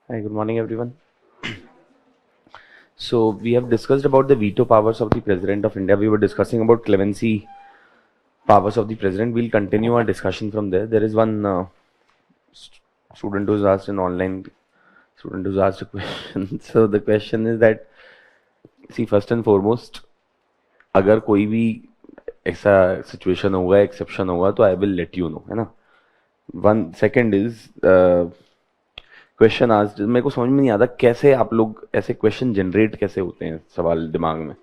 Hi, good morning, everyone. So we have discussed about the veto powers of the President of India. We were discussing about clemency powers of the President. We'll continue our discussion from there. There is one student who's asked an online student who's asked a question. So the question is that, see, first and foremost, अगर कोई भी ऐसा situation होगा, exception होगा, तो I will let you know, है ना. One second is question आज मेरे को समझ में नहीं आता कैसे आप लोग ऐसे क्वेश्चन जनरेट कैसे होते हैं सवाल दिमाग में.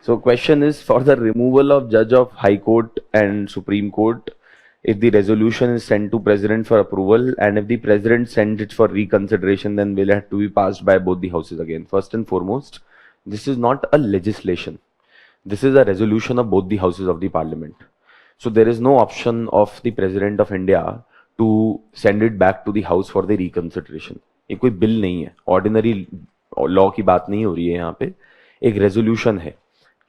So question is for the removal of judge of High Court and Supreme Court, if the resolution is sent to President for approval and if the President sends it for reconsideration, then will it have to be passed by both the houses again. First and foremost, this is not a legislation. This is a resolution of both the houses of the Parliament. So there is no option of the President of India to send it back to the House for the reconsideration. ये कोई bill नहीं है, ordinary law की बात नहीं हो रही है यहाँ पे, एक रेजोल्यूशन है.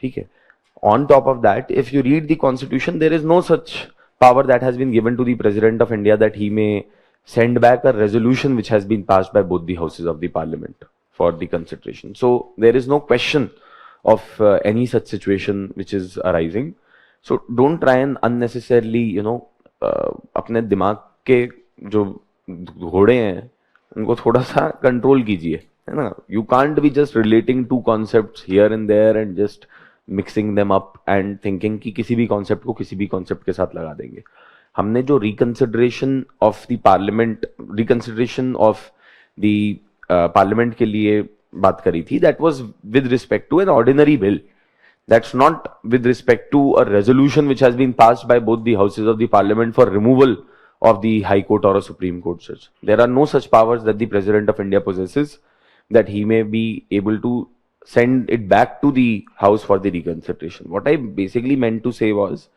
ठीक है. On top of that, if you read the constitution, there is no such power that has been given to the President of India that he may send back a resolution which has been passed by both the houses of the Parliament for the consideration. So there is no question of any such situation which is arising. So don't try and unnecessarily, अपने दिमाग के जो घोड़े हैं उनको थोड़ा सा control कीजिए, है ना. You can't be just relating to concepts here and there and just mixing them up and thinking कि किसी भी कॉन्सेप्ट को किसी भी कॉन्सेप्ट के साथ लगा देंगे. हमने जो reconsideration of the parliament, reconsideration of the parliament के लिए बात करी थी, that was with respect to an ordinary bill. That's not with respect to a resolution which has been passed by both the houses of the Parliament for removal of the High Court or a Supreme Court judge. There are no such powers that the President of India possesses that he may be able to send it back to the House for the reconsideration. What I basically meant to say was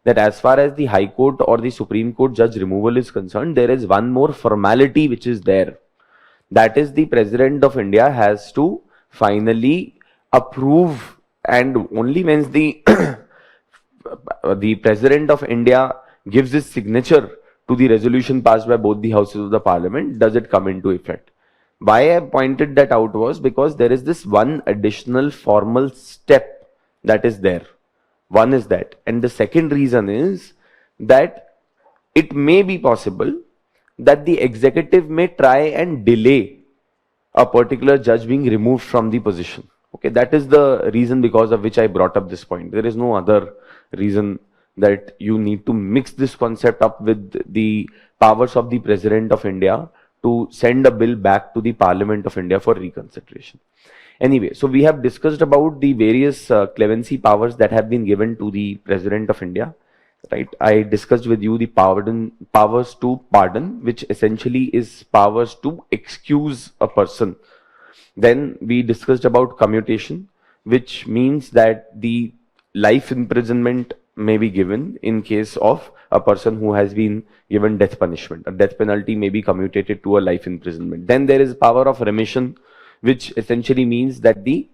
that as far as the High Court or the Supreme Court judge removal is concerned, there is one more formality which is there. That is, the President of India has to finally approve, and only when the the President of India gives his signature to the resolution passed by both the houses of the Parliament does it come into effect. Why I pointed that out was because there is this one additional formal step that is there. One is that, and the second reason is that it may be possible that the executive may try and delay a particular judge being removed from the position. Okay, that is the reason because of which I brought up this point. There is no other reason that you need to mix this concept up with the powers of the President of India to send a bill back to the Parliament of India for reconsideration. Anyway, so we have discussed about the various clemency powers that have been given to the President of India. Right, I discussed with you the powers to pardon, which essentially is powers to excuse a person. Then we discussed about commutation, which means that the life imprisonment may be given in case of a person who has been given death punishment. A death penalty may be commutated to a life imprisonment. Then there is power of remission, which essentially means that the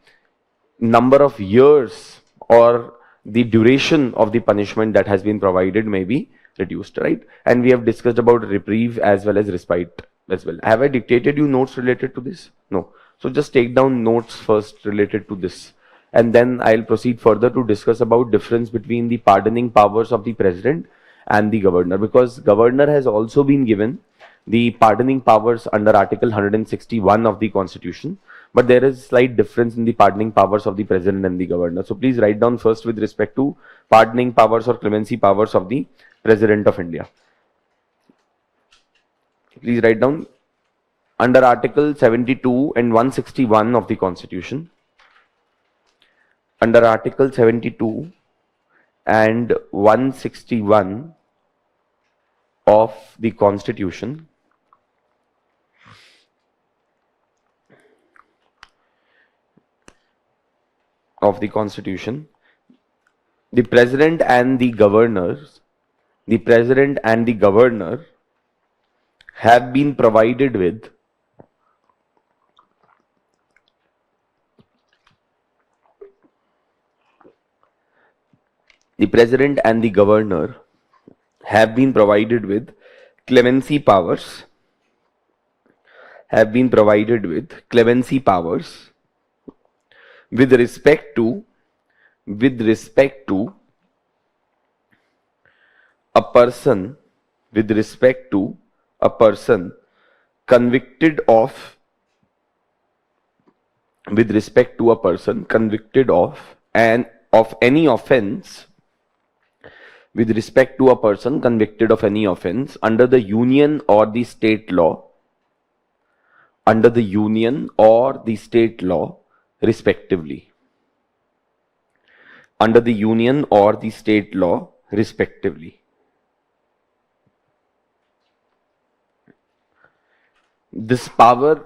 number of years or the duration of the punishment that has been provided may be reduced, right? And we have discussed about reprieve as well as respite as well. Have I dictated you notes related to this? No. So just take down notes first related to this, and then I'll proceed further to discuss about difference between the pardoning powers of the President and the Governor, because Governor has also been given the pardoning powers under Article 161 of the Constitution, but there is slight difference in the pardoning powers of the President and the Governor. So please write down first with respect to pardoning powers or clemency powers of the President of India. Please write down under Article 72 and 161 of the Constitution. Under Article 72 and 161 of the Constitution, the President and the Governor have been provided with the president and the governor have been provided with clemency powers, with respect to a person convicted of and of any offense under the union or the state law respectively. This power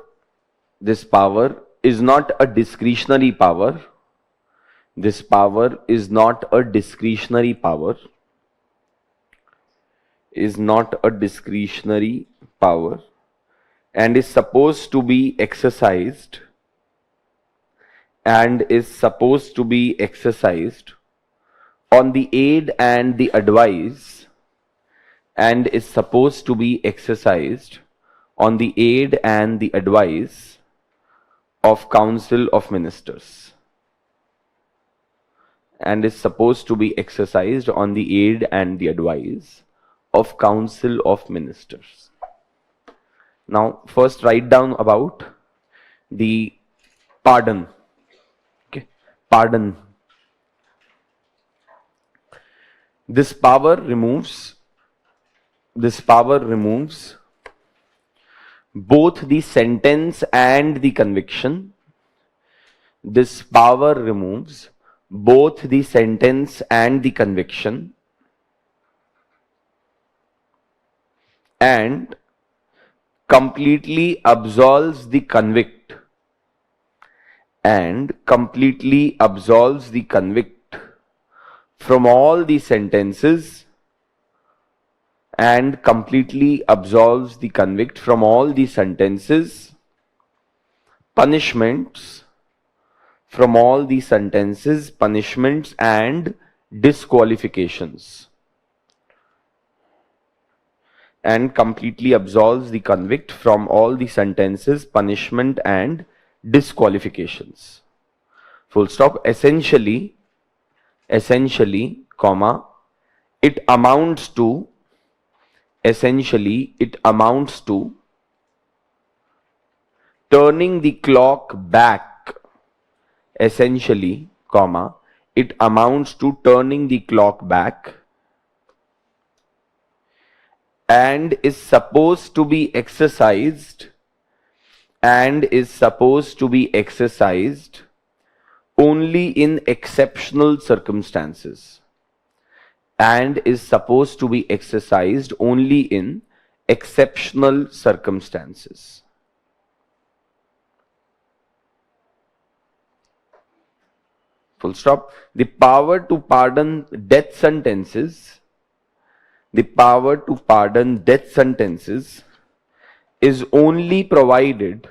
is not a discretionary power. And is supposed to be exercised on the aid and the advice of Council of Ministers. Now, first write down about the pardon. Okay, pardon. This power removes both the sentence and the conviction. And completely absolves the convict from all the sentences punishments and disqualifications. And completely absolves the convict from all the sentences, punishment and disqualifications. Full stop. Essentially, comma, it amounts to turning the clock back. And is supposed to be exercised only in exceptional circumstances. Full stop. The power to pardon death sentences is only provided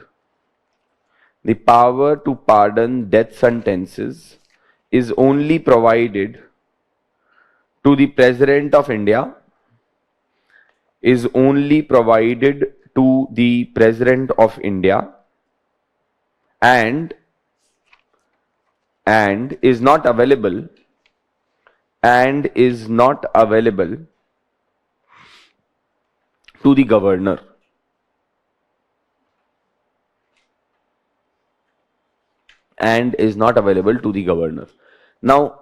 to the President of India, and is not available to the governor. Now,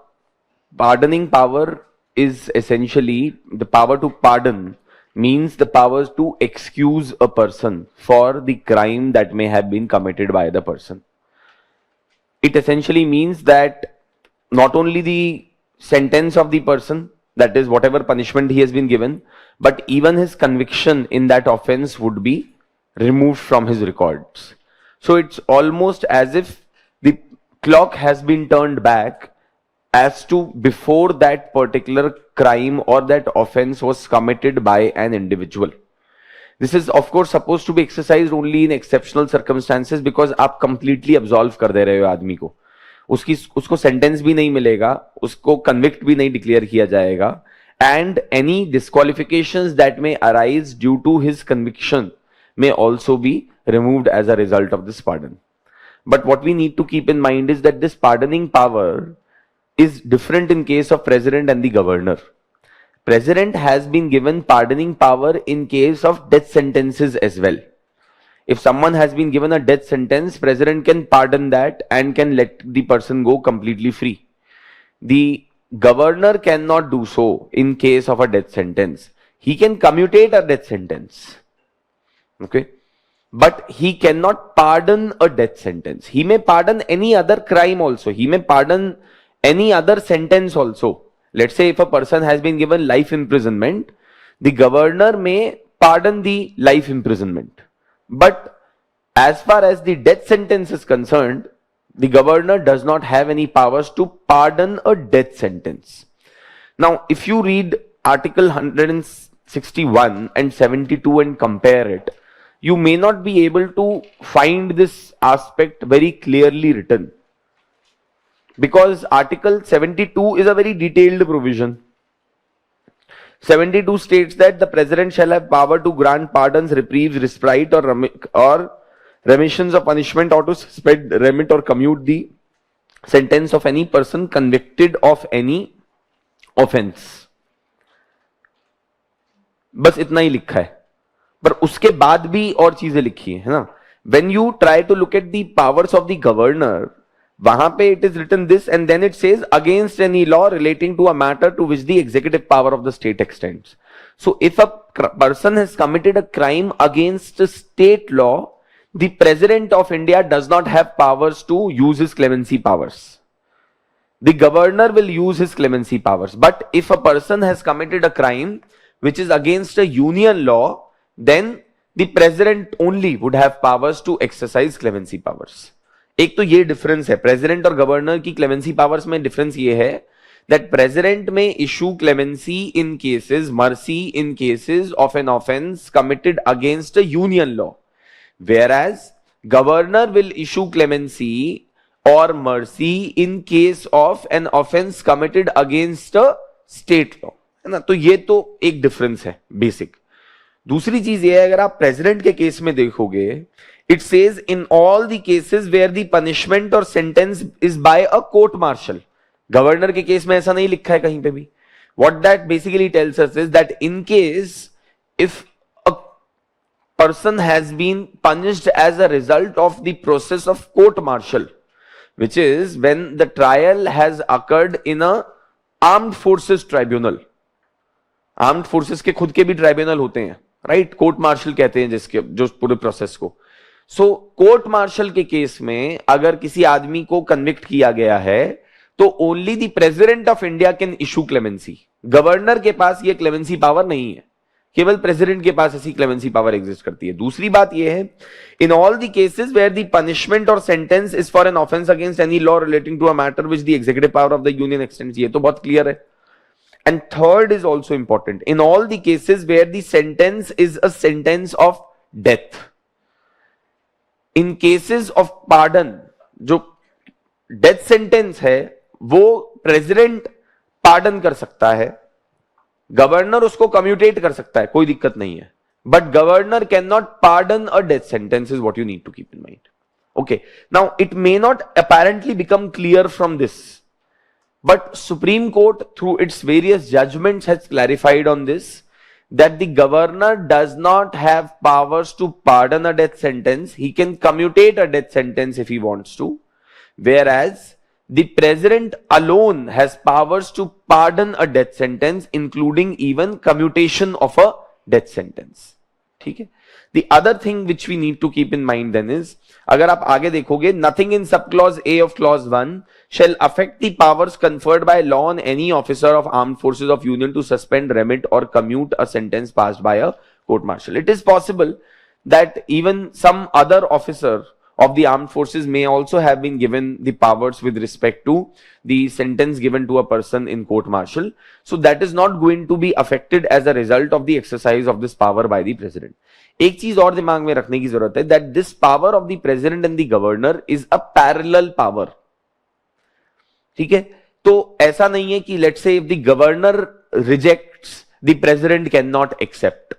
pardoning power is essentially the power to pardon, means the powers to excuse a person for the crime that may have been committed by the person. It essentially means that not only the sentence of the person, that is whatever punishment he has been given, but even his conviction in that offense would be removed from his records. So it's almost as if the clock has been turned back as to before that particular crime or that offense was committed by an individual. This is of course supposed to be exercised only in exceptional circumstances, because आप completely absolve कर दे रहे हो आदमी को. उसको sentence भी नहीं मिलेगा, उसको कन्विक्ट भी नहीं डिक्लेयर किया जाएगा, and any disqualifications that may arise due to his conviction may also be removed as a result of this pardon. But what we need to keep in mind is that this pardoning power is different in case of president and the governor. President has been given pardoning power in case of death sentences as well. If someone has been given a death sentence, president can pardon that and can let the person go completely free. The governor cannot do so in case of a death sentence. He can commutate a death sentence. Okay, but he cannot pardon a death sentence. He may pardon any other crime also. He may pardon any other sentence also. Let's say if a person has been given life imprisonment, the governor may pardon the life imprisonment. But as far as the death sentence is concerned, the governor does not have any powers to pardon a death sentence. Now, if you read Article 161 and 72 and compare it, you may not be able to find this aspect very clearly written, because Article 72 is a very detailed provision. 72 states that the president shall have power to grant pardons, reprieves, respite, or remissions of punishment, or to suspend, remit, or commute the sentence of any person convicted of any offense. बस इतना ही लिखा है, पर उसके बाद भी और चीजें लिखी है ना. When you try to look at the powers of the governor, वहां पे it is written this, and then it says against any law relating to a matter to which the executive power of the state extends. So if a person has committed a crime against a state law, the president of India does not have powers to use his clemency powers. The governor will use his clemency powers. But if a person has committed a crime which is against a union law, then the president only would have powers to exercise clemency powers. एक तो ये difference है president और governor की clemency powers में. Difference ये है that president may issue clemency in cases, mercy in cases of an offence committed against a union law, whereas governor will issue clemency or mercy in case of an offense committed against a state law, है ना. तो ये तो एक difference है basic. दूसरी चीज ये है, अगर आप प्रेसिडेंट के केस में देखोगे, it says in all the cases where the punishment और sentence is by a court martial. Governor के केस में ऐसा नहीं लिखा है कहीं पे भी. What that basically tells us is that in case if person has been punished as a result of the process of court martial, which is when the trial has occurred in a armed forces tribunal. armed forces के खुद के भी tribunal होते हैं, right. Court martial कहते हैं जिसके जो पूरे प्रोसेस को. सो कोर्ट मार्शल के केस में अगर किसी आदमी को कन्विक्ट किया गया है तो only the president of India can issue clemency. Governor के पास ये क्लेमेंसी पावर नहीं है, केवल प्रेसिडेंट के पास ऐसी क्लेमेंसी पावर एग्जिस्ट करती है. दूसरी बात यह है, in all the cases where the punishment और sentence is for an offence against any law relating to a matter which the executive power of the union extends. ये तो बहुत क्लियर है. And third is also important, in all the cases where the sentence is a sentence of death. In cases of pardon, जो death sentence है वो president pardon कर सकता है, गवर्नर उसको कम्यूटेट कर सकता है, कोई दिक्कत नहीं है. But governor can not pardon a death sentence is what you need to keep in mind. Okay, now it may not apparently become clear from this, but Supreme Court through its various judgments has clarified on this that the governor does not have powers to pardon a death sentence. He can commutate a death sentence if he wants to, whereas the president alone has powers to pardon a death sentence, including even commutation of a death sentence. ठीक है. The other thing which we need to keep in mind then is, अगर आप आगे देखोगे, nothing in subclause A of clause 1 shall affect the powers conferred by law on any officer of armed forces of union to suspend, remit or commute a sentence passed by a court martial. It is possible that even some other officer of the armed forces may also have been given the powers with respect to the sentence given to a person in court martial. So that is not going to be affected as a result of the exercise of this power by the president. एक चीज और दिमाग में रखने की जरूरत है, that this power of the president and the governor is a parallel power. ठीक है, तो ऐसा नहीं है कि let's say if the governor rejects the president can not accept.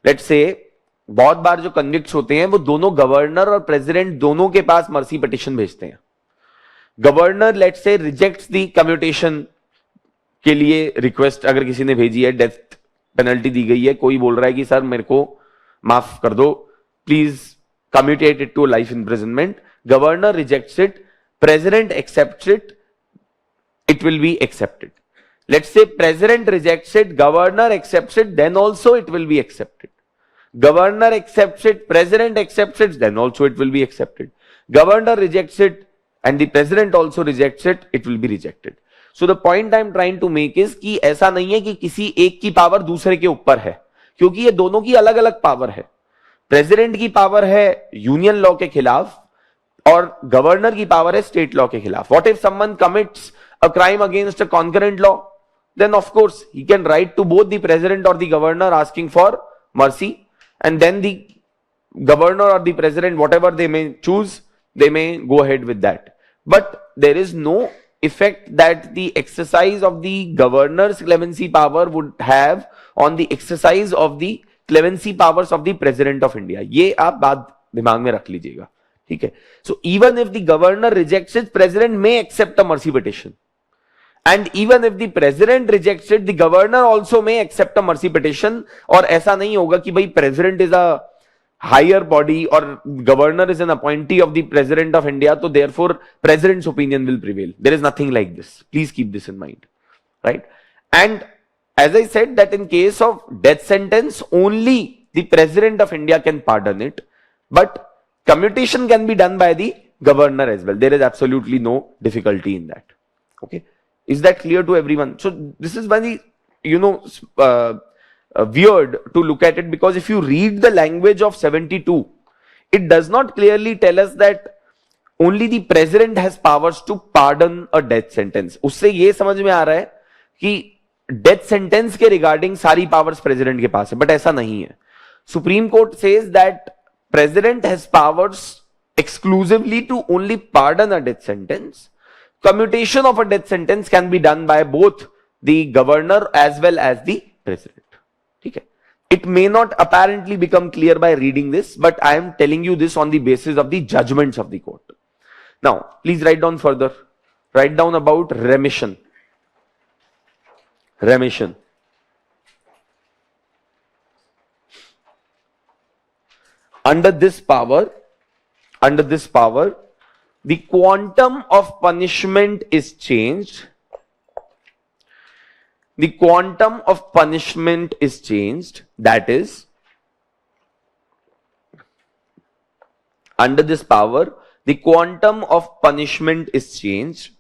Let's say बहुत बार जो कन्विक्ट्स होते हैं वो दोनों गवर्नर और प्रेसिडेंट दोनों के पास मर्सी पिटिशन भेजते हैं। Governor let's say rejects the commutation के लिए रिक्वेस्ट, अगर किसी ने भेजी है, डेथ पेनल्टी दी गई है, कोई बोल रहा है कि सर मेरे को माफ कर दो, please commutate it to life imprisonment, governor rejects it, president accepts it, it will be accepted. Let's say president rejects it, governor accepts it, then also it will be accepted. Governor accepts it, president accepts it, then also it will be accepted. Governor rejects it and the president also rejects it, it will be rejected. So the point I am trying to make is कि ऐसा नहीं है कि किसी एक की power दूसरे के ऊपर है, क्योंकि ये दोनों की अलग अलग पावर है। प्रेसिडेंट की पावर है यूनियन लॉ के खिलाफ और गवर्नर की पावर है स्टेट लॉ के खिलाफ। What if someone commits a crime against a concurrent law? Then of course he can write to both the president or the governor asking for mercy, and then the governor or the president, whatever they may choose, they may go ahead with that. But there is no effect that the exercise of the governor's clemency power would have on the exercise of the clemency powers of the president of India. ये आप बात दिमाग में रख लीजिएगा, ठीक है। So even if the governor rejects it, president may accept a mercy petition. And even if the president rejects it, the governor also may accept a mercy petition. और ऐसा नहीं होगा कि भाई president is a higher body or governor is an appointee of the president of India, so therefore president's opinion will prevail. There is nothing like this. Please keep this in mind, right? And as I said that in case of death sentence, only the president of India can pardon it, but commutation can be done by the governor as well. There is absolutely no difficulty in that. Okay. Is that clear to everyone? So this is very, weird to look at it, because if you read the language of 72, it does not clearly tell us that only the president has powers to pardon a death sentence. उससे ये समझ में आ रहा है कि death sentence के regarding सारी powers president के पास है, बट ऐसा नहीं है। Supreme court says that president has powers exclusively to only pardon a death sentence. Commutation of a death sentence can be done by both the governor as well as the president. Okay. It may not apparently become clear by reading this, but I am telling you this on the basis of the judgments of the court. Now, please write down further. Write down about remission. Remission. Under this power, the quantum of punishment is changed. The quantum of punishment is changed. That is, under this power, the quantum of punishment is changed.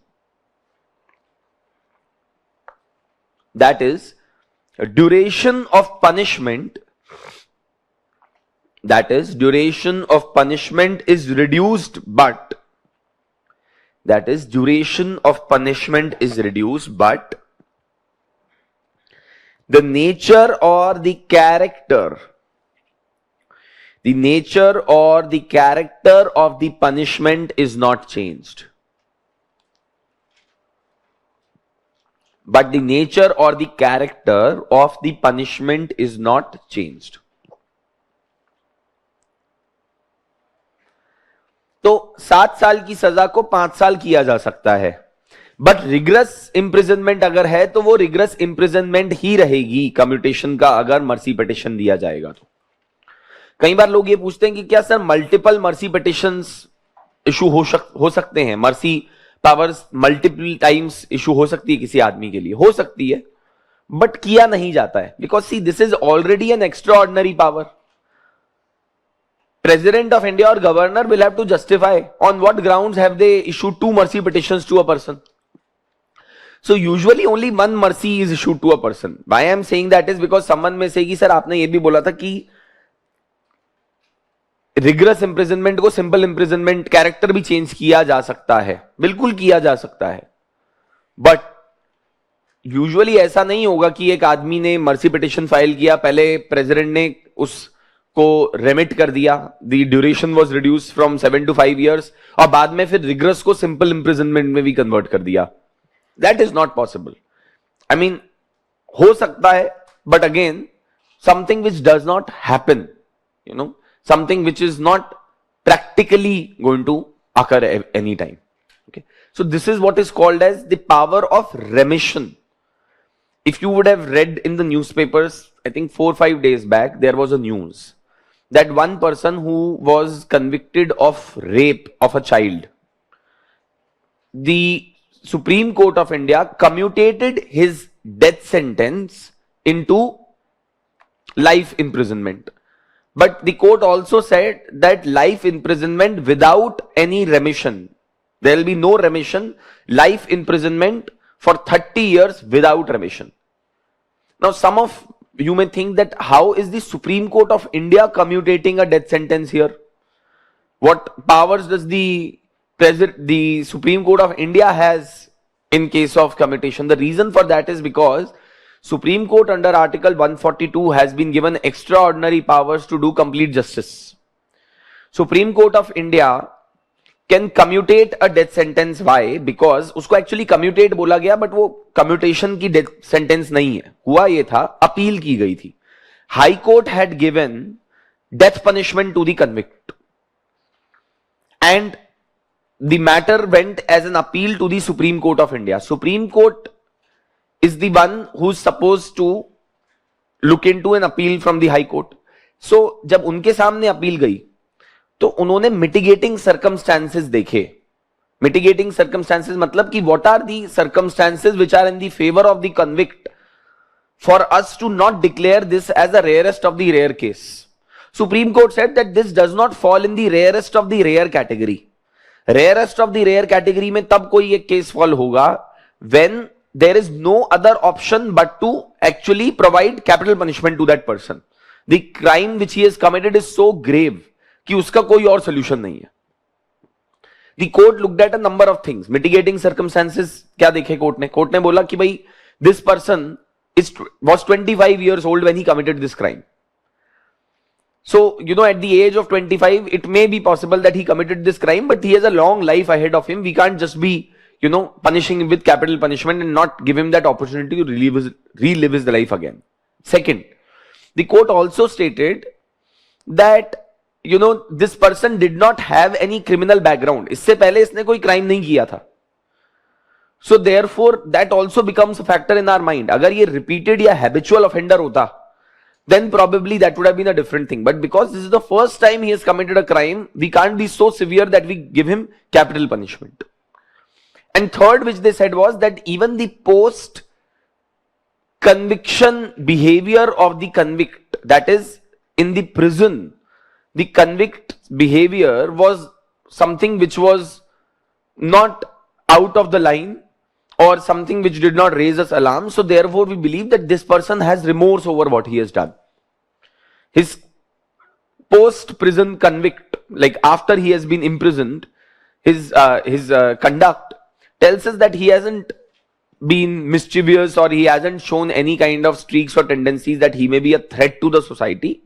That is, duration of punishment. That is, duration of punishment is reduced, but duration of punishment is reduced, but the nature or the character of the punishment is not changed. But the nature or the character of the punishment is not changed. तो 7 साल की सजा को 5 साल किया जा सकता है, बट रिग्रेस इंप्रिजनमेंट अगर है तो वो रिग्रेस इंप्रिजनमेंट ही रहेगी कम्यूटेशन का, अगर मर्सी पिटिशन दिया जाएगा तो। कई बार लोग ये पूछते हैं कि क्या sir multiple mercy petitions issue हो सकते हैं, mercy powers multiple times issue हो सकती है किसी आदमी के लिए? हो सकती है, बट किया नहीं जाता है, because see this is already an extra ordinary power. President of India or governor will have to justify on what grounds have they issued 2 mercy petitions to a person. So usually only one mercy is issued to a person. Why I am saying that is because someone may say कि sir आपने ये भी बोला था कि rigorous imprisonment को simple imprisonment character भी change किया जा सकता है। बिल्कुल किया जा सकता है, बट यूजुअली ऐसा नहीं होगा कि एक आदमी ने मर्सी पिटिशन फाइल किया, पहले प्रेसिडेंट ने उस को रेमिट कर दिया, the duration was reduced from 7 to 5 years, और बाद में फिर रिग्रेस को सिंपल इंप्रिजनमेंट में भी कन्वर्ट कर दिया। That is not possible. I mean, हो सकता है, but again, something which does not happen, something which is not practically going to occur any time. Okay, so this is what is called as the power of remission. If you would have read in the newspapers, I think 4 or 5 days back, there was a news that one person who was convicted of rape of a child, the Supreme Court of India commutated his death sentence into life imprisonment. But the court also said that life imprisonment without any remission. There will be no remission, life imprisonment for 30 years without remission. Now, some of you may think that how is the Supreme Court of India commutating a death sentence here? What powers does the Supreme Court of India has in case of commutation? The reason for that is because Supreme Court under Article 142 has been given extraordinary powers to do complete justice. Supreme Court of India can commutate a death sentence. Why? Because उसको actually commutate बोला गया, but वो commutation की death sentence नहीं है. हुआ ये था, अपील की गई थी. High Court had given death punishment to the convict, and the matter went as an appeal to the Supreme Court of India. Supreme Court is the one who's supposed to look into an appeal from the High Court. So जब उनके सामने appeal गई तो उन्होंने mitigating circumstances देखे. Mitigating circumstances मतलब कि what are the circumstances which are in the favour of the convict for us to not declare this as a rarest of the rare case. Supreme court said that this does not fall in the rarest of the rare category. Rarest of the rare category में तब कोई एक case fall होगा when there is no other option but to actually provide capital punishment to that person. The crime which he has committed is so grave कि उसका कोई और solution नहीं है. The court looked at a number of things. Mitigating circumstances क्या देखे court ने? Court ने बोला कि भाई this person was 25 years old when he committed this crime. So, at the age of 25, it may be possible that he committed this crime, but he has a long life ahead of him. We can't just be punishing him with capital punishment and not give him that opportunity to relive his life again. Second, the court also stated that, this person did not have any criminal background. इससे पहले इसने कोई crime नहीं किया था. So therefore, that also becomes a factor in our mind. अगर ये repeated या habitual offender होता, then probably that would have been a different thing. But because this is the first time he has committed a crime, we can't be so severe that we give him capital punishment. And third, which they said was that even the post conviction behavior of the convict, that is in the prison, the convict behavior was something which was not out of the line or something which did not raise us alarm. So therefore we believe that this person has remorse over what he has done. His post prison convict, like after he has been imprisoned, his conduct tells us that he hasn't been mischievous or he hasn't shown any kind of streaks or tendencies that he may be a threat to the society.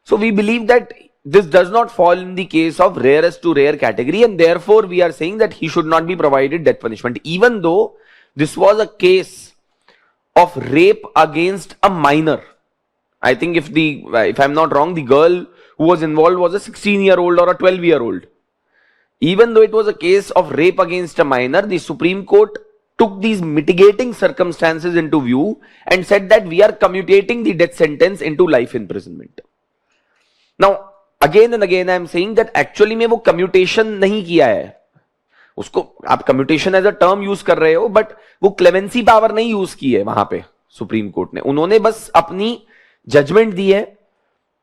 So we believe that this does not fall in the case of rarest to rare category, and therefore we are saying that he should not be provided death punishment, even though this was a case of rape against a minor. I think if I'm not wrong, the girl who was involved was a 16-year-old or a 12-year-old. Even though it was a case of rape against a minor, the Supreme Court took these mitigating circumstances into view and said that we are commutating the death sentence into life imprisonment. Now, again and again I am saying that actually में वो commutation नहीं किया है. उसको आप commutation as a term use कर रहे हो, but वो clemency power नहीं use की है वहां पे सुप्रीम कोर्ट ने. उन्होंने बस अपनी judgment दी है,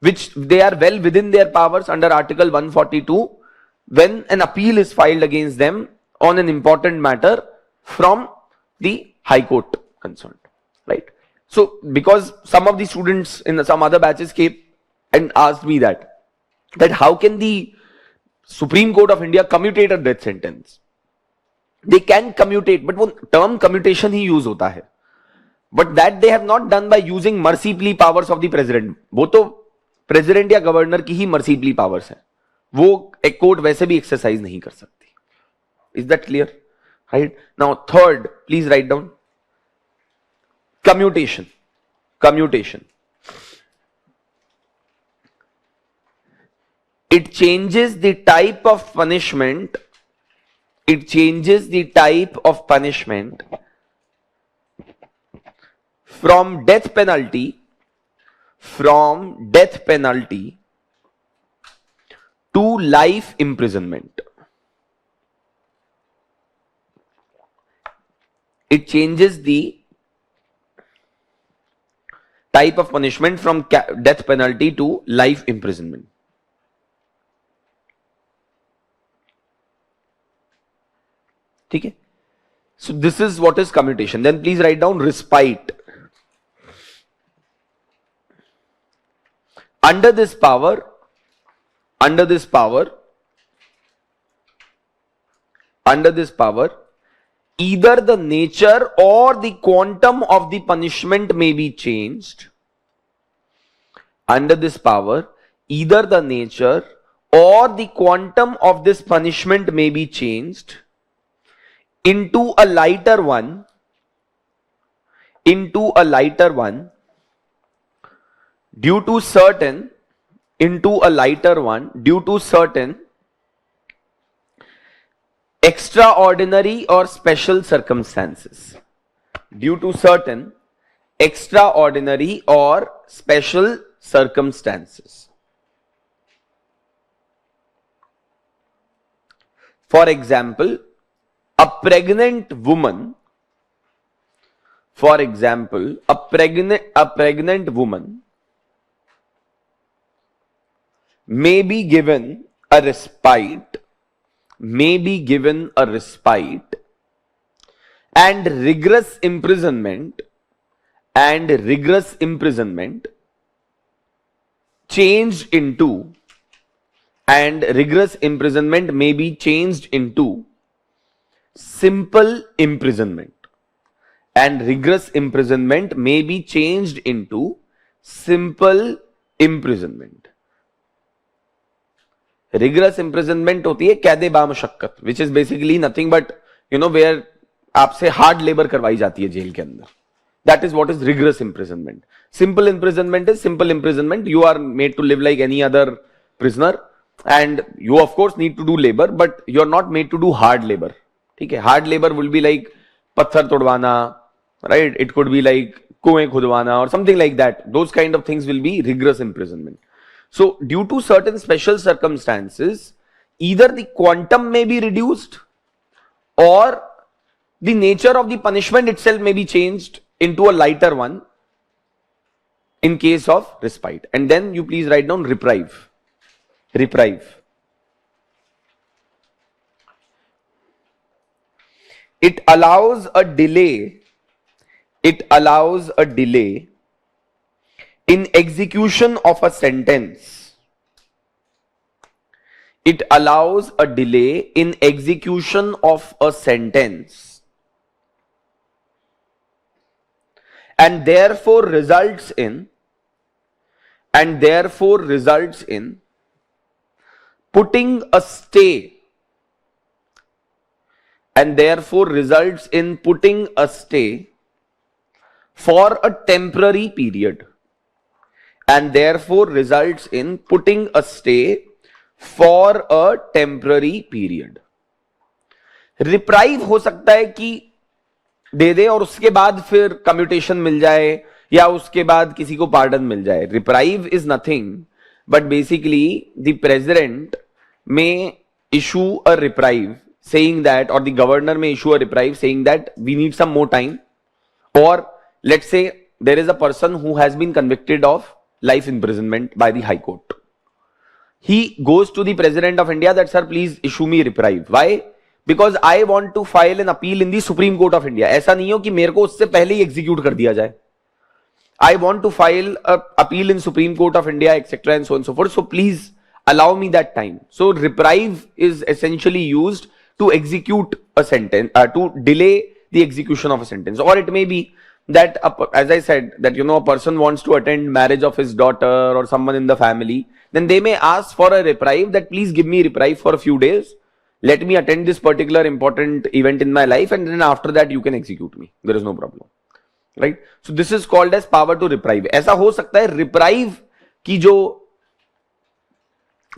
which they are well within their powers under Article 142. When an appeal is filed against them on an important matter from the High Court concerned, right? So, because some of the students in some other batches came and asked me that how can the Supreme Court of India commutate a death sentence? They can commutate, but वो term commutation ही use होता है. But that they have not done by using mercy plea powers of the president. वो तो president या governor की ही mercy plea powers है. वो एक कोर्ट वैसे भी एक्सरसाइज नहीं कर सकती. Is that clear? right? Now third, please write down commutation. Commutation. It changes the type of punishment. It changes the type of punishment from death penalty to life imprisonment. It changes the type of punishment from death penalty to life imprisonment. Okay? So this is what is commutation. Then please write down respite. Under this power, either the nature or the quantum of the punishment may be changed. Under this power, either the nature or the quantum of this punishment may be changed into a lighter one, due to certain extraordinary or special circumstances. Due to certain extraordinary or special circumstances. For example, a pregnant woman may be given a respite and rigorous imprisonment changed into simple imprisonment, Rigorous imprisonment होती है कैदे बामशक्कत, which is basically nothing but where आपसे hard labor करवाई जाती है jail के अंदर. That is what is rigorous imprisonment. Simple imprisonment is simple imprisonment. You are made to live like any other prisoner, and you of course need to do labor, but you are not made to do hard labor. ठीक है? Hard labor will be like पत्थर तोड़वाना, right? It could be like कुएं खुदवाना or something like that. Those kind of things will be rigorous imprisonment. So, due to certain special circumstances, either the quantum may be reduced or the nature of the punishment itself may be changed into a lighter one in case of respite. And then you please write down reprieve. It allows a delay in execution of a sentence. It allows a delay in execution of a sentence and therefore results in putting a stay for a temporary period. Reprieve हो सकता है कि दे दे और उसके बाद फिर commutation मिल जाए या उसके बाद किसी को पार्डन मिल जाए. Reprieve is nothing but basically the president may issue a reprieve saying that, or the governor may issue a reprieve saying that we need some more time, or let's say there is a person who has been convicted of life imprisonment by the High Court. He goes to the President of India that, sir, please issue me reprieve. Why? Because I want to file an appeal in the Supreme Court of India. ऐसा नहीं हो कि मेरे को उससे पहले ही execute कर दिया जाए. I want to file an appeal in Supreme Court of India, etc. and so on and so forth. So please allow me that time. So reprieve is essentially used to execute a sentence, to delay the execution of a sentence. Or it may be that, as I said, that a person wants to attend marriage of his daughter or someone in the family, then they may ask for a reprieve that please give me reprieve for a few days. let me attend this particular important event in my life, and then after that you can execute me, there is no problem, right? So this is called as power to reprieve. ऐसा हो सकता है reprieve की जो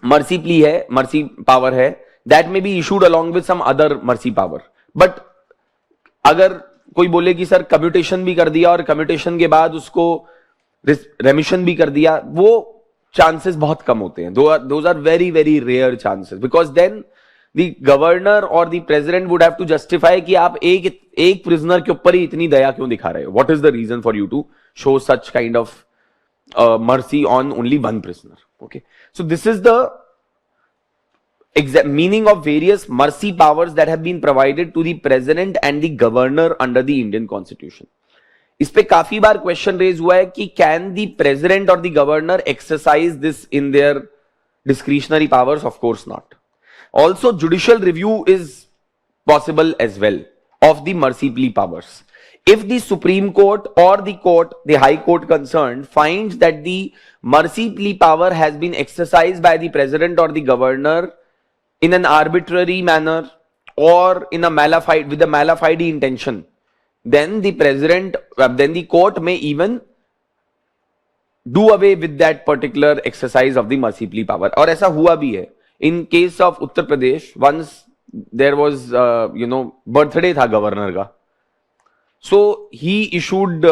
mercy plea है, mercy power है, that may be issued along with some other mercy power. But अगर कोई बोले कि सर कम्यूटेशन भी कर दिया और कम्यूटेशन के बाद उसको रेमिशन भी कर दिया, वो चांसेस बहुत कम होते हैं. Those are very very rare chances, because then the governor or the president would have to justify कि आप एक prisoner के ऊपर ही इतनी दया क्यों दिखा रहे हो. What is the reason for you to show such kind of mercy on only one prisoner? Okay, so this is the meaning of various mercy powers that have been provided to the president and the governor under the Indian Constitution. इस पे काफी बार question raise हुआ है कि can the president और the governor exercise this in their discretionary powers? Of course not. Also, judicial review is possible as well of the mercy plea powers. If the Supreme Court or the High Court concerned finds that the mercy plea power has been exercised by the President or the Governor in an arbitrary manner or in with a mala fide intention, then the court may even do away with that particular exercise of the mercy plea power. और ऐसा हुआ भी है. In case of Uttar Pradesh, once there was, birthday tha governor ka. So he issued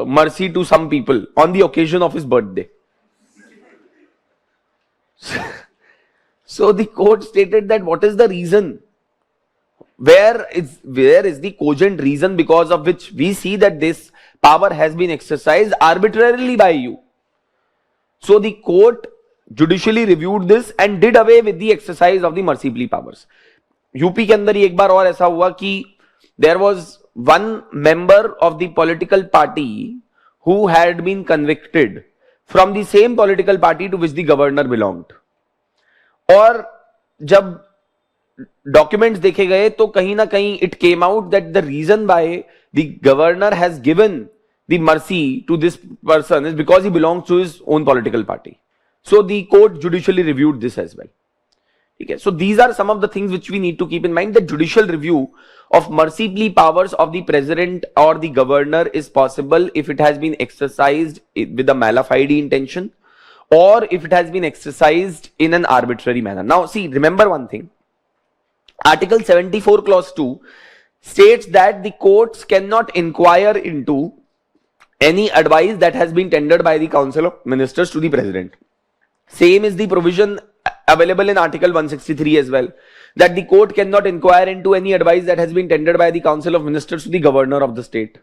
mercy to some people on the occasion of his birthday. So the court stated that what is the reason? Where is the cogent reason because of which we see that this power has been exercised arbitrarily by you? So the court judicially reviewed this and did away with the exercise of the mercy plea powers. UP के अंदर एक बार और ऐसा हुआ कि there was one member of the political party who had been convicted from the same political party to which the governor belonged. और जब documents देखे गए तो कहीं ना कहीं it came out that the reason why the governor has given the mercy to this person is because he belongs to his own political party. So the court judicially reviewed this as well. Okay, so these are some of the things which we need to keep in mind. The judicial review of mercy plea powers of the president or the governor is possible if it has been exercised with a mala fide intention or if it has been exercised in an arbitrary manner. Now see, remember one thing. Article 74 clause 2 states that the courts cannot inquire into any advice that has been tendered by the Council of Ministers to the president. Same is the provision available in Article 163 as well, that the court cannot inquire into any advice that has been tendered by the Council of Ministers to the governor of the state.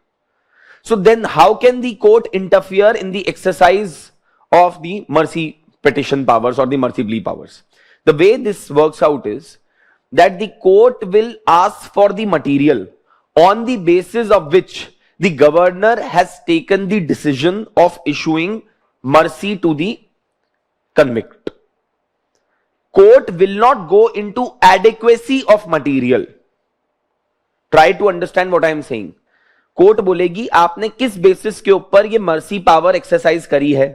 So then how can the court interfere in the exercise of the mercy petition powers or the mercy plea powers? The way this works out is that the court will ask for the material on the basis of which the governor has taken the decision of issuing mercy to the convict. Court will not go into adequacy of material. Try to understand what I am saying. Court बोलेगी आपने किस basis के ऊपर ये mercy power exercise करी है.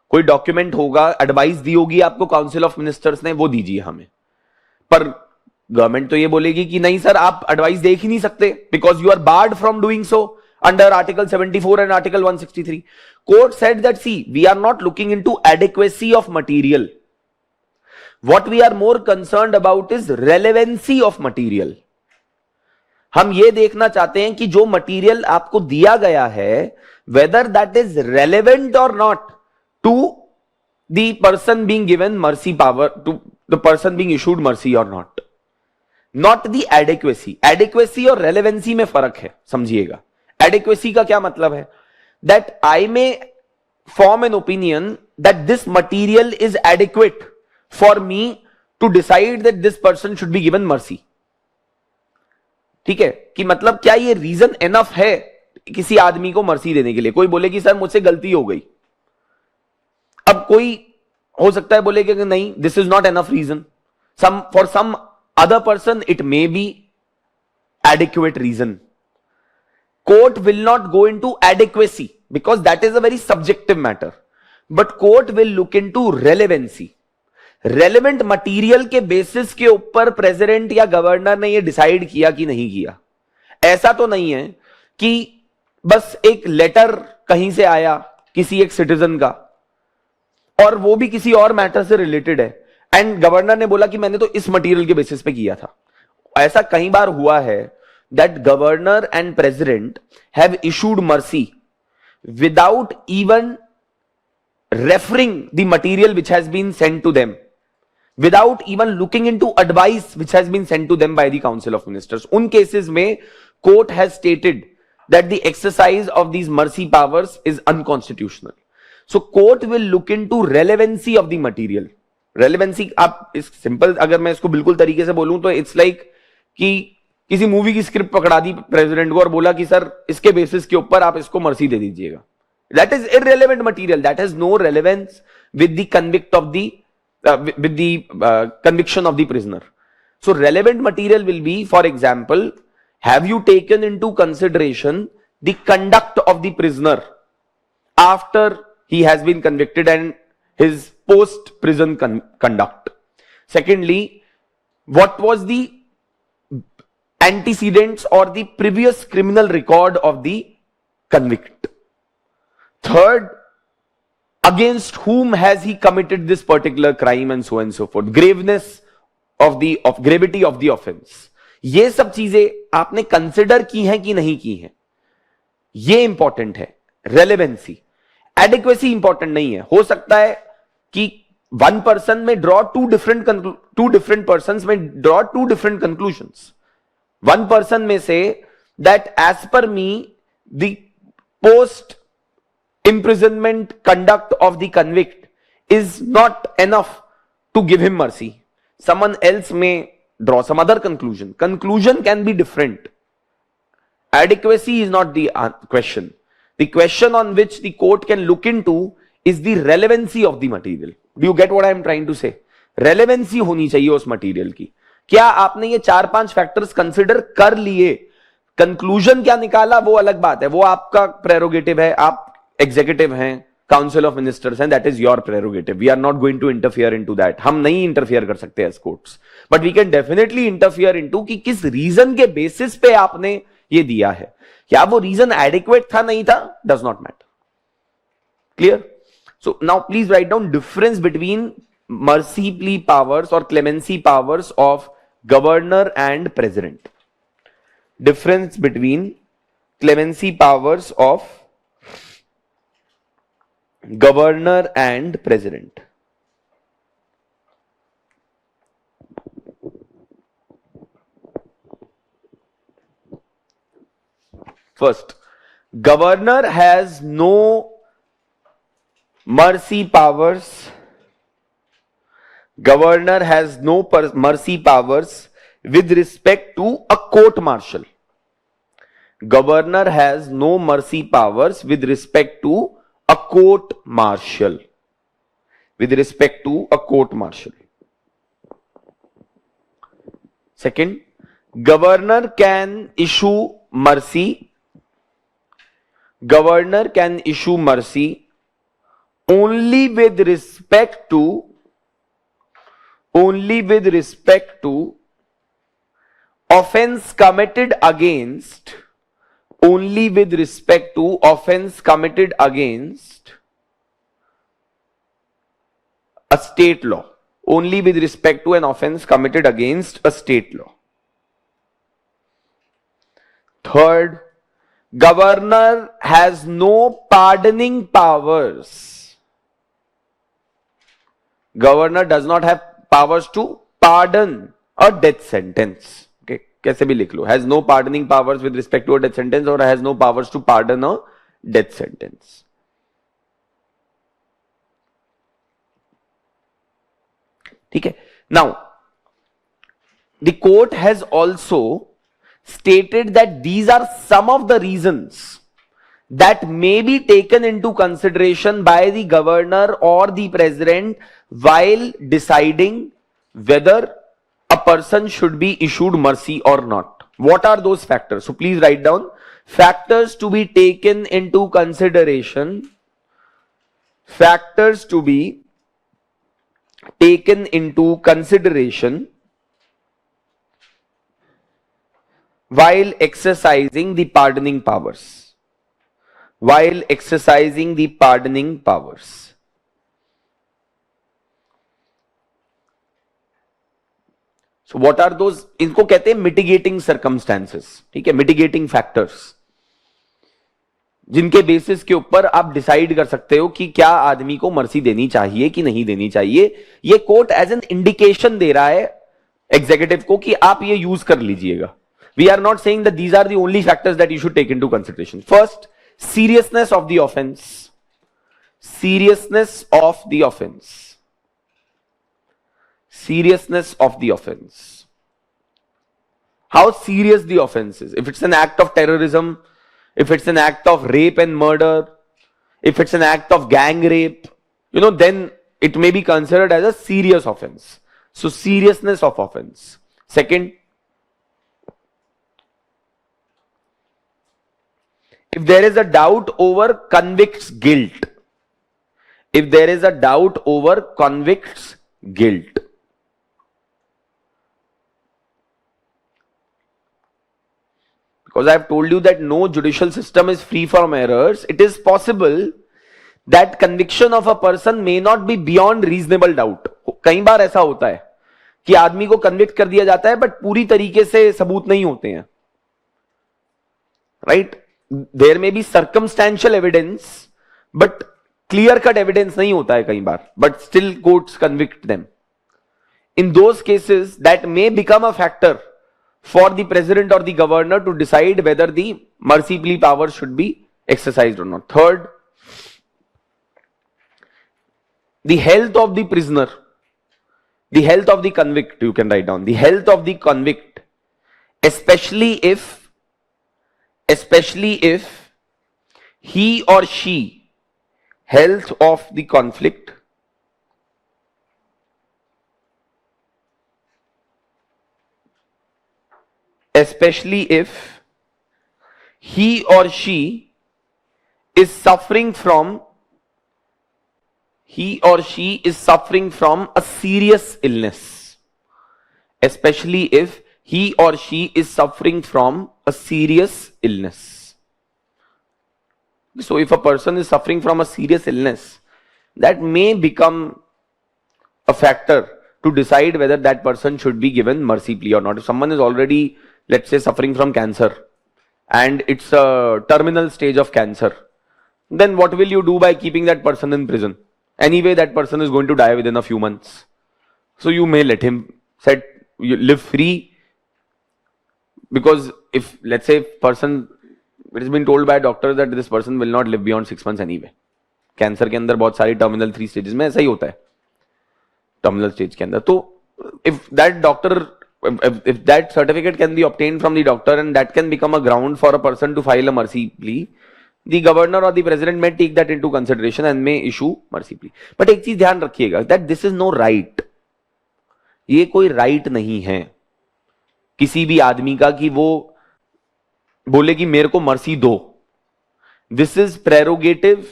कोई document होगा, एडवाइस दी होगी आपको काउंसिल ऑफ मिनिस्टर्स ने, वो दीजिए हमें. पर गवर्नमेंट तो ये बोलेगी कि नहीं सर, आप एडवाइस देख ही नहीं सकते because you are barred from doing so under Article 74 and Article 163. Court said that, see, we are not looking into adequacy of material. What we are more concerned about is relevancy of material. हम ये देखना चाहते हैं कि जो material आपको दिया गया है, whether that is relevant or not to the person being given mercy power, to the person being issued mercy or not. Not the adequacy. Adequacy और relevancy में फर्क है, समझिएगा. Adequacy का क्या मतलब है? That I may form an opinion that this material is adequate for me to decide that this person should be given mercy. ठीक है, कि मतलब क्या ये रीजन एनफ है किसी आदमी को मर्सी देने के लिए? कोई बोले कि सर मुझसे गलती हो गई. अब कोई हो सकता है बोले कि नहीं, this is not enough reason. For some other person it may be adequate reason. Court will not go into adequacy because that is a very subjective matter, but court will look into relevancy. Relevant material के basis के ऊपर president या governor ने यह decide किया कि नहीं किया। ऐसा तो नहीं है कि बस एक लेटर कहीं से आया किसी एक सिटीजन का और वो भी किसी और मैटर से रिलेटेड है एंड गवर्नर ने बोला कि मैंने तो इस मटेरियल के बेसिस पे किया था। ऐसा कई बार हुआ है that governor and president have issued mercy without even referring the material which has been sent to them, without even looking into advice which has been sent to them by the Council of Ministers. उन cases में court has stated that the exercise of these mercy powers is unconstitutional. So court will look into relevancy of the material. Relevancy, आप इस simple अगर मैं इसको बिल्कुल तरीके से बोलूं तो इट्स लाइक कि किसी मूवी की स्क्रिप्ट पकड़ा दी प्रेसिडेंट को और बोला कि सर इसके बेसिस के ऊपर आप इसको मर्सी दे दीजिएगा। That is irrelevant material. That has no relevance with the conviction of the prisoner. So relevant material will be, for example, have you taken into consideration the conduct of the prisoner after he has been convicted and his post prison conduct? Secondly, what was the antecedents or the previous criminal record of the convict? Third, against whom has he committed this particular crime and so forth. Gravity of the offense. ये सब चीजें आपने consider की हैं कि नहीं की हैं, ये इंपॉर्टेंट है। रेलेवेंसी, एडिक्वेसी इंपॉर्टेंट नहीं है। हो सकता है कि one person may draw two different person may draw two different conclusions. One person may say that as per me the post imprisonment conduct of the convict is not enough to give him mercy. Someone else may draw some other conclusion. Conclusion can be different. Adequacy is not the question. The question on which the court can look into is the relevancy of the material. Do you get what I am trying to say? Relevancy होनी चाहिए उस material की। क्या आपने ये 4-5 factors consider कर लिए? Conclusion क्या निकाला वो अलग बात है, वो आपका प्रेरोगेटिव है। आप एग्जीक्यूटिव हैं, काउंसिल ऑफ मिनिस्टर्स हैं, that is your prerogative. We are not going to interfere into that. हम नहीं इंटरफियर कर सकते as courts, but we can definitely interfere into कि किस रीजन के बेसिस पे आपने ये दिया है। क्या वो रीजन एडिक्वेट था, नहीं था, does not matter. Clear? So now please write down difference between mercy plea powers और clemency powers of governor and president. Difference between clemency powers of governor and president. First, governor has no mercy powers. Governor has no mercy powers with respect to a court martial. Governor has no mercy powers with respect to a court martial. With respect to a court martial. Second, governor can issue mercy. Governor can issue mercy only with respect to offense committed against a state law. Only with respect to an offense committed against a state law. Third, governor has no pardoning powers. Governor does not have powers to pardon a death sentence. कैसे भी लिख लो, has no pardoning powers with respect to a death sentence और has no powers to pardon a death sentence. ठीक है। Now the court has also stated that these are some of the reasons that may be taken into consideration by the governor और the president while deciding whether a person should be issued mercy or not. What are those factors? So please write down factors to be taken into consideration. Factors to be taken into consideration while exercising the pardoning powers. While exercising the pardoning powers. So what are those? इनको कहते हैं mitigating circumstances. ठीक है, mitigating factors, जिनके basis के ऊपर आप decide कर सकते हो कि क्या आदमी को मर्सी देनी चाहिए कि नहीं देनी चाहिए. ये कोर्ट एज एन इंडिकेशन दे रहा है एग्जीक्यूटिव को कि आप ये यूज कर लीजिएगा. We are not saying that these are the only factors that you should take into consideration. First, seriousness of the offense. Seriousness of the offense. Seriousness of the offense. How serious the offense is. If it's an act of terrorism, if it's an act of rape and murder, if it's an act of gang rape, then it may be considered as a serious offense. So seriousness of offense. Second, if there is a doubt over convict's guilt. If there is a doubt over convict's guilt. Because I have told you that no judicial system is free from errors. It is possible that conviction of a person may not be beyond reasonable doubt. कई बार ऐसा होता है कि आदमी को convict कर दिया जाता है बट पूरी तरीके से सबूत नहीं होते हैं. Right? There may be circumstantial evidence but clear cut evidence नहीं होता है कई बार, but still courts convict them. In those cases that may become a factor for the president or the governor to decide whether the mercy plea power should be exercised or not. Third, the health of the prisoner, the health of the convict, you can write down, the health of the convict, especially if he or she, health of the conflict, especially if he or she is suffering from a serious illness. Especially if he or she is suffering from a serious illness. So if a person is suffering from a serious illness, that may become a factor to decide whether that person should be given mercy plea or not. If someone is already, let's say, suffering from cancer and it's a terminal stage of cancer, then what will you do by keeping that person in prison? Anyway, that person is going to die within a few months. So you may let him live free, because if, let's say, it has been told by a doctor that this person will not live beyond 6 months anyway. Cancer के अंदर बहुत सारी terminal 3 stages में ऐसा ही होता है. Terminal stage के अंदर तो if that certificate can be obtained from the doctor and that can become a ground for a person to file a mercy plea, the governor or the president may take that into consideration and may issue mercy plea. But एक चीज ध्यान रखिएगा, that this is no right. ये कोई right नहीं है किसी भी आदमी का कि वो बोले कि मेरे को मर्सी दो. This is prerogative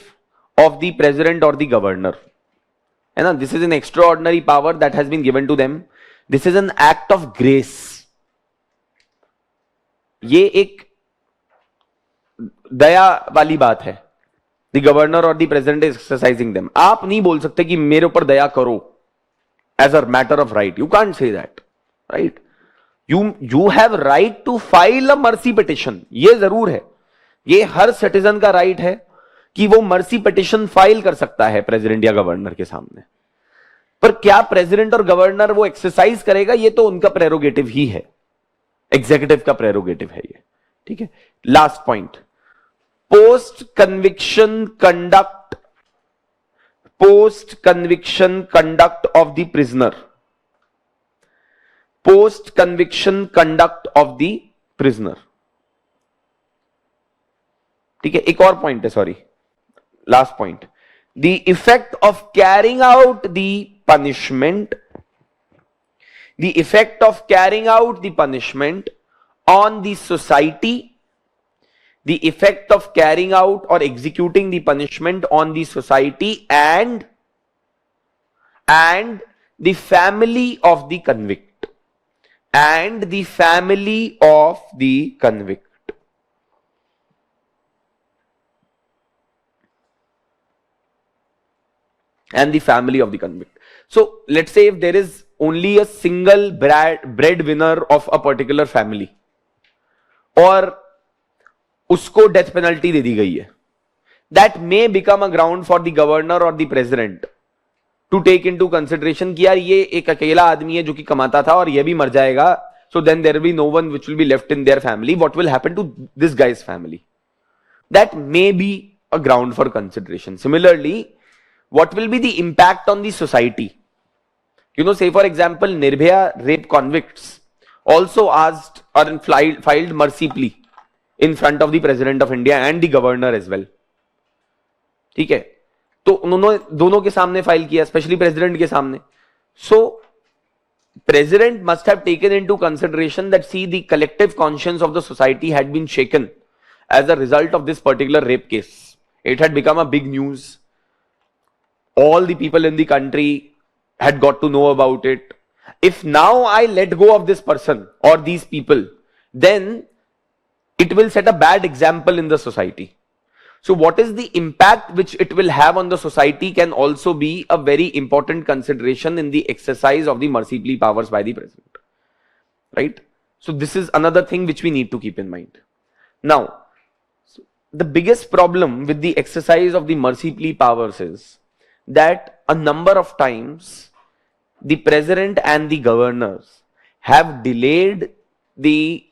of the president or the governor. है ना? This is an extraordinary power that has been given to them. This is an act of grace. ये एक दया वाली बात है. The governor or the president is exercising them. आप नहीं बोल सकते कि मेरे ऊपर दया करो as a matter of right. You can't say that, right? You have right to file a mercy petition. ये जरूर है, ये हर सिटीजन का राइट है कि वो मर्सी पिटिशन फाइल कर सकता है प्रेसिडेंट या गवर्नर के सामने. पर क्या प्रेसिडेंट और गवर्नर वो एक्सरसाइज करेगा, ये तो उनका प्रेरोगेटिव ही है, एग्जीक्यूटिव का प्रेरोगेटिव है ये. ठीक है. Last point, post conviction conduct of the prisoner. Post conviction conduct of the prisoner. ठीक है. एक और पॉइंट है, sorry, last point, the effect of carrying out the punishment, the effect of carrying out the punishment on the society, the effect of carrying out or executing the punishment on the society, and the family of the convict and the family of the convict. And the family of the convict. So let's say if there is only a single breadwinner of a particular family और उसको death penalty दे दी गई है, that may become a ground for the governor or the president to take into consideration कि यार ये एक अकेला आदमी है जो कि कमाता था और ये भी मर जाएगा, so then there will be no one which will be left in their family. What will happen to this guy's family? That may be a ground for consideration. Similarly, what will be the impact on the society? You know, say for example, Nirbhaya rape convicts also asked or filed mercy plea in front of the President of India and the Governor as well. ठीक है, तो उन्होंने दोनों के सामने file किया, specially president के सामने. सो president must have taken into consideration that see the collective conscience of the society had been shaken as a result of this particular rape case. It had become a big news. All the people in the country had got to know about it. If now I let go of this person or these people, then it will set a bad example in the society. So what is the impact which it will have on the society can also be a very important consideration in the exercise of the mercy plea powers by the president. Right? So this is another thing which we need to keep in mind. Now, the biggest problem with the exercise of the mercy plea powers is that a number of times the president and the governors have delayed the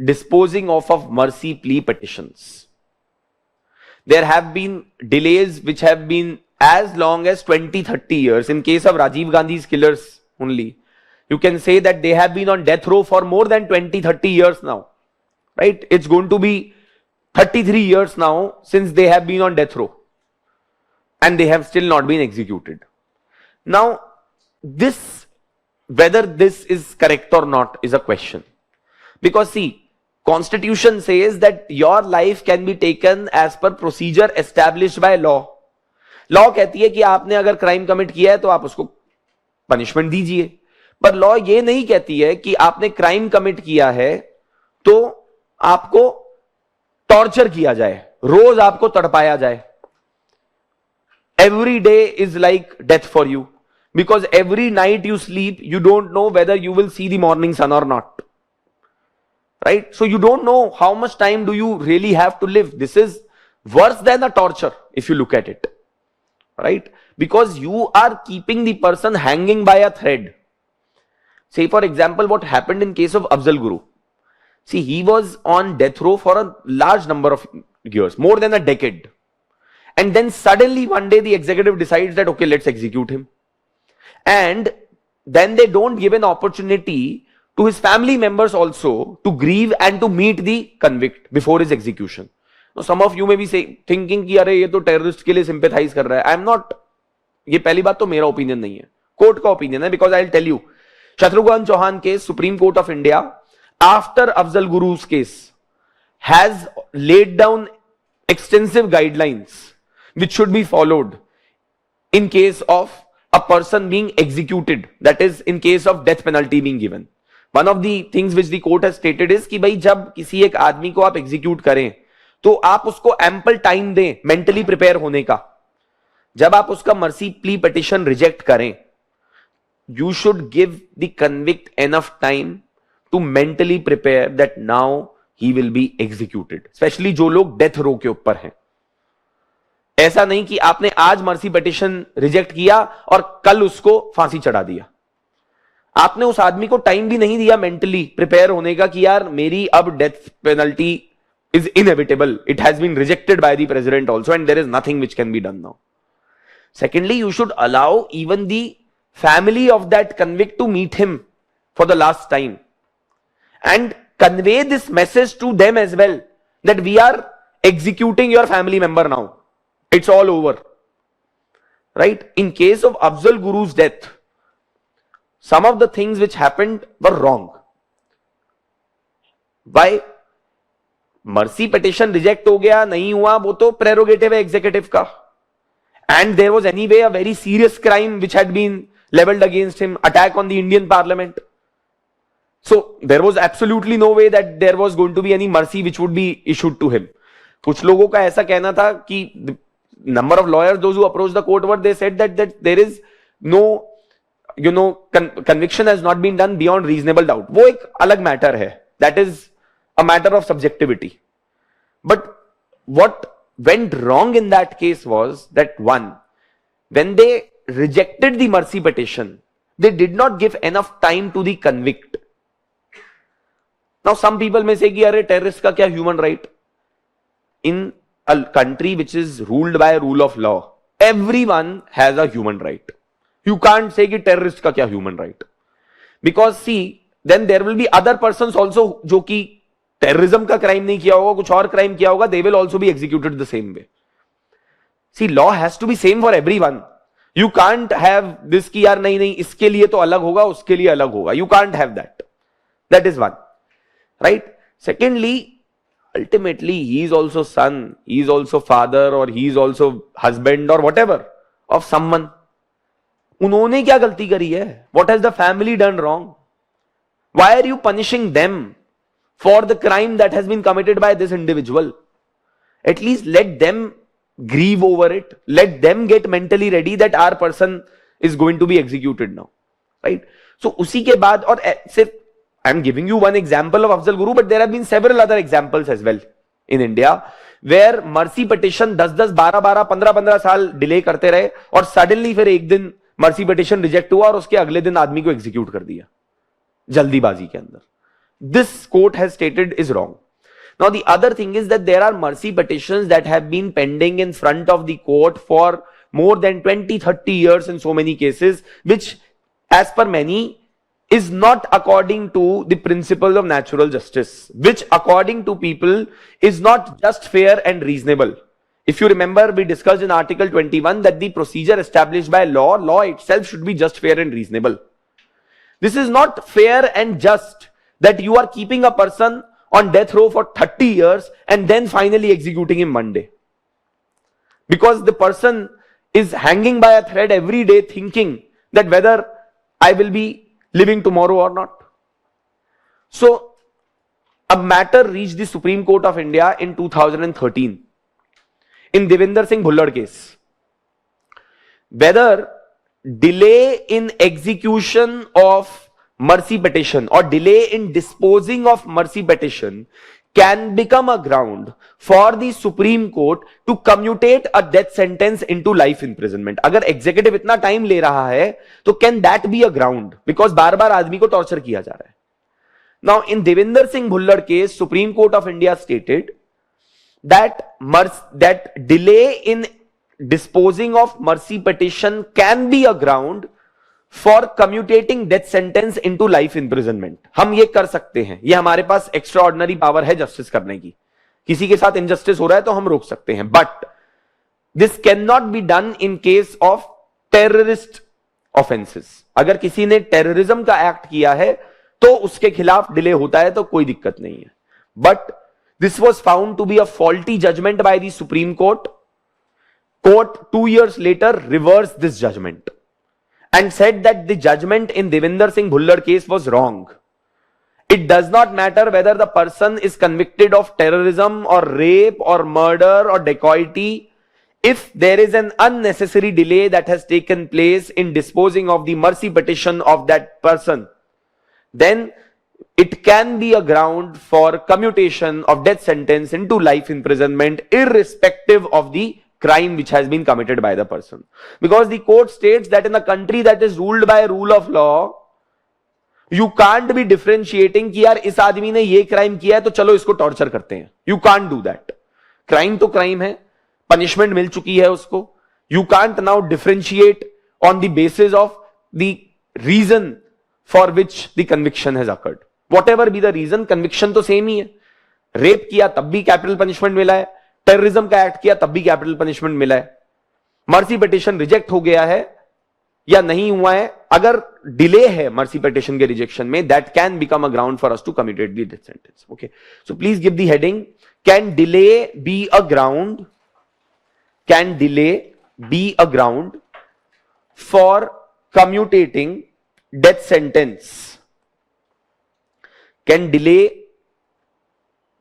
disposing of mercy plea petitions. There have been delays which have been as long as 20-30 years. In case of Rajiv Gandhi's killers only, you can say that they have been on death row for more than 20-30 years now. Right? It's going to be 33 years now since they have been on death row. And they have still not been executed. Now, this, whether this is correct or not is a question. Because see, Constitution says that your life can be taken as per procedure established by law. Law कहती है कि आपने अगर crime commit किया है तो आप उसको पनिशमेंट दीजिए. पर लॉ ये नहीं कहती है कि आपने क्राइम कमिट किया है तो आपको टॉर्चर किया जाए, रोज आपको तड़पाया जाए. Every day is like death for you. Because every night you sleep, you don't know whether you will see the morning sun or not. Right? So you don't know how much time do you really have to live. This is worse than a torture if you look at it. Right? Because you are keeping the person hanging by a thread. Say for example, what happened in case of Afzal Guru. See, he was on death row for a large number of years, more than a decade. And then suddenly one day the executive decides that, okay, let's execute him. And then they don't give an opportunity to his family members also to grieve and to meet the convict before his execution. Now, some of you may be thinking कि अरे ये तो terrorist के लिए sympathize कर रहा है. I am not. ये पहली बात तो मेरा opinion नहीं है, कोर्ट का opinion है. Because I'll tell you, Shatrughan Chauhan case, Supreme Court of India, after Afzal Guru's case, has laid down extensive guidelines which should be followed in case of a person being executed. That is, in case of death penalty being given. One of the things which the court has stated is कि भाई जब किसी एक आदमी को आप execute करें तो आप उसको एम्पल टाइम दें मेंटली प्रिपेयर होने का. जब आप उसका मर्सी प्ली पिटिशन रिजेक्ट करें, you should give the convict enough time to mentally prepare that now he will be executed. Especially जो लोग डेथ रो के ऊपर हैं. ऐसा नहीं कि आपने आज मर्सी पिटिशन रिजेक्ट किया और कल उसको फांसी चढ़ा दिया. आपने उस आदमी को टाइम भी नहीं दिया मेंटली प्रिपेयर होने का कि यार मेरी अब death penalty is inevitable, it has been rejected by the president also and there is nothing which can be done now. Secondly, you should allow even the family of that convict to meet him for the last time and convey this message to them as well that we are executing your family member now. It's all over. Right? In case of Afzal Guru's death, some of the things which happened were wrong. Why? Mercy petition reject हो गया, नहीं हुआ, वो तो prerogative है executive का. And there was anyway a very serious crime which had been leveled against him, attack on the Indian parliament. So there was absolutely no way that there was going to be any mercy which would be issued to him. कुछ लोगों का ऐसा कहना था कि the number of lawyers, those who approached the court, were they said that there is no, conviction has not been done beyond reasonable doubt. वो एक अलग matter है. That is a matter of subjectivity. But what went wrong in that case was that, one, when they rejected the mercy petition, they did not give enough time to the convict. Now some people may say कि अरे terrorist का क्या human right? In a country which is ruled by a rule of law, everyone has a human right. You can't say कि terrorist का क्या human right? Because see, then there will be other persons also जो कि terrorism का crime नहीं किया होगा, कुछ और crime किया होगा, they will also be executed the same way. See, law has to be same for everyone. You can't have this कि यार नहीं इसके लिए तो अलग होगा, उसके लिए अलग होगा. You can't have that. That is one. Right? Secondly, ultimately, he is also son, he is also father, or he is also husband or whatever of someone. उन्होंने क्या गलती करी है? What has the family done wrong? Why are you punishing them for the crime that has been committed by this individual? At least let them grieve over it. Let them get mentally ready that our person is going to be executed now. Right? So उसी के बाद, और सिर्फ I'm giving you one example of Afzal Guru, but there have been several other examples as well in India where mercy petition 10-10, 12-12, 15-15 साल delay करते रहे और suddenly फिर एक दिन मर्सी पिटिशन रिजेक्ट हुआ और उसके अगले दिन आदमी को एग्जीक्यूट कर दिया जल्दीबाजी के अंदर. This court has stated is wrong. Now the other thing is that there are mercy petitions that have been pending in front of the court for more than 20-30 years in so many cases, which as per many is not according to the principle of natural justice, which according to people is not just fair and reasonable. If you remember, we discussed in Article 21 that the procedure established by law itself should be just, fair and reasonable. This is not fair and just that you are keeping a person on death row for 30 years and then finally executing him one day. Because the person is hanging by a thread every day thinking that whether I will be living tomorrow or not. So, a matter reached the Supreme Court of India in 2013 in Devinder Singh Bhullad case. Whether delay in execution of mercy petition or delay in disposing of mercy petition can become a ground for the Supreme Court to commutate a death sentence into life imprisonment. अगर executive इतना time ले रहा है, तो can that be a ground? Because बार-बार आदमी को torture किया जा रहा है. Now, in Devinder Singh Bhullad case, Supreme Court of India stated that delay in disposing of mercy petition can be a ground for commutating death sentence into life imprisonment. हम ये कर सकते हैं, ये हमारे पास extraordinary power है justice करने की. किसी के साथ injustice हो रहा है तो हम रोक सकते हैं. But this cannot be done in case of terrorist offenses. अगर किसी ने terrorism का act किया है तो उसके खिलाफ डिले होता है तो कोई दिक्कत नहीं है. But this was found to be a faulty judgment by the Supreme Court. Court 2 years later reversed this judgment and said that the judgment in Devinder Singh Bhullad case was wrong. It does not matter whether the person is convicted of terrorism or rape or murder or dacoity. If there is an unnecessary delay that has taken place in disposing of the mercy petition of that person, then it can be a ground for commutation of death sentence into life imprisonment irrespective of the crime which has been committed by the person. Because the court states that in a country that is ruled by a rule of law, you can't be differentiating कि यार इस आदमी ने ये crime किया है तो चलो इसको torture करते हैं. You can't do that. Crime तो crime है, punishment मिल चुकी है उसको. You can't now differentiate on the basis of the reason for which the conviction has occurred. Whatever be the reason, conviction तो same ही है. Rape किया तब भी capital punishment मिला है. टेररिज्म का एक्ट किया तब भी कैपिटल पनिशमेंट मिला है. मर्सी पिटिशन रिजेक्ट हो गया है या नहीं हुआ है, अगर डिले है मर्सी पिटिशन के रिजेक्शन में, that can become a ground for us to commutate the death sentence. Okay, so please give the heading, can delay be a ground, can delay be a ground for commutating death sentence. Can delay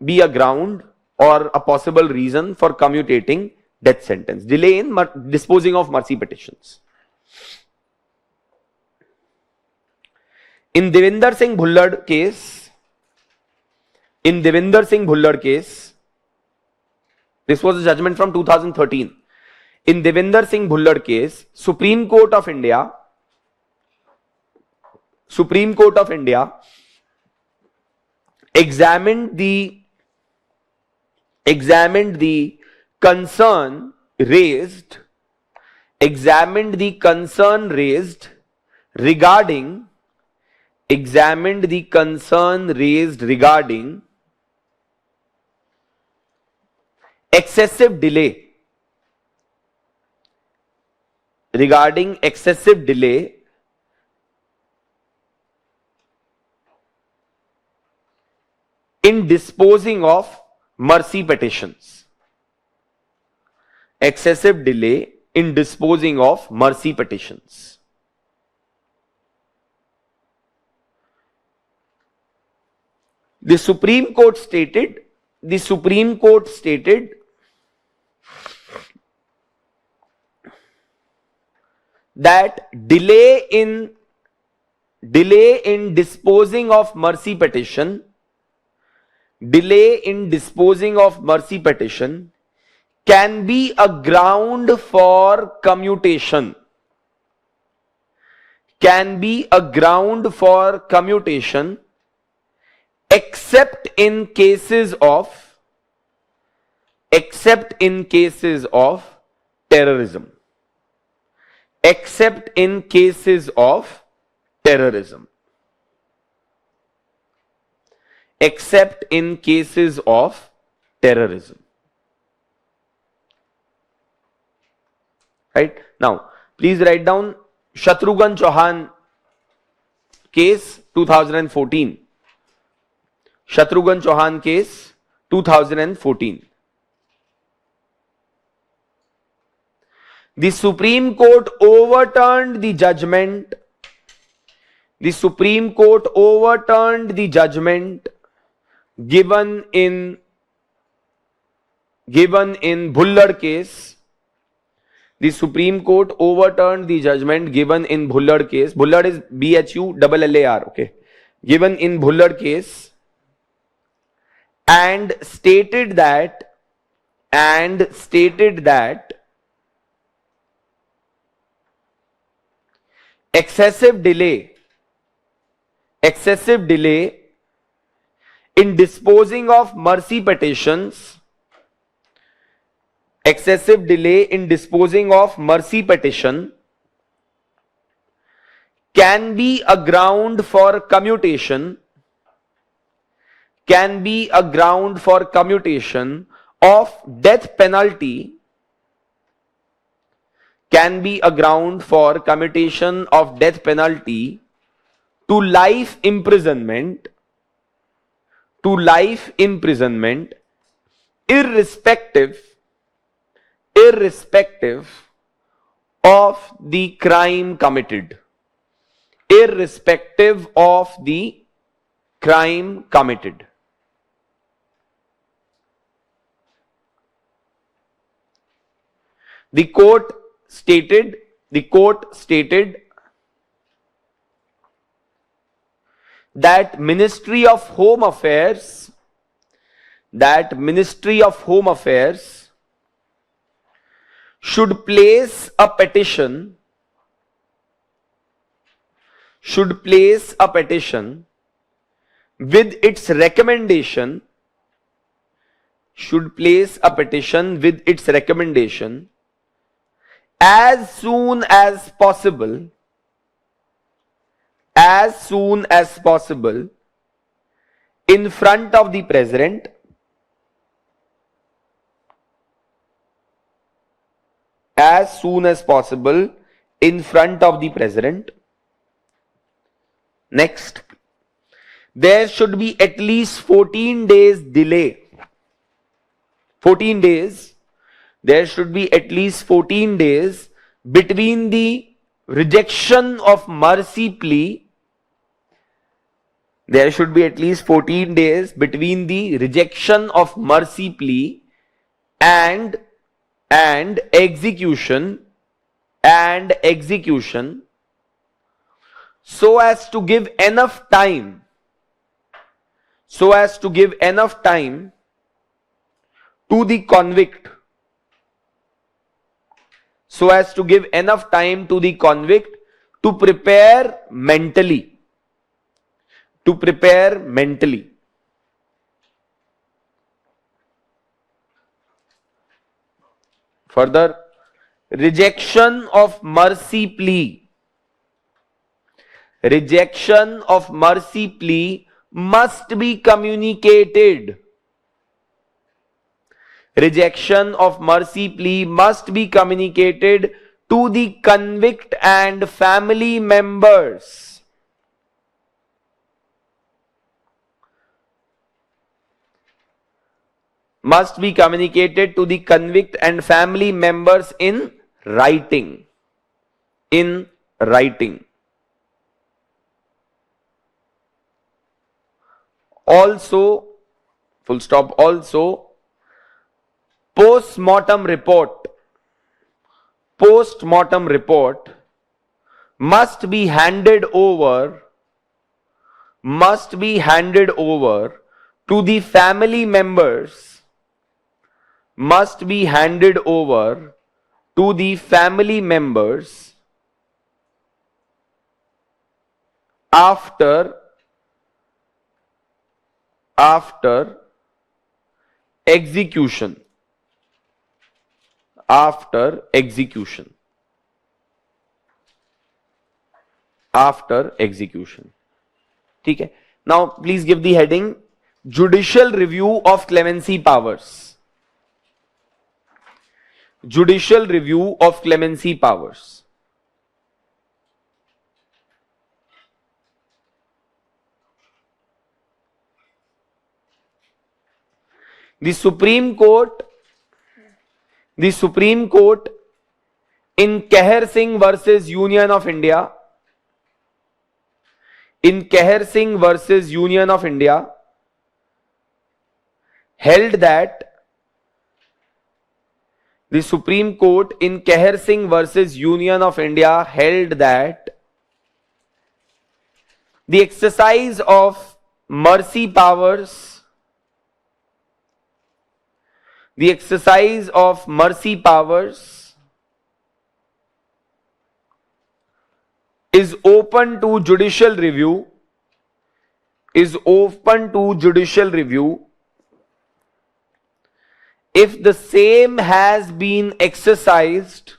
be a ground or a possible reason for commutating death sentence? Delay in disposing of mercy petitions. In Devinder Singh Bhullard case, this was a judgment from 2013. In Devinder Singh Bhullard case, Supreme Court of India examined the concern raised regarding excessive delay in disposing of mercy petitions. Excessive delay in disposing of mercy petitions. The Supreme Court stated that delay in disposing of mercy petition can be a ground for commutation. Except in cases of terrorism. Right? Now, please write down Shatrughan Chauhan case 2014. Shatrughan Chauhan case 2014. The Supreme Court overturned the judgment. Given in Bhullard case. The Supreme Court overturned the judgment given in Bhullard case. Bhullard is BHULLAR. Okay. Given in Bhullard case, and stated that excessive delay in disposing of mercy petitions can be a ground for commutation of death penalty to life imprisonment irrespective of the crime committed. The court stated that Ministry of Home Affairs should place a petition with its recommendation as soon as possible in front of the president Next, there should be at least 14 days delay. 14 days. There should be at least 14 days between the rejection of mercy plea, there should be at least 14 days between the rejection of mercy plea and execution so as to give enough time to the convict to prepare mentally. Further, rejection of mercy plea must be communicated. Rejection of mercy plea must be communicated to the convict and family members. Must be communicated to the convict and family members in writing. Also, full stop, also, post-mortem report must be handed over to the family members after execution. ठीक है. Now please give the heading Judicial Review of Clemency Powers. Judicial Review of Clemency Powers. The Supreme Court in Kehar Singh versus Union of India, held that the Supreme Court in Kehar Singh versus Union of India held that the exercise of mercy powers is open to judicial review if the same has been exercised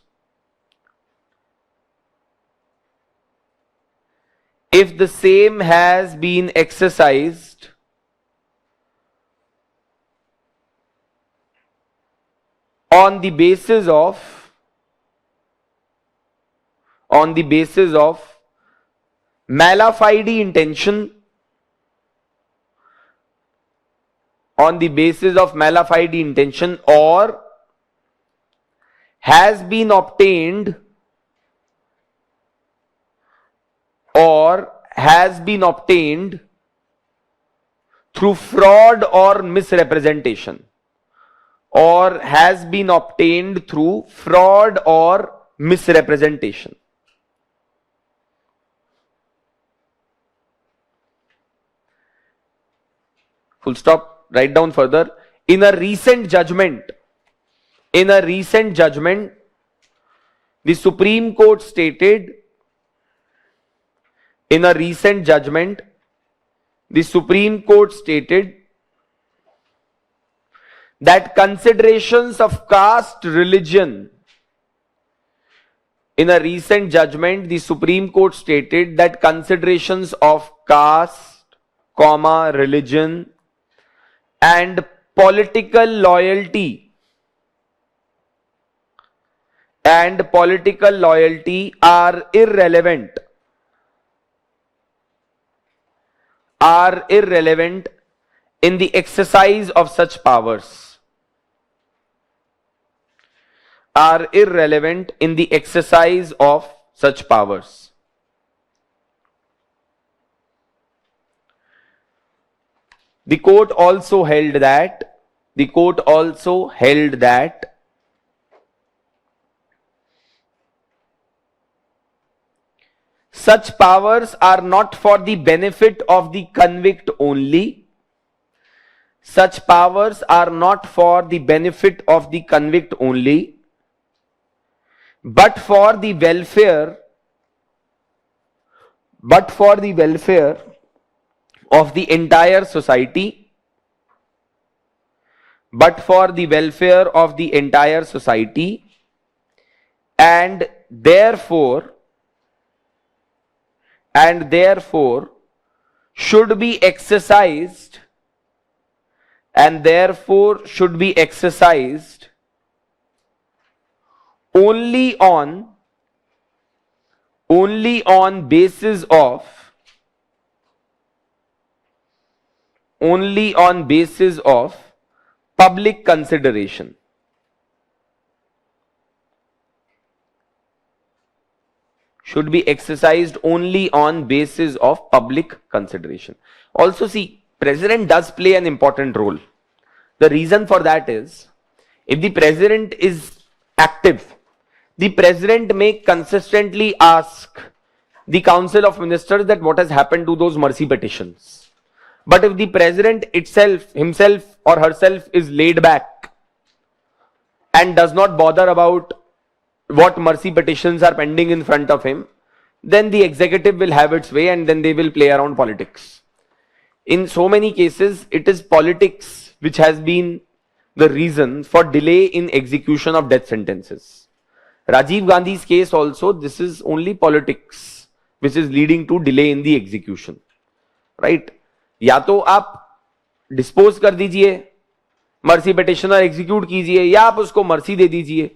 on the basis of mala fide intention, or has been obtained through fraud or misrepresentation. Full stop. Write down further. In a recent judgment, the Supreme Court stated that considerations of caste, religion, in a recent judgment, the Supreme Court stated that considerations of caste, religion, and political loyalty are irrelevant in the exercise of such powers. such powers. The court also held that such powers are not for the benefit of the convict only. Such powers are not for the benefit of the convict only, but for the welfare of the entire society, and therefore should be exercised only on basis of public consideration. Should be exercised only on basis of public consideration. Also, see, president does play an important role. The reason for that is, if the president is active, the president may consistently ask the council of ministers that what has happened to those mercy petitions. But if the president himself or herself is laid back and does not bother about what mercy petitions are pending in front of him, then the executive will have its way and then they will play around politics. In so many cases, it is politics which has been the reason for delay in execution of death sentences. Rajiv Gandhi's case also, this is only politics which is leading to delay in the execution. Right? या तो आप dispose कर दीजिए, mercy petitioner execute कीजिए, या आप उसको mercy दे दीजिए.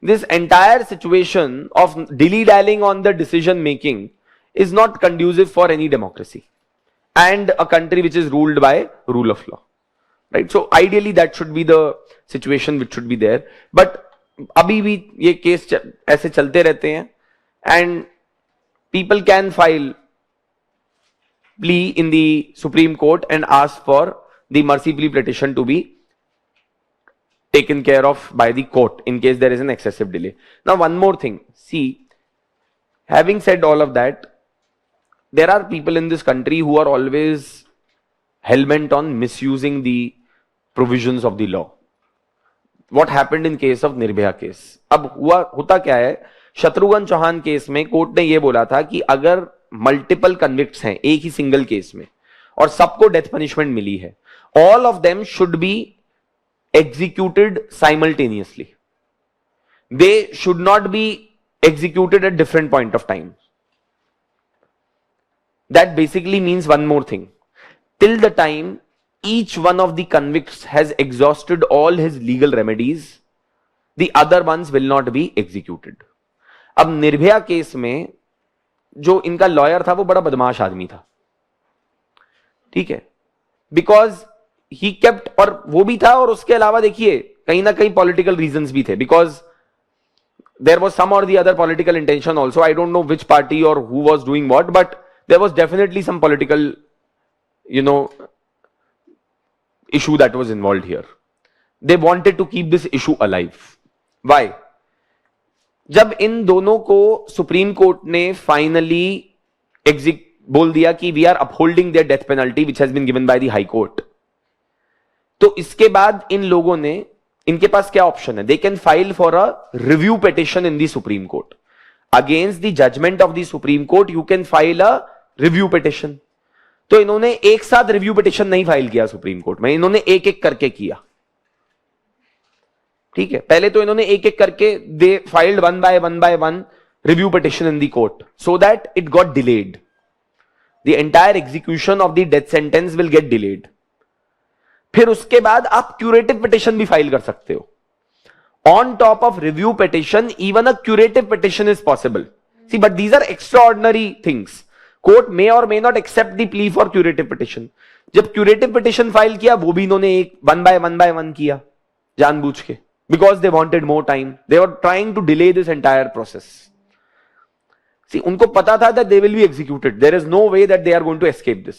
This entire situation of dilly-dallying on the decision making is not conducive for any democracy and a country which is ruled by rule of law. Right? So ideally that should be the situation which should be there. But अभी भी ये case ऐसे चलते रहते हैं and people can file plea in the Supreme Court and ask for the mercy plea petition to be taken care of by the court in case there is an excessive delay. Now, one more thing. See, having said all of that, there are people in this country who are always hell-bent on misusing the provisions of the law. What happened in case of Nirbhaya case? अब होता क्या है, Shatrughan Chauhan case में court ने ये बोला था कि अगर मल्टीपल कन्विक्ट्स हैं एक ही सिंगल केस में और सबको डेथ पनिशमेंट मिली है, all of them should be executed simultaneously. They should not be executed at different point of time. That basically means one more thing. Till the time each one of the convicts has exhausted all his legal remedies, the other ones will not be executed. अब Nirbhaya case में जो इनका lawyer था वो बड़ा बदमाश आदमी था, ठीक है, बिकॉज ही केप्ट, और वो भी था और उसके अलावा देखिए कहीं ना कहीं पॉलिटिकल रीजंस भी थे, because there was some or the other political intention also. I don't know which party or who was doing what, but there was definitely some political issue that was involved here. They wanted to keep this issue alive. Why? जब इन दोनों को supreme court ने finally बोल दिया कि we are upholding their death penalty which has been given by the high court, तो इसके बाद इन लोगों ने, इनके पास क्या ऑप्शन है? They can file for a review petition in the supreme court against the judgment of the supreme court. You can file a review petition. तो इन्होंने एक साथ रिव्यू पिटिशन नहीं फाइल किया सुप्रीम कोर्ट में, इन्होंने एक एक करके किया. ठीक है, पहले तो इन्होंने एक एक करके they filed one by one review petition in the court so that it got delayed. The entire execution of the death sentence will get delayed. फिर उसके बाद आप क्यूरेटिव पिटिशन भी फाइल कर सकते हो. On top of review petition even a curative petition is possible. See, but these are extraordinary things. Court may or may not accept the plea for curative petition. जब curative petition file किया वो भी इन्होंने एक one by one किया जानबूझ के, because they wanted more time. They were trying to delay this entire process. See, उनको पता था that they will be executed. There is no way that they are going to escape this.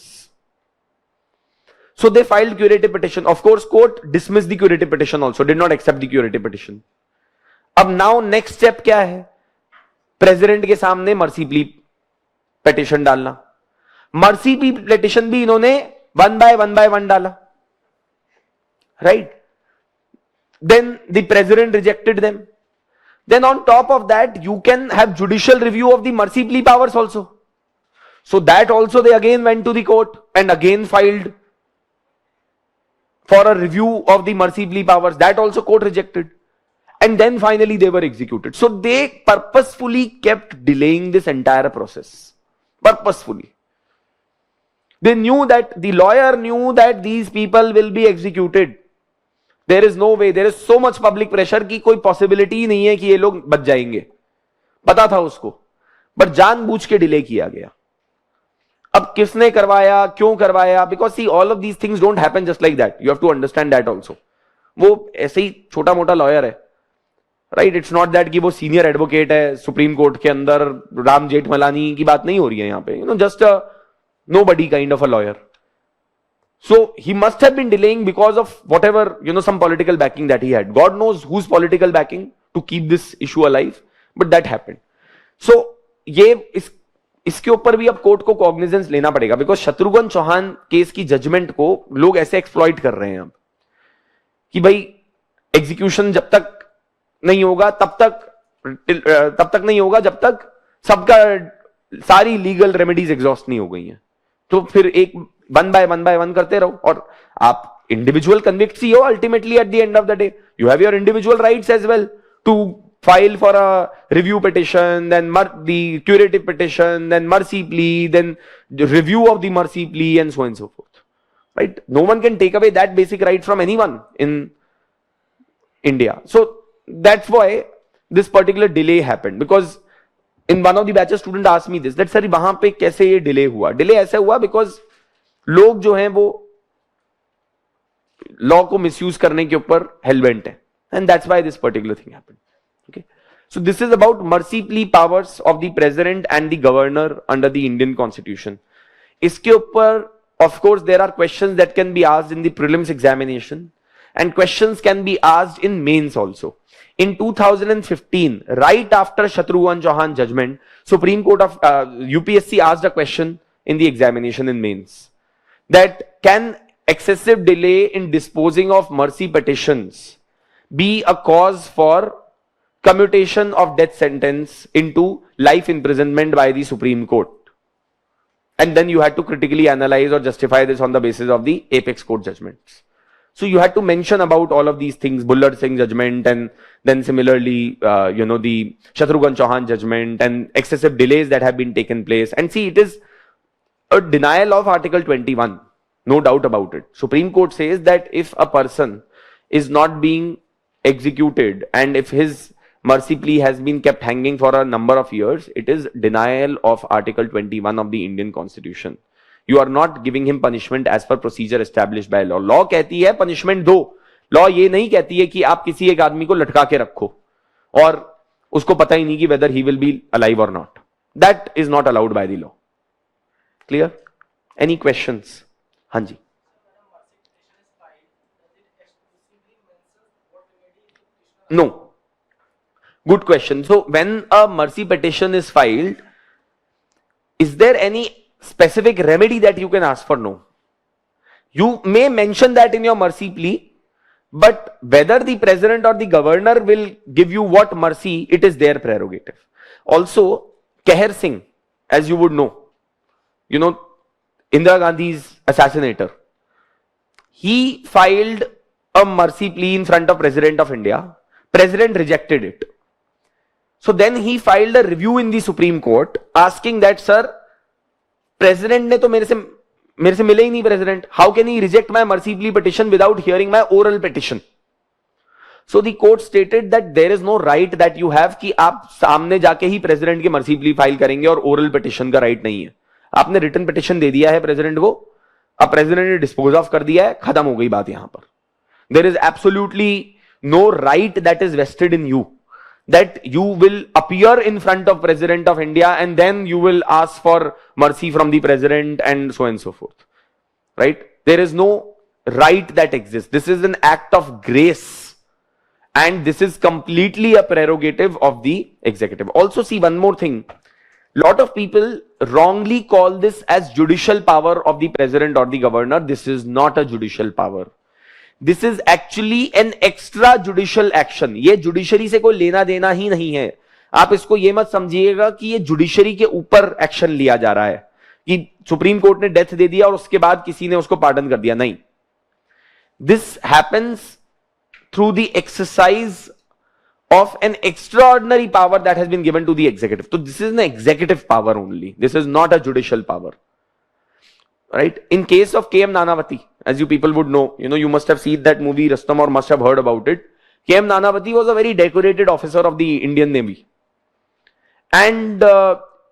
So they filed curative petition. Of course, court dismissed the curative petition also, did not accept the curative petition. अब now next step क्या है? President के सामने mercy plea petition डालना. Mercy plea petition भी इन्होंने one by one डाला, right? Then the president rejected them. Then on top of that, you can have judicial review of the mercy plea powers also. So that also they again went to the court and again filed for a review of the mercy plea powers. That also court rejected. And then finally they were executed. So they purposefully kept delaying this entire process. Purposefully. They knew that, the lawyer knew that these people will be executed. There is no way, there is so much public pressure कि कोई possibility ही नहीं है कि ये लोग बच जाएंगे. पता था उसको, but जानबूझ के डिले किया गया. अब किसने करवाया, क्यों करवाया? Because see, all of these things don't happen just like that. You have to understand that also. वो ऐसे ही छोटा मोटा लॉयर है, राइट? इट्स नॉट दैट कि वो सीनियर एडवोकेट है सुप्रीम कोर्ट के अंदर, राम जेठमलानी की बात नहीं हो रही है यहाँ पे. You know, just a nobody kind of a lawyer. So he must have been delaying because of whatever, you know, some political backing that he had. God knows whose political backing to keep this issue alive, but that happened. So ये इसके ऊपर भी अब court को cognizance लेना पड़ेगा, because Shatrughan Chauhan case की judgement को लोग ऐसे एक्सप्लॉइट कर रहे हैं अब कि भाई एग्जीक्यूशन जब तक नहीं होगा तब तक नहीं होगा जब तक सबका सारी लीगल रेमेडीज एग्जॉस्ट नहीं हो गई हैं. तो फिर एक वन बाय वन करते रहो, और आप इंडिविजुअल कन्विक्ट ही हो. Ultimately at the end of the day you have your individual rights as well to file for a review petition, then the curative petition, then mercy plea, then the review of the mercy plea, and so on and so forth. Right? No one can take away that basic right from anyone in India. So that's why this particular delay happened. Because in one of the batches, student asked me this, that sir वहां पे कैसे ये delay हुआ? Delay ऐसे हुआ because लोग जो हैं वो law को misuse करने के ऊपर hellbent है, and that's why this particular thing happened. Okay, so this is about mercy plea powers of the president and the governor under the Indian Constitution. इसके ऊपर of course there are questions that can be asked in the prelims examination, and questions can be asked in mains also. In 2015, right after Shatrughan Chauhan judgment, Supreme Court of UPSC asked a question in the examination in mains, that can excessive delay in disposing of mercy petitions be a cause for commutation of death sentence into life imprisonment by the Supreme Court? And then you had to critically analyze or justify this on the basis of the apex court judgments. So you had to mention about all of these things, Bullard Singh judgment, and then similarly, the Shatrughan Chauhan judgment, and excessive delays that have been taken place. And see, it is a denial of Article 21, no doubt about it. Supreme Court says that if a person is not being executed and if his mercy plea has been kept hanging for a number of years, it is denial of Article 21 of the Indian Constitution. You are not giving him punishment as per procedure established by law. Law कहती है punishment दो. Law ये नहीं कहती है कि आप किसी एक आदमी को लटका के रखो और उसको पता ही नहीं कि whether he will be alive or not. That is not allowed by the law. Clear? Any questions? हाँ जी. No. Good question. So when a mercy petition is filed, is there any specific remedy that you can ask for? No. You may mention that in your mercy plea, but whether the president or the governor will give you what mercy, it is their prerogative. Also, Keher Singh, as you would know, Indira Gandhi's assassinator, he filed a mercy plea in front of President of India. President rejected it. So then he filed a review in the Supreme Court asking that, sir, president ने तो मेरे से मिले ही नहीं president. How can he reject my mercy plea petition without hearing my oral petition? So the court stated that there is no right that you have कि आप सामने जाके ही president की mercy plea file करेंगे और oral petition का right नहीं है. आपने written petition दे दिया है president को, अब president ने dispose of कर दिया है, खत्म हो गई बात यहां पर. There is absolutely no right that is vested in you. that you will appear in front of President of India and then you will ask for mercy from the President and so forth. Right? There is no right that exists. This is an act of grace. And this is completely a prerogative of the executive. Also, see one more thing. Lot of people wrongly call this as judicial power of the president or the governor. This is not a judicial power. This is actually an extra judicial action. ये judiciary से कोई लेना देना ही नहीं है. आप इसको ये मत समझिएगा कि ये जुडिशरी के ऊपर एक्शन लिया जा रहा है कि सुप्रीम कोर्ट ने डेथ दे दिया और उसके बाद किसी ने उसको पार्डन कर दिया. नहीं. This happens through the exercise of an extraordinary power that has been given to the executive. So this is an executive power only. This is not a judicial power. Right? In case of K.M. Nanavati, as you people would know, you must have seen that movie Rustam or must have heard about it. K.M. Nanavati was a very decorated officer of the Indian Navy. And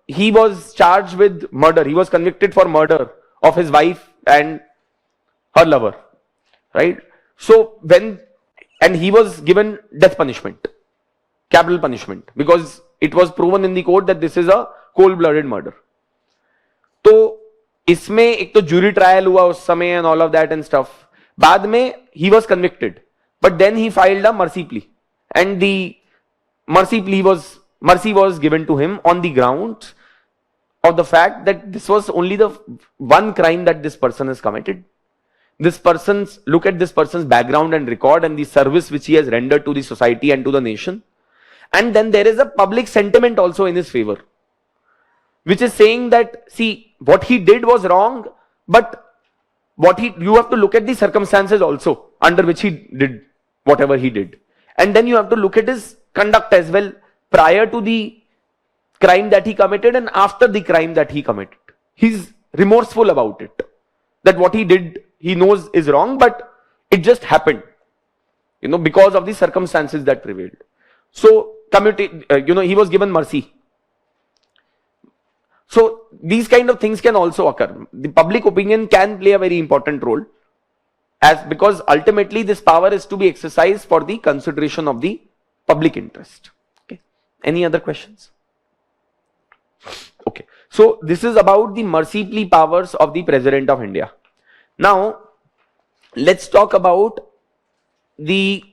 he was charged with murder. He was convicted for murder of his wife and her lover. Right? So and he was given death punishment. Capital punishment, because it was proven in the court that this is a cold-blooded murder. तो इसमें एक तो jury trial हुआ उस समय and all of that and stuff. बाद में he was convicted, but then he filed a mercy plea, and the mercy was given to him on the grounds of the fact that this was only the one crime that this person has committed. Look at this person's background and record and the service which he has rendered to the society and to the nation. And then there is a public sentiment also in his favor, which is saying that, see, what he did was wrong, but you have to look at the circumstances also under which he did whatever he did. And then you have to look at his conduct as well prior to the crime that he committed and after the crime that he committed. He's remorseful about it. That what he did, he knows is wrong, but it just happened, because of the circumstances that prevailed. So, he was given mercy. So, these kind of things can also occur. The public opinion can play a very important role, because ultimately this power is to be exercised for the consideration of the public interest. Okay. Any other questions? Okay. So, this is about the mercy plea powers of the President of India. Now, let's talk about the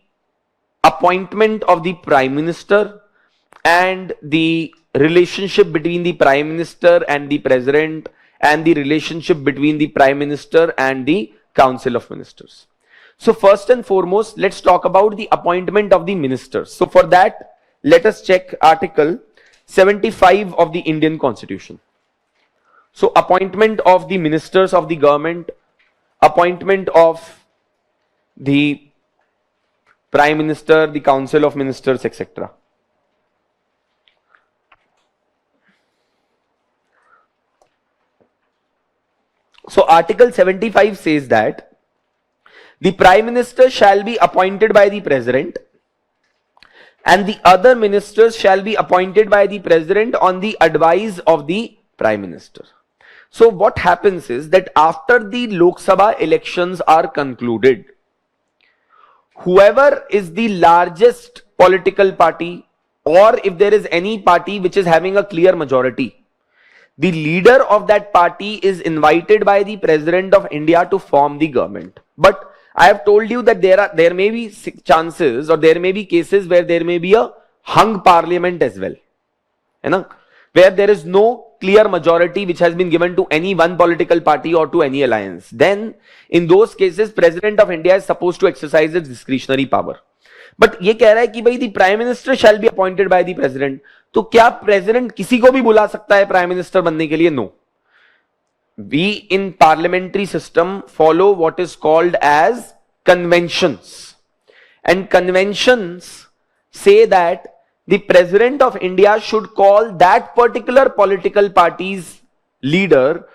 appointment of the Prime Minister and the relationship between the Prime Minister and the President and the relationship between the Prime Minister and the Council of Ministers. So first and foremost, let's talk about the appointment of the ministers. So for that, let us check Article 75 of the Indian Constitution. So appointment of the ministers of the government, appointment of the Prime Minister, the Council of Ministers, etc. So Article 75 says that the Prime Minister shall be appointed by the President and the other ministers shall be appointed by the President on the advice of the Prime Minister. So what happens is that after the Lok Sabha elections are concluded, whoever is the largest political party, or if there is any party which is having a clear majority, the leader of that party is invited by the President of India to form the government. But I have told you that there may be chances or there may be cases where there may be a hung parliament as well, where there is no clear majority which has been given to any one political party or to any alliance. Then in those cases, President of India is supposed to exercise its discretionary power. But ये कह रहा है कि भाई the Prime Minister shall be appointed by the President. तो क्या President किसी को भी बुला सकता है Prime Minister बनने के लिए? No. We in parliamentary system follow what is called as conventions. And conventions say that the President of India should call that particular political party's leader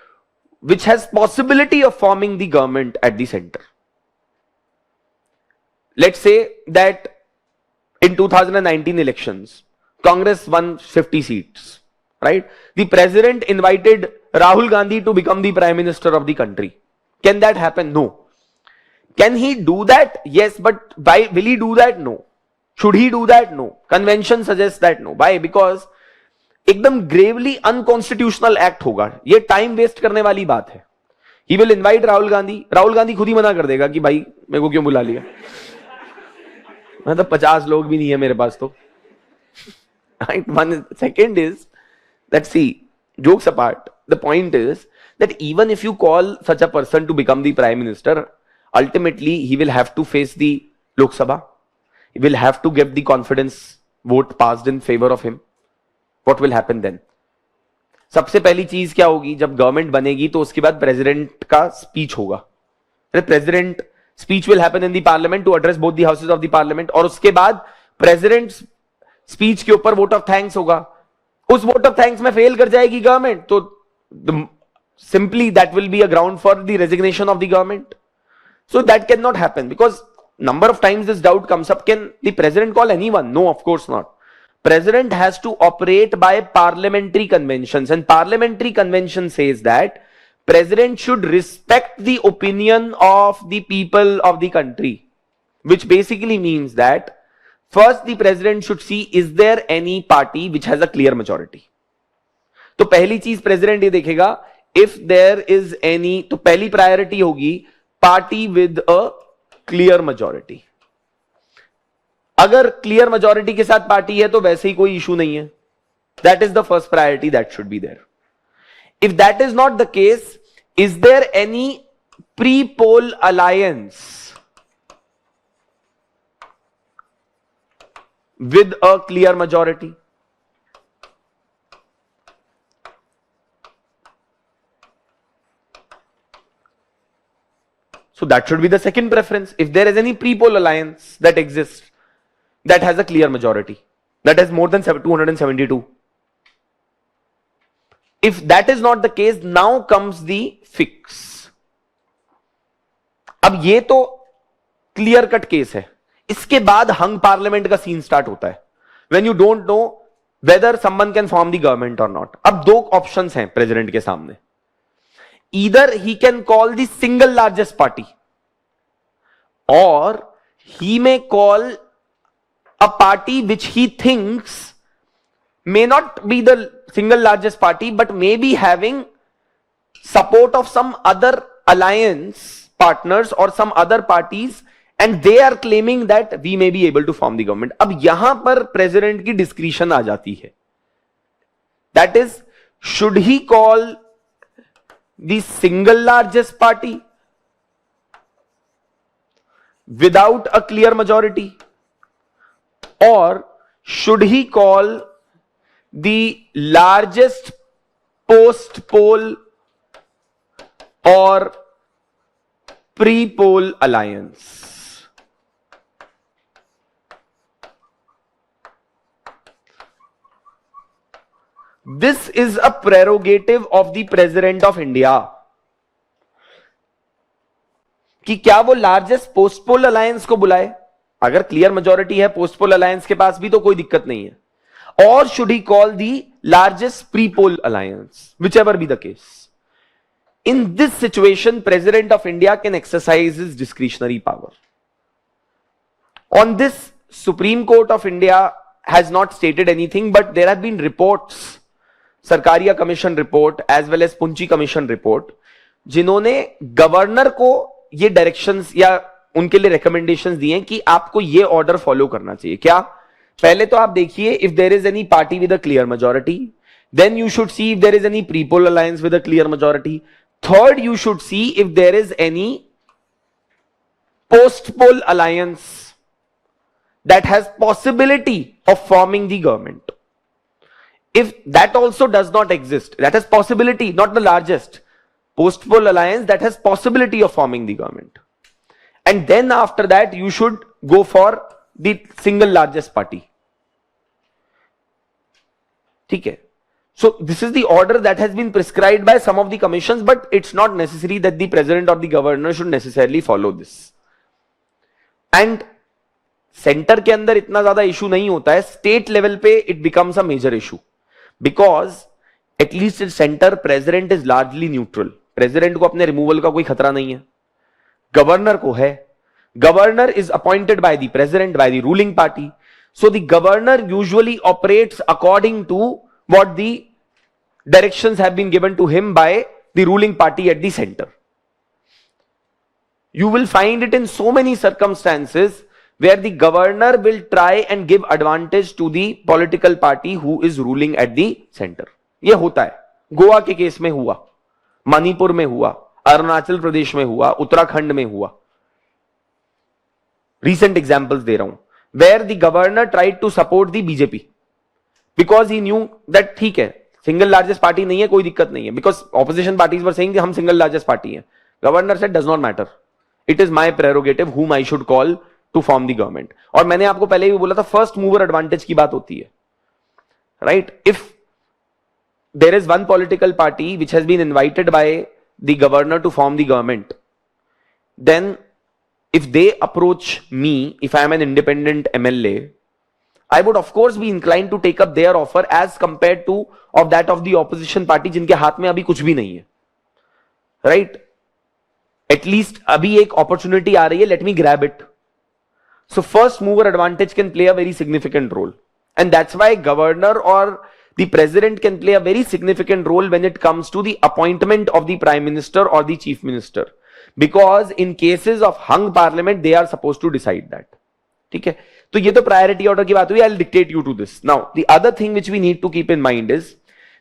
which has possibility of forming the government at the center. Let's say that in 2019 elections, Congress won 50 seats, right? The President invited Rahul Gandhi to become the Prime Minister of the country. Can that happen? No. Can he do that? Yes, but will he do that? No. Should he do that? No. Convention suggests that no. Why? Because एकदम Gravely unconstitutional act होगा, ये time waste करने वाली बात है. He will invite Rahul Gandhi, Rahul Gandhi खुद ही मना कर देगा कि भाई मेरे को क्यों बुला लिया, मतलब 50 लोग भी नहीं है मेरे पास तो. One second is that, see, jokes apart, the point is that even if you call such a person to become the prime minister, ultimately he will have to face the Lok Sabha. He will have to get the confidence vote passed in favor of him. What will happen then? सबसे पहली चीज क्या होगी, जब government बनेगी तो उसके बाद प्रेसिडेंट का स्पीच होगा. President speech will happen in the parliament to address both the houses of the parliament, और उसके बाद प्रेसिडेंट स्पीच के ऊपर वोट ऑफ थैंक्स होगा. उस वोट ऑफ थैंक्स में फेल कर जाएगी गवर्नमेंट तो simply that will be a ground for the resignation of the government. So that cannot happen because number of times this doubt comes up. Can the president call anyone? No, of course not. President has to operate by parliamentary conventions, and parliamentary convention says that president should respect the opinion of the people of the country, which basically means that first the president should see is there any party which has a clear majority. तो पहली चीज president ये देखेगा if there is any, तो पहली priority होगी party with a clear majority. अगर clear majority के साथ पार्टी है तो वैसे ही कोई इशू नहीं है. That is the first priority that should be there. If that is not the case, is there any pre poll alliance with a clear majority? So that should be the second preference. If there is any pre-poll alliance that exists, that has a clear majority, that has more than 272. If that is not the case, now comes the fix. अब ये तो clear cut case है. इसके बाद हंग parliament का scene start होता है. When you don't know whether someone can form the government or not. अब दो ऑप्शंस हैं प्रेसिडेंट के सामने. Either he can call the single largest party, or he may call a party which he thinks may not be the single largest party but may be having support of some other alliance partners or some other parties, and they are claiming that we may be able to form the government. अब यहां पर president की discretion आ जाती है. That is, should he call the single largest party without a clear majority, or should he call the largest post poll or pre poll alliance? This is a prerogative of the President of India. कि क्या वो largest post poll alliance को बुलाए? अगर clear majority है post poll alliance के पास भी तो कोई दिक्कत नहीं है. और should he call the largest pre poll alliance, whichever be the case. In this situation president of India can exercise his discretionary power. On this supreme court of India has not stated anything, but there have been reports, Sarkaria commission report as well as Punchhi commission report, जिन्होंने governor को ये directions या उनके लिए recommendations दिए कि आपको ये ऑर्डर फॉलो करना चाहिए. क्या? पहले तो आप देखिए, if there is any party with a clear majority, then you should see if there is any pre poll alliance with a clear majority. Third, you should see if there is any post poll alliance that has possibility of forming the government. If that also does not exist, that has possibility, not the largest, post poll alliance that has possibility of forming the government, and then after that you should go for the single largest party. ठीक है. So this is the order that has been prescribed by some of the commissions, but it's not necessary that the president or the governor should necessarily follow this. And centre के अंदर इतना ज्यादा issue नहीं होता है. State level पे it becomes a major issue, because at least in centre president is largely neutral. President को अपने रिमूवल का कोई खतरा नहीं है. गवर्नर को है. Governor is appointed by the president, by the ruling party. So the governor usually operates according to what the directions have been given to him by the ruling party at the center. You will find it in so many circumstances where the governor will try and give advantage to the political party who is ruling at the center. ये होता है, गोवा के case में हुआ, मणिपुर में हुआ, अरुणाचल प्रदेश में हुआ, उत्तराखंड में हुआ. Recent examples दे रहा हूं, where the governor tried to support the BJP because he knew that ठीक है, सिंगल लार्जेस्ट पार्टी नहीं है, कोई दिक्कत नहीं है, because opposition parties were saying हम सिंगल लार्जेस्ट पार्टी है. Governor said does not matter, it is my prerogative whom I should call to form the government. और मैंने आपको पहले भी बोला था, फर्स्ट मूवर एडवांटेज की बात होती है, right? If there is one political party which has been invited by the governor to form the government, then if they approach me, if I am an independent MLA, I would of course be inclined to take up their offer as compared to of that of the opposition party जिनके हाथ में अभी कुछ भी नहीं है, right? At least अभी एक opportunity आ रही है, let me grab it. So first mover advantage can play a very significant role, and that's why governor or the president can play a very significant role when it comes to the appointment of the prime minister or the chief minister, because in cases of hung parliament they are supposed to decide that. ठीक है, तो ये तो priority order की बात हुई. I'll dictate you to this. Now the other thing which we need to keep in mind is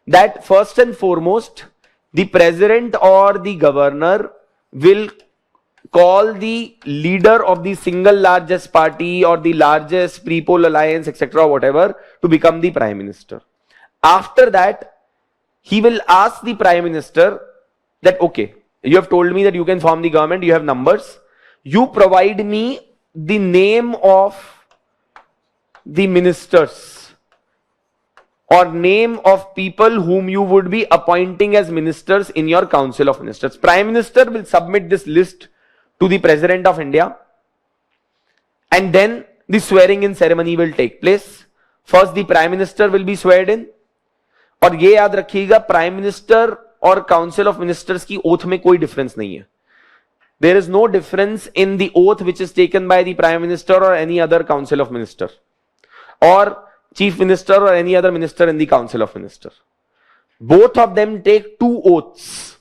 that first and foremost the president or the governor will call the leader of the single largest party or the largest pre-poll alliance, etc., whatever, to become the prime minister. After that, he will ask the prime minister that, okay, you have told me that you can form the government, you have numbers, you provide me the name of the ministers or name of people whom you would be appointing as ministers in your council of ministers. Prime minister will submit this list to the president of India, and then the swearing in ceremony will take place. First the prime minister will be sweared in, और ये याद रखिएगा, prime minister और council of ministers की oath में कोई difference नहीं है. There is no difference in the oath which is taken by the prime minister or any other council of minister, or chief minister or any other minister in the council of minister. Both of them take two oaths.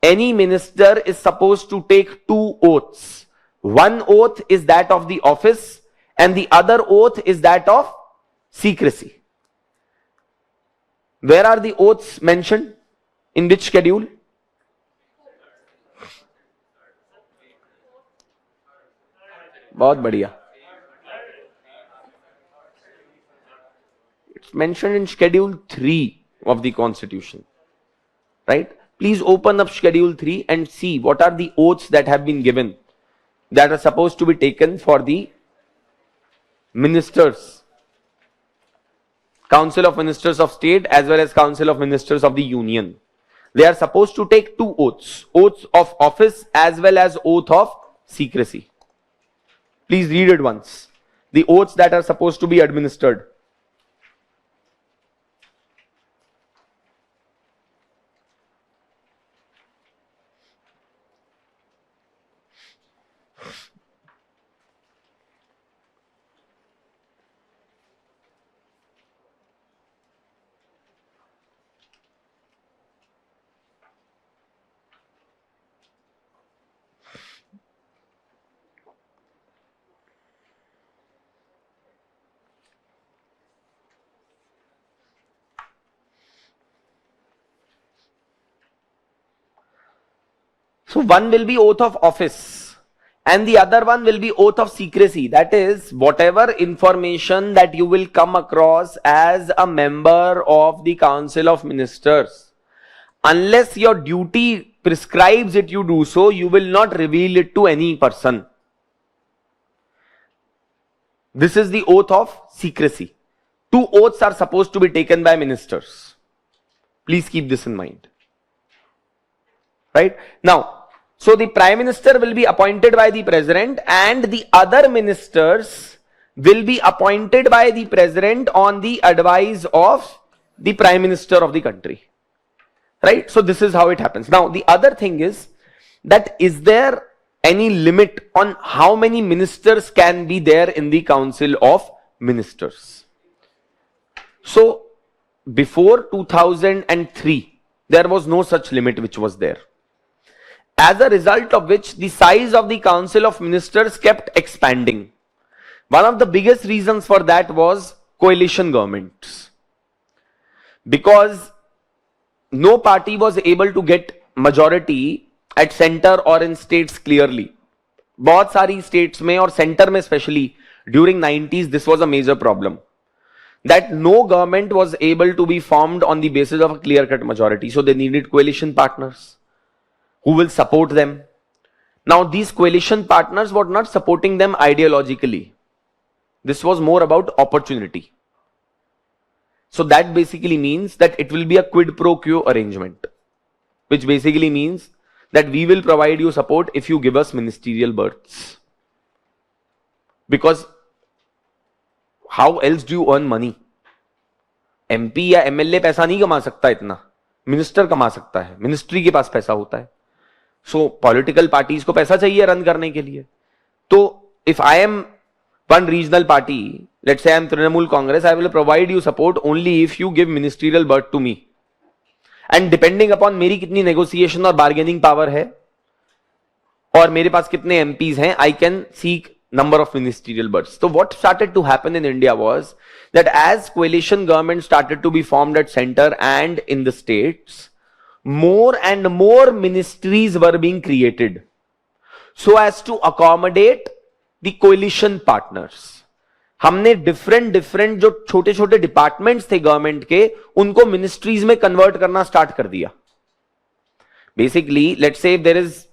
Any minister is supposed to take two oaths. One oath is that of the office and the other oath is that of secrecy. Where are the oaths mentioned? In which schedule? बहुत बढ़िया. It's mentioned in Schedule 3 of the Constitution, right? Please open up Schedule 3 and see what are the oaths that have been given that are supposed to be taken for the ministers, Council of Ministers of State as well as Council of Ministers of the Union. They are supposed to take two oaths, oaths of office as well as oath of secrecy. Please read it once. The oaths that are supposed to be administered. So one will be oath of office and the other one will be oath of secrecy. That is, whatever information that you will come across as a member of the Council of Ministers, unless your duty prescribes it you do so, you will not reveal it to any person. This is the oath of secrecy. Two oaths are supposed to be taken by ministers. Please keep this in mind. Right? Now, so the prime minister will be appointed by the president and the other ministers will be appointed by the president on the advice of the prime minister of the country. Right? So this is how it happens. Now, the other thing is that is there any limit on how many ministers can be there in the Council of ministers. So before 2003, there was no such limit which was there. As a result of which, the size of the Council of Ministers kept expanding. One of the biggest reasons for that was coalition governments. Because no party was able to get majority at center or in states clearly. बहुत सारी states में और center में especially during 90s, this was a major problem. That no government was able to be formed on the basis of a clear-cut majority. So they needed coalition partners who will support them. Now these coalition partners were not supporting them ideologically. This was more about opportunity. So that basically means that it will be a quid pro quo arrangement, which basically means that we will provide you support if you give us ministerial berths. Because how else do you earn money? MP या MLA पैसा नहीं कमा सकता इतना, minister कमा सकता है, ministry के पास पैसा होता है. सो पॉलिटिकल पार्टीज को पैसा चाहिए रन करने के लिए. तो if I am one regional party, let's say I am Trinamool Congress, I will provide you support only if you give ministerial berth to me. And depending upon मेरी कितनी negotiation और bargaining power है और मेरे पास कितने MPs हैं, I can seek number of ministerial berths. So what started to happen in India was that as coalition government started to be formed at center and in the states, more and more ministries were being created so as to accommodate the coalition partners. हमने different जो छोटे छोटे departments थे government के, उनको ministries में convert करना start कर दिया. Basically let's say there is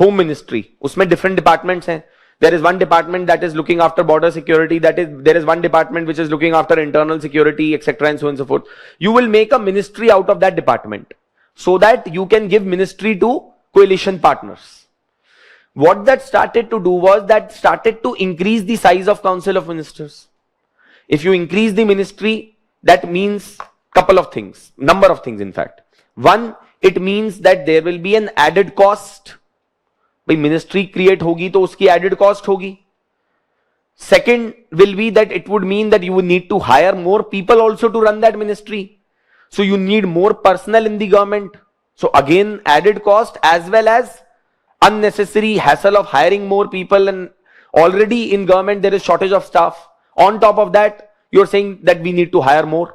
home ministry, उसमें डिफरेंट डिपार्टमेंट्स हैं. There is one department that is looking after border security, there is one department which is looking after internal security, etc. and so on and so forth. You will make a ministry out of that department so that you can give ministry to coalition partners. What that started to do was that started to increase the size of Council of Ministers. If you increase the ministry, that means couple of things, number of things in fact. One, it means that there will be an added cost. भाई ministry create होगी तो उसकी added cost होगी. Second will be that it would mean that you would need to hire more people also to run that ministry. So you need more personnel in the government. So again added cost as well as unnecessary hassle of hiring more people, and already in government there is shortage of staff. On top of that, you're saying that we need to hire more.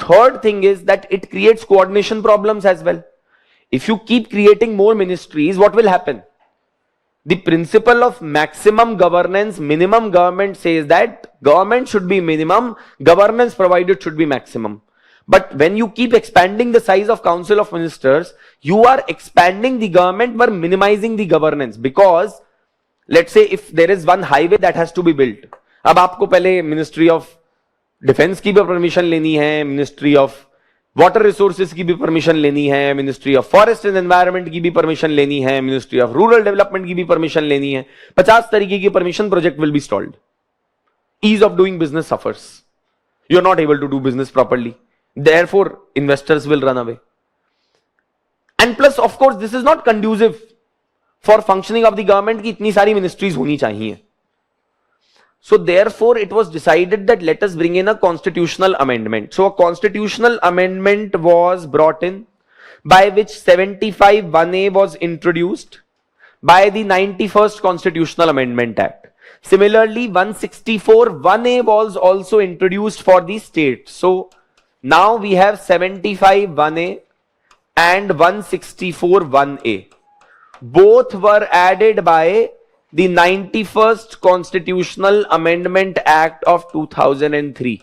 Third thing is that it creates coordination problems as well. If you keep creating more ministries, what will happen? The principle of maximum governance, minimum government says that government should be minimum, governance provided should be maximum. But when you keep expanding the size of Council of Ministers, you are expanding the government but minimizing the governance. Because let's say if there is one highway that has to be built, अब आपको पहले Ministry of Defense की भी permission लेनी है, Ministry of Water Resources की भी permission लेनी है, Ministry of Forest and Environment की भी परमिशन लेनी है, Ministry of Rural Development की भी परमिशन लेनी है. 50 तरीके की permission, project will be stalled. Ease of doing business suffers. You are not able to do business properly. Therefore, investors will run away. And plus, of course, this is not conducive for functioning of the government कि इतनी सारी ministries होनी चाहिए. So therefore, it was decided that let us bring in a constitutional amendment. So a constitutional amendment was brought in by which 75(1)(a) was introduced by the 91st Constitutional Amendment Act. Similarly, 164(1)(a) was also introduced for the states. So now we have 75(1)(a) and 164(1)(a). Both were added by the 91st Constitutional Amendment Act of 2003.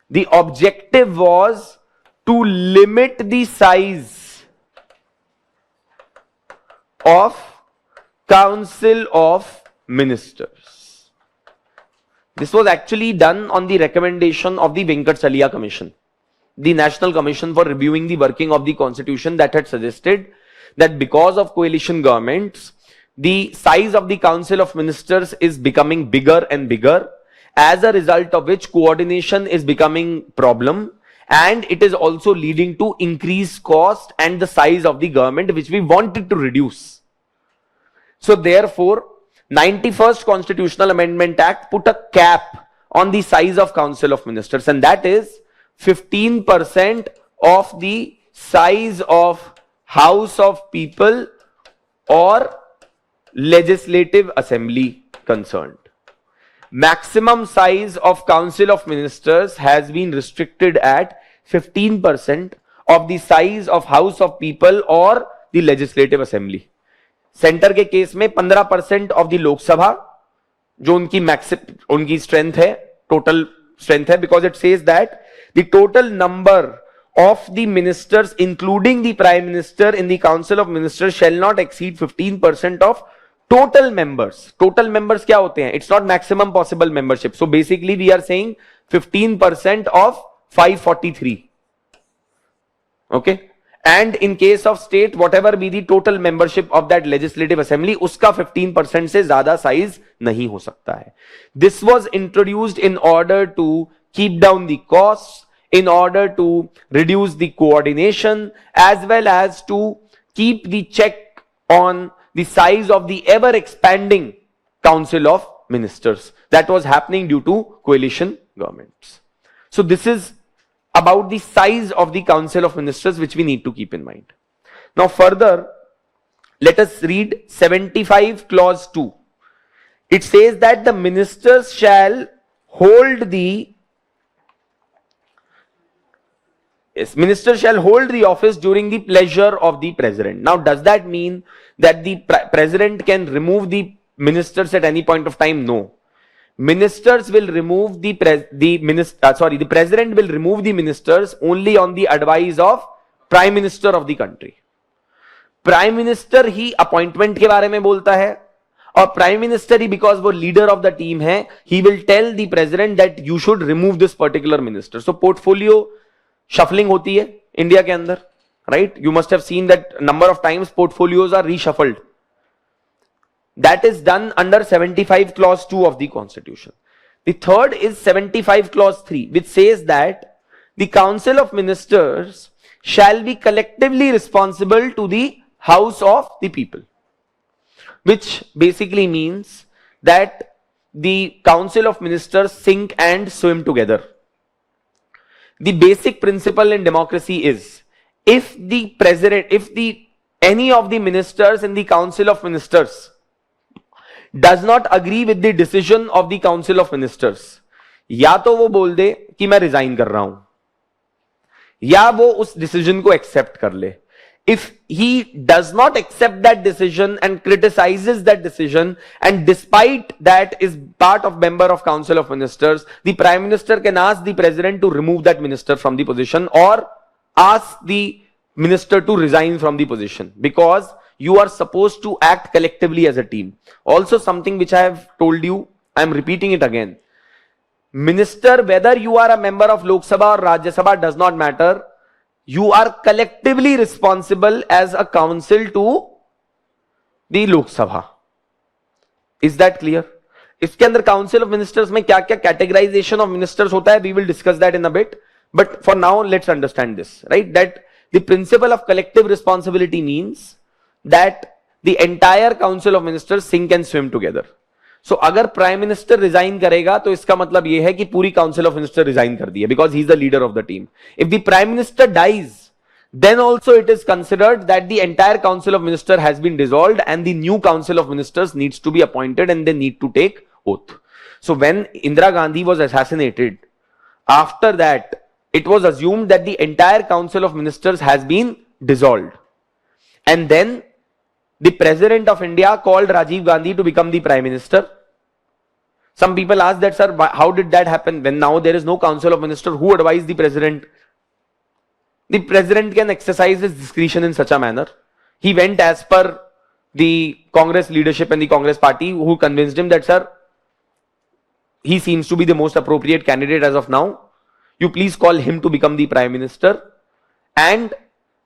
The objective was to limit the size of Council of Ministers. This was actually done on the recommendation of the Venkatsalya Commission, the National Commission for Reviewing the Working of the Constitution, that had suggested that because of coalition governments, the size of the Council of Ministers is becoming bigger and bigger, as a result of which coordination is becoming problem, and it is also leading to increased cost and the size of the government, which we wanted to reduce. So therefore, 91st Constitutional Amendment Act put a cap on the size of Council of Ministers, and that is 15% of the size of House of People or Legislative Assembly concerned. Maximum size of Council of Ministers has been restricted at 15% of the size of House of People or the Legislative Assembly. Centre के case में 15% of the Lok Sabha जो उनकी strength है, total strength है, because it says that the total number of the ministers including the prime minister in the council of ministers shall not exceed 15% of total members. Total members क्या होते हैं? It's not maximum possible membership. So basically we are saying 15% of 543. Okay. And in case of state, whatever be the total membership of that legislative assembly, उसका 15% से ज्यादा size नहीं हो सकता है. This was introduced in order to keep down the costs, in order to reduce the coordination, as well as to keep the check on the size of the ever expanding council of ministers that was happening due to coalition governments. So this is about the size of the Council of Ministers, which we need to keep in mind. Now further, let us read 75 clause 2. It says that the ministers shall hold the office during the pleasure of the president. Now does that mean that the president can remove the ministers at any point of time? No. Ministers will remove the president will remove the ministers only on the advice of prime minister of the country. Prime minister he appointment के बारे में बोलता है, और prime minister he because वो leader of the team है, he will tell the president that you should remove this particular minister. So portfolio shuffling होती है इंडिया के अंदर, right? You must have seen that number of times portfolios are reshuffled. That is done under 75 clause 2 of the constitution. The third is 75 clause 3, which says that the council of ministers shall be collectively responsible to the house of the people, which basically means that the council of ministers sink and swim together. The basic principle in democracy is if any of the ministers in the council of ministers does not agree with the decision of the council of ministers, या तो वो बोल दे कि मैं resign कर रहा हूं, या वो उस डिसीजन को एक्सेप्ट कर ले. If he does not accept that decision and criticizes that decision, and despite that is part of member of council of ministers, the prime minister can ask the president to remove that minister from the position or ask the minister to resign from the position, because you are supposed to act collectively as a team. Also something which I have told you, I am repeating it again. Minister, whether you are a member of Lok Sabha or Rajya Sabha does not matter. You are collectively responsible as a council to the Lok Sabha. Is that clear? इसके अंदर council of ministers में क्या क्या categorization of ministers होता है, we will discuss that in a bit. But for now, let's understand this, right? That the principle of collective responsibility means that the entire council of ministers sink and swim together. So अगर prime minister resign करेगा तो इसका मतलब यह है कि पूरी council of minister resign कर दी है, because he is the leader of the team. If the prime minister dies, then also it is considered that the entire council of ministers has been dissolved and the new council of ministers needs to be appointed and they need to take oath. So when Indira Gandhi was assassinated, after that it was assumed that the entire council of ministers has been dissolved, and then the president of India called Rajiv Gandhi to become the prime minister. Some people ask that, sir, how did that happen when now there is no council of ministers? Who advised the president? The president can exercise his discretion in such a manner. He went as per the Congress leadership and the Congress party, who convinced him that, sir, he seems to be the most appropriate candidate as of now. You please call him to become the prime minister. And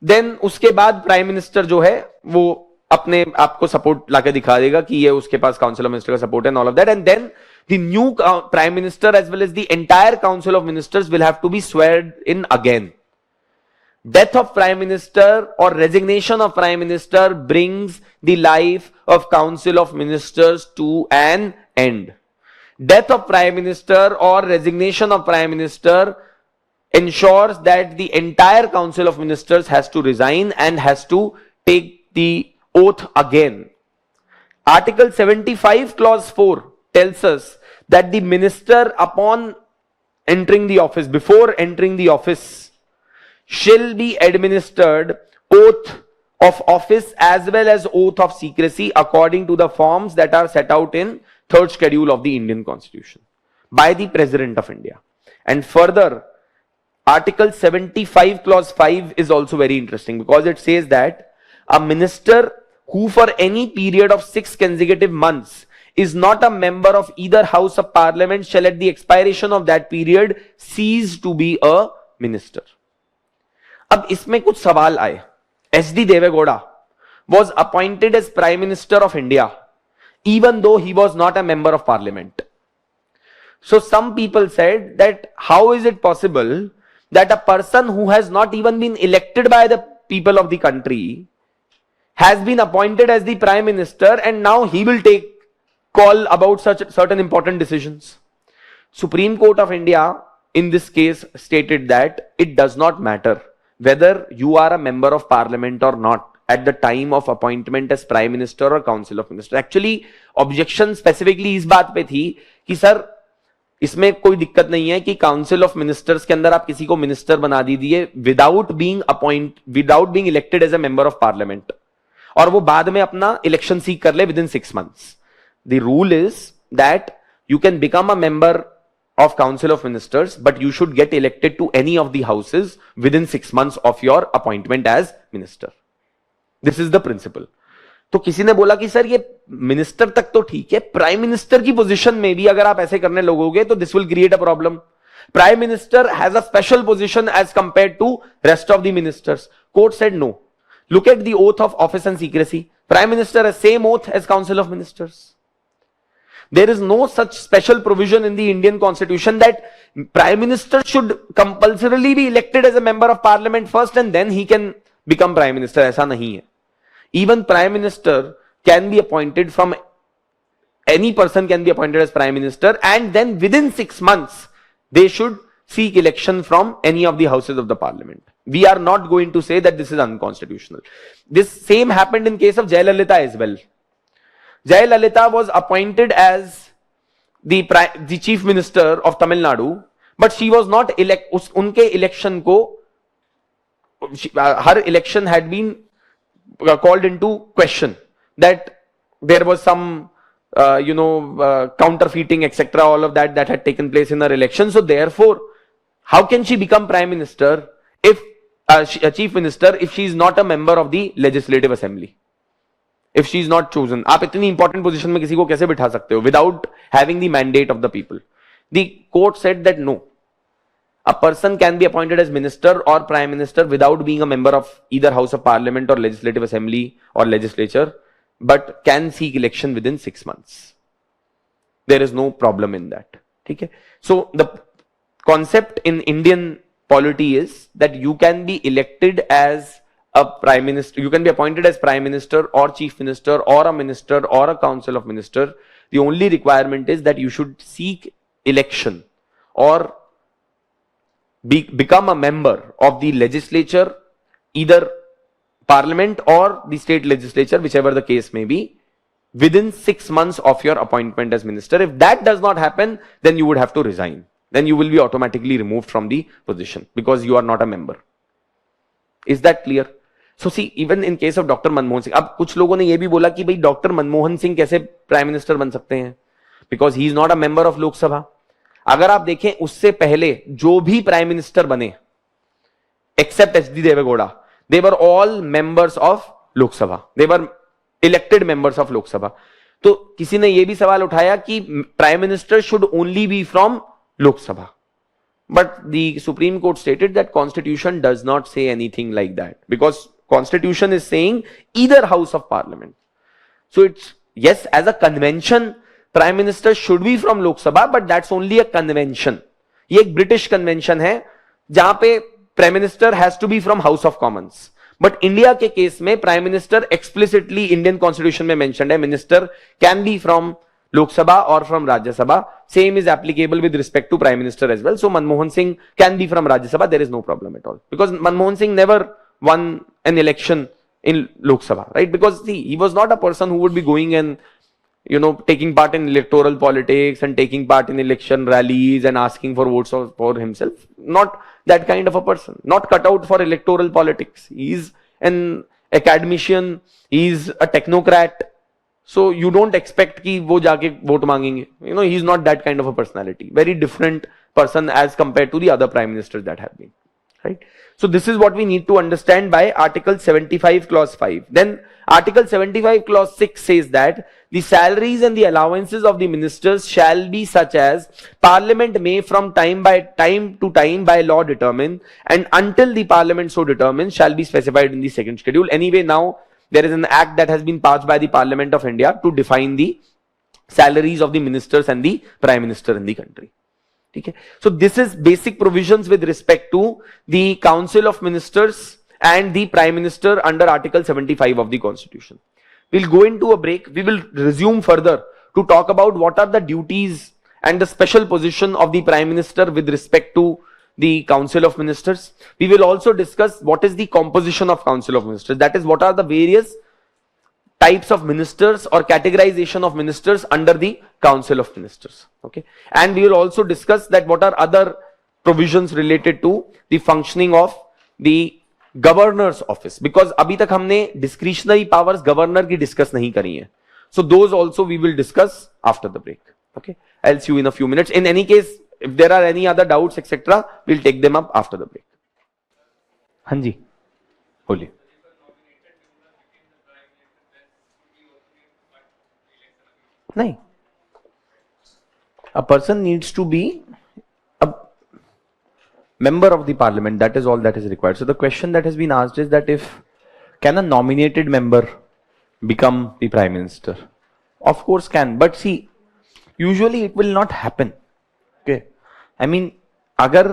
then उसके बाद prime minister जो है वो अपने आपको support लाके दिखा देगा कि ये उसके पास काउंसिल ऑफ मिनिस्टर का सपोर्ट है, and all of that. And then the new prime minister as well as the entire council of ministers will have to be sworn in again. Death of Prime Minister or resignation of Prime Minister brings the life of Council of Ministers to an end. Death of Prime Minister or resignation of Prime Minister ensures that the entire Council of Ministers has to resign and has to take the oath again. Article 75 clause 4 tells us that the minister upon entering the office, before entering the office, shall be administered oath of office as well as oath of secrecy according to the forms that are set out in third schedule of the Indian Constitution by the President of India. And further, Article 75 clause 5 is also very interesting because it says that a minister who for any period of 6 consecutive months is not a member of either house of parliament shall at the expiration of that period cease to be a minister. अब इसमें कुछ सवाल आए. SD Devegowda was appointed as Prime Minister of India even though he was not a member of parliament. So some people said that how is it possible that a person who has not even been elected by the people of the country has been appointed as the Prime Minister and now he will take call about such certain important decisions. Supreme Court of India in this case stated that it does not matter whether you are a member of parliament or not at the time of appointment as Prime Minister or Council of Ministers. Actually objection specifically इस बात पे थी कि sir इसमें कोई दिक्कत नहीं है कि काउंसिल ऑफ मिनिस्टर्स के अंदर आप किसी को मिनिस्टर बना दीजिए without being elected as a member of parliament और वो बाद में अपना इलेक्शन सीक कर ले within 6 months. The rule is that you can become a member of Council of Ministers, but you should get elected to any of the houses within 6 months of your appointment as minister. This is the principle. तो किसी ने बोला कि sir ये minister तक तो ठीक है, प्राइम मिनिस्टर की पोजीशन में भी अगर आप ऐसे करने लगोगे तो this will create a problem. Prime minister has a special position as compared to rest of the ministers. Court said no. Look at the oath of office and secrecy. Prime Minister has same oath as Council of Ministers. There is no such special provision in the Indian Constitution that Prime Minister should compulsorily be elected as a member of Parliament first and then he can become Prime Minister. ऐसा नहीं है. Even Prime Minister can be appointed from any person can be appointed as Prime Minister and then within 6 months they should seek election from any of the houses of the Parliament. We are not going to say that this is unconstitutional. This same happened in case of Jayalalitha as well. Jayalalitha was appointed as the Chief Minister of Tamil Nadu, but she was not unke election ko, her election had been called into question that there was some counterfeiting etc all of that had taken place in her election. So therefore how can she become Prime Minister if a Chief Minister if she is not a member of the Legislative Assembly, if she is not chosen? आप इतनी important position में किसी को कैसे बिठा सकते हो without having the mandate of the people? The court said that no, a person can be appointed as minister or prime minister without being a member of either house of parliament or legislative assembly or legislature, but can seek election within 6 months. There is no problem in that. Okay? So the concept in Indian polity is that you can be elected as a prime minister, you can be appointed as prime minister or chief minister or a minister or a council of minister. The only requirement is that you should seek election or become a member of the legislature, either parliament or the state legislature, whichever the case may be, within 6 months of your appointment as minister. If that does not happen, then you would have to resign. Then you will be automatically removed from the position because you are not a member. Is that clear? So see, even in case of Dr. Manmohan Singh, अब कुछ लोगों ने ये भी बोला कि भाई doctor Manmohan Singh कैसे प्राइम मिनिस्टर बन सकते हैं because he is not a member of Lok Sabha. अगर आप देखें उससे पहले जो भी प्राइम मिनिस्टर बने except HD Devegowda, they were all members of Lok Sabha. They were elected members of Lok Sabha. तो किसी ने ये भी सवाल उठाया कि prime minister should only be from Lok Sabha. But the Supreme Court stated that Constitution does not say anything like that because Constitution is saying either house of parliament. So it's yes, as a convention Prime Minister should be from Lok Sabha, but that's only a convention. ये एक British convention है जहां पे prime minister has to be from House of Commons. But India के case में prime minister explicitly Indian constitution में mentioned है, minister can be from Lok Sabha or from Rajya Sabha. Same is applicable with respect to Prime Minister as well. So Manmohan Singh can be from Rajya Sabha. There is no problem at all, because Manmohan Singh never won an election in Lok Sabha, right? Because see, he was not a person who would be going and taking part in electoral politics and taking part in election rallies and asking for votes for himself. Not that kind of a person. Not cut out for electoral politics. He is an academician. He is a technocrat. So you don't expect कि वो जाके vote मांगेंगे. He is not that kind of a personality. Very different person as compared to the other prime ministers that have been. Right? So this is what we need to understand by Article 75 Clause 5. Then Article 75 Clause 6 says that the salaries and the allowances of the ministers shall be such as Parliament may from time to time by law determine, and until the Parliament so determines shall be specified in the second schedule. Anyway, now there is an act that has been passed by the Parliament of India to define the salaries of the ministers and the Prime Minister in the country. Okay? So this is basic provisions with respect to the Council of Ministers and the Prime Minister under Article 75 of the Constitution. We'll go into a break. We will resume further to talk about what are the duties and the special position of the Prime Minister with respect to the Council of Ministers. We will also discuss what is the composition of Council of Ministers. That is, what are the various types of ministers or categorization of ministers under the Council of Ministers. Okay, and we will also discuss that what are other provisions related to the functioning of the Governor's office, because अभी तक हमने discretionary powers governor की discuss नहीं करी है. So those also we will discuss after the break. Okay, I'll see you in a few minutes. In any case, if there are any other doubts, etc., we'll take them up after the break. हाँ जी, बोलिए. नहीं, a person needs to be a member of the parliament. That is all that is required. So the question that has been asked is that if can a nominated member become the prime minister? Of course can, but see, usually it will not happen. Okay, I mean, अगर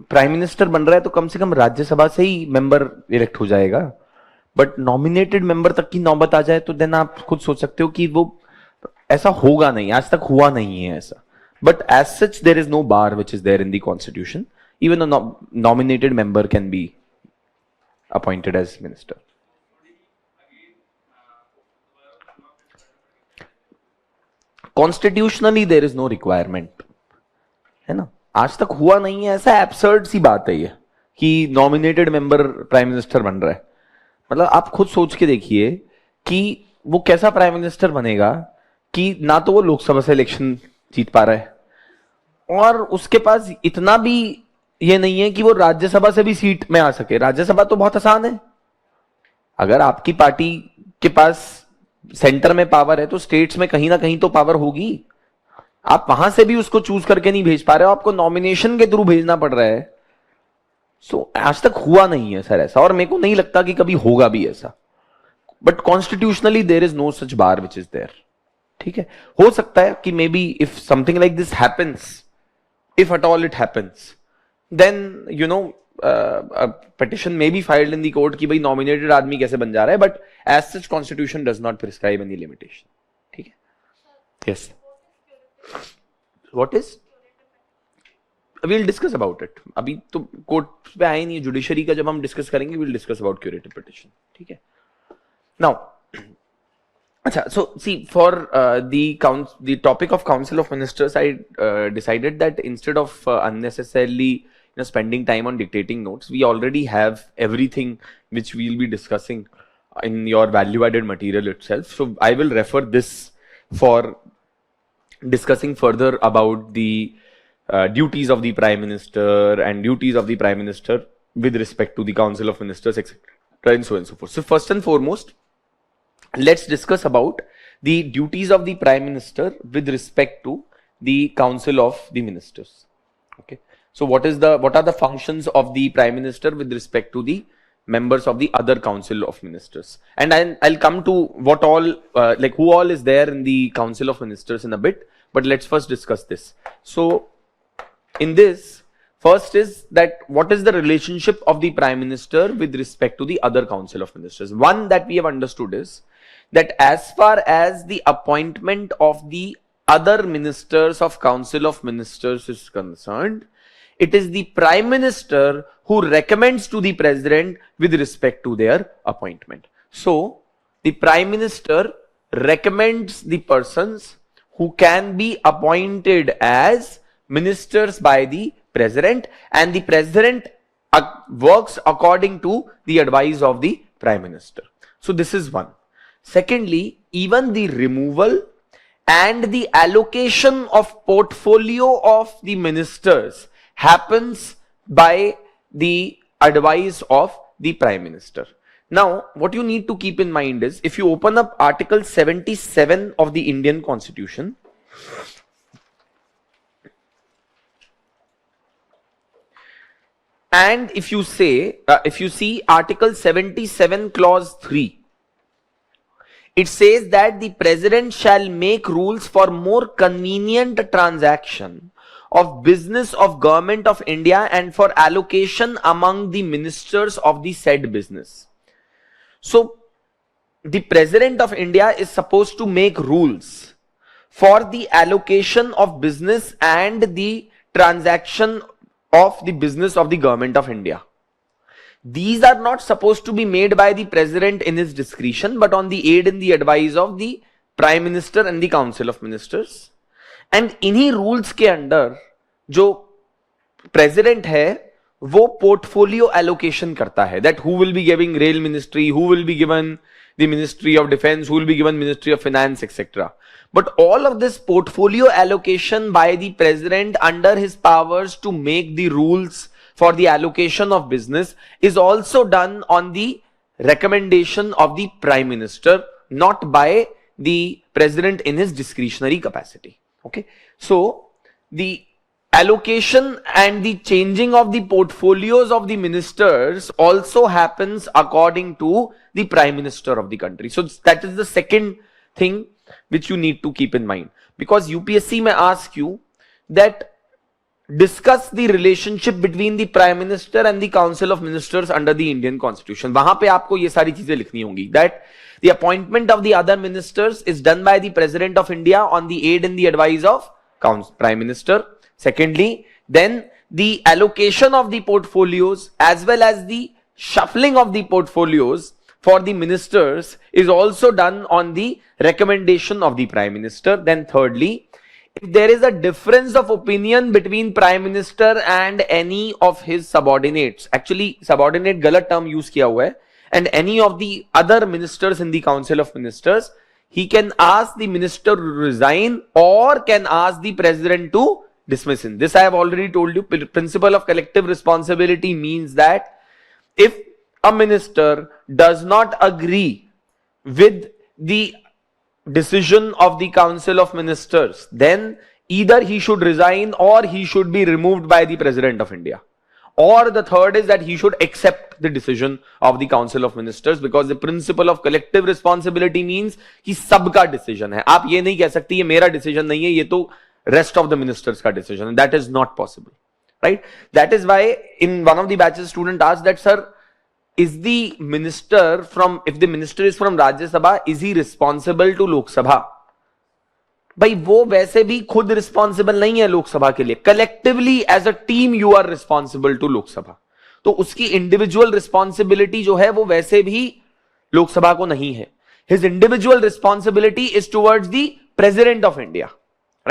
prime minister बन रहा है तो कम से कम राज्यसभा से ही member elect हो जाएगा. But nominated member तक की नौबत आ जाए तो देन आप खुद सोच सकते हो कि वो ऐसा होगा नहीं, आज तक हुआ नहीं है ऐसा. But as such there is no bar which is there in the constitution. Even a nominated member can be appointed as minister. Constitutionally there is no requirement, है ना. आज तक हुआ नहीं है ऐसा. एब्सर्ड सी बात है ये कि नॉमिनेटेड मेंबर प्राइम मिनिस्टर बन रहा है. मतलब आप खुद सोच के देखिए कि वो कैसा प्राइम मिनिस्टर बनेगा कि ना तो वो लोकसभा से इलेक्शन जीत पा रहा है और उसके पास इतना भी ये नहीं है कि वो राज्यसभा से भी सीट में आ सके. राज्यसभा तो बहुत आसान है. अगर आपकी पार्टी के पास सेंटर में पावर है तो स्टेट्स में कहीं ना कहीं तो पावर होगी. आप वहां से भी उसको चूज करके नहीं भेज पा रहे हो, आपको नॉमिनेशन के थ्रू भेजना पड़ रहा है. सो आज तक हुआ नहीं है सर ऐसा, और मेरे को नहीं लगता कि कभी होगा भी ऐसा. But constitutionally there is no such bar which is there. ठीक है, हो सकता है कि may be if something like this happens, if at all it happens, then you know petition may be filed in the court कि भाई nominated आदमी कैसे बन जा रहा है. But as such constitution does not prescribe any limitation. ठीक है. Yes. What is? We'll discuss about it. अभी तो कोर्ट पे आए नहीं, जुडिशरी का जब हम डिस्कस करेंगे we'll discuss about curative petition. ठीक है. Now, अच्छा, so see, for the topic of Council of Ministers, I decided that instead of unnecessarily spending time on dictating notes, we already have everything which we'll be discussing in your value-added material itself. So I will refer this for discussing further about the duties of the Prime Minister and duties of the Prime Minister with respect to the Council of Ministers, etc., and so on and so forth. So first and foremost, let's discuss about the duties of the Prime Minister with respect to the Council of the Ministers. Okay. So what are the functions of the Prime Minister with respect to the members of the other Council of Ministers? And I'll come to what all, like who all is there in the Council of Ministers in a bit, but let's first discuss this. So in this, First is that what is the relationship of the Prime Minister with respect to the other Council of Ministers? One that we have understood is that as far as the appointment of the other ministers of Council of Ministers is concerned, it is the Prime Minister who recommends to the President with respect to their appointment. So, the Prime Minister recommends the persons who can be appointed as ministers by the President, and the President works according to the advice of the Prime Minister. So this is one. Secondly, even the removal and the allocation of portfolio of the ministers happens by the advice of the Prime Minister. Now, what you need to keep in mind is, if you open up Article 77 of the Indian Constitution, and if you see Article 77 Clause 3, it says that the President shall make rules for more convenient transaction of business of Government of India and for allocation among the ministers of the said business. So, the President of India is supposed to make rules for the allocation of business and the transaction of the business of the Government of India. These are not supposed to be made by the President in his discretion, but on the aid and the advice of the Prime Minister and the Council of Ministers. And इन्हीं rules के अंदर जो President है वो portfolio allocation करता है, that who will be giving rail ministry, who will be given the Ministry of Defense, who will be given Ministry of Finance, etc. But all of this portfolio allocation by the President under his powers to make the rules for the allocation of business is also done on the recommendation of the Prime Minister, not by the President in his discretionary capacity. Okay, so the allocation and the changing of the portfolios of the ministers also happens according to the Prime Minister of the country. So that is the second thing which you need to keep in mind, because UPSC may ask you that discuss the relationship between the Prime Minister and the Council of Ministers under the Indian Constitution. वहां पे आपको ये सारी चीजें लिखनी होंगी, that the appointment of the other ministers is done by the President of India on the aid and the advice of Prime Minister. Secondly, then the allocation of the portfolios as well as the shuffling of the portfolios for the ministers is also done on the recommendation of the Prime Minister. Then thirdly, if there is a difference of opinion between Prime Minister and any of his subordinates, actually subordinate गलत term use किया हुआ है, and any of the other ministers in the Council of Ministers, he can ask the minister to resign or can ask the President to dismiss him. This I have already told you. Principle of collective responsibility means that if a minister does not agree with the decision of the Council of Ministers, then either he should resign or he should be removed by the President of India. Or the third is that he should accept the decision of the Council of Ministers, because the principle of collective responsibility means कि सबका decision है. आप ये नहीं कह सकती ये मेरा decision नहीं है, ये तो rest of the ministers का decision, and that is not possible, right? That is why in one of the batches student asked that, sir, is the minister from, if the minister is from Rajya Sabha, is he responsible to Lok Sabha? भाई वो वैसे भी खुद responsible नहीं है लोकसभा के लिए, collectively as a team you are responsible to Lok Sabha, तो उसकी इंडिविजुअल रिस्पॉन्सिबिलिटी जो है वो वैसे भी लोकसभा को नहीं है. His individual responsibility is towards the president of India,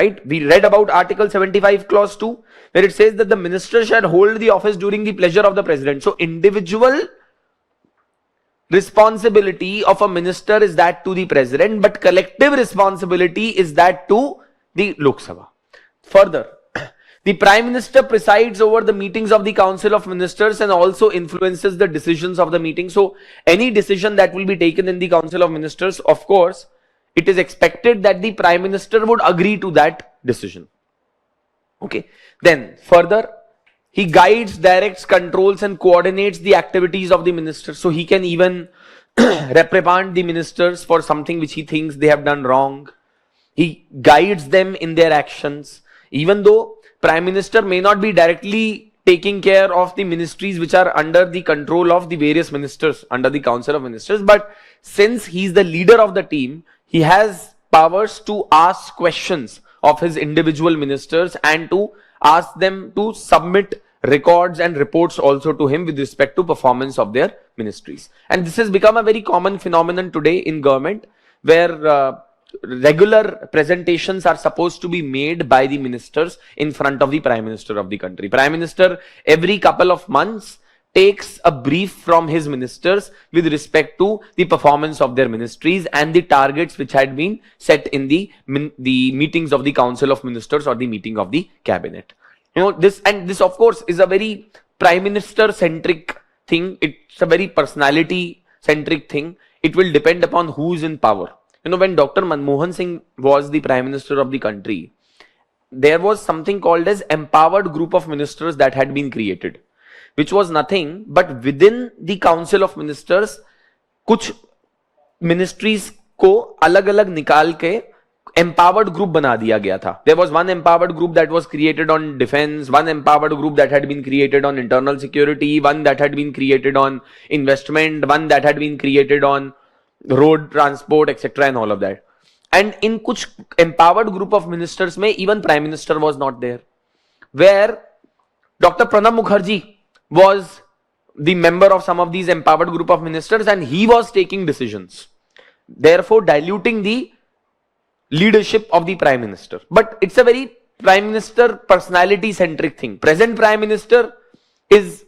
right? We read about Article 75 Clause 2 where it says that the minister shall hold the office during the pleasure of the president. So individual responsibility of a minister is that to the president, but collective responsibility is that to the Lok Sabha. Further, the Prime Minister presides over the meetings of the Council of Ministers and also influences the decisions of the meeting. So any decision that will be taken in the Council of Ministers, of course, it is expected that the Prime Minister would agree to that decision. Okay. Then further, he guides, directs, controls and coordinates the activities of the ministers. So he can even reprimand the ministers for something which he thinks they have done wrong. He guides them in their actions. Even though Prime Minister may not be directly taking care of the ministries which are under the control of the various ministers under the Council of Ministers. But since he's the leader of the team, he has powers to ask questions of his individual ministers and to ask them to submit records and reports also to him with respect to performance of their ministries. And this has become a very common phenomenon today in government, where regular presentations are supposed to be made by the ministers in front of the Prime Minister of the country. Prime Minister every couple of months takes a brief from his ministers with respect to the performance of their ministries and the targets which had been set in the meetings of the Council of Ministers or the meeting of the cabinet. This of course is a very Prime Minister centric thing. It's a very personality centric thing. It will depend upon who is in power. When Dr. Manmohan Singh was the Prime Minister of the country, there was something called as empowered group of ministers that had been created, which was nothing but within the Council of Ministers, कुछ ministries को अलग-अलग निकाल के empowered group बना दिया गया था. There was one empowered group that was created on defense, one empowered group that had been created on internal security, one that had been created on investment, one that had been created on road transport, etc. and all of that. And in kuch empowered group of ministers mein even Prime Minister was not there, where Dr. Pranab Mukherjee was the member of some of these empowered group of ministers and he was taking decisions, therefore diluting the leadership of the Prime Minister. But it's a very Prime Minister personality centric thing. Present Prime Minister is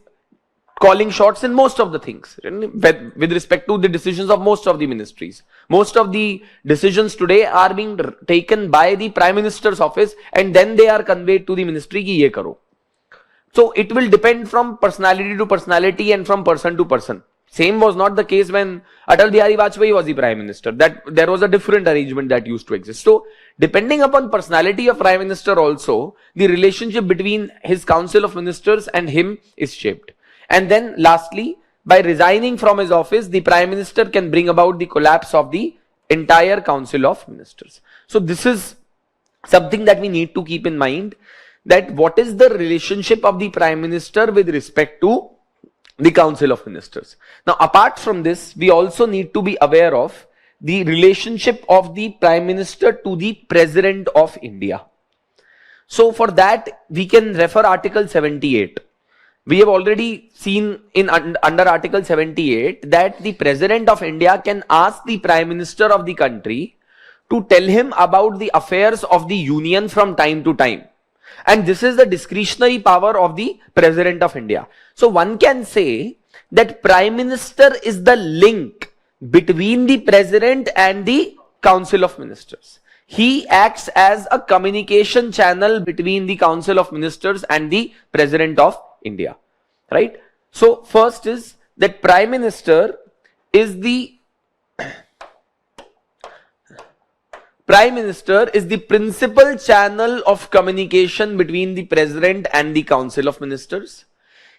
calling shots in most of the things with respect to the decisions of most of the ministries. Most of the decisions today are being taken by the Prime Minister's office and then they are conveyed to the ministry ki ye karo. So it will depend from personality to personality and from person to person. Same was not the case when Atal Bihari Vajpayee was the Prime Minister. That there was a different arrangement that used to exist. So depending upon personality of Prime Minister also, the relationship between his Council of Ministers and him is shaped. And then lastly, by resigning from his office, the Prime Minister can bring about the collapse of the entire Council of Ministers. So this is something that we need to keep in mind, that what is the relationship of the Prime Minister with respect to the Council of Ministers. Now, apart from this, we also need to be aware of the relationship of the Prime Minister to the President of India. So for that, we can refer Article 78. We have already seen in under Article 78 that the President of India can ask the Prime Minister of the country to tell him about the affairs of the Union from time to time. And this is the discretionary power of the President of India. So one can say that Prime Minister is the link between the President and the Council of Ministers. He acts as a communication channel between the Council of Ministers and the President of India, right? So first is that Prime Minister is the principal channel of communication between the President and the Council of Ministers.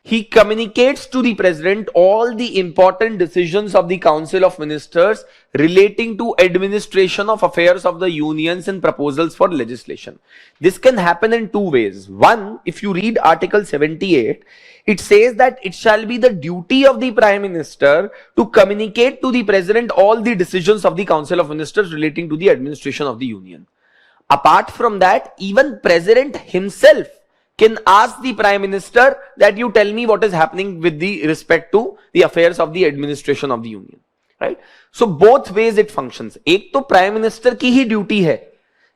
He communicates to the President all the important decisions of the Council of Ministers relating to administration of affairs of the unions and proposals for legislation. This can happen in two ways. One, if you read Article 78, it says that it shall be the duty of the Prime Minister to communicate to the President all the decisions of the Council of Ministers relating to the administration of the union. Apart from that, even President himself can ask the Prime Minister that you tell me what is happening with the respect to the affairs of the administration of the union, right? So both ways it functions. एक तो Prime Minister की ही duty है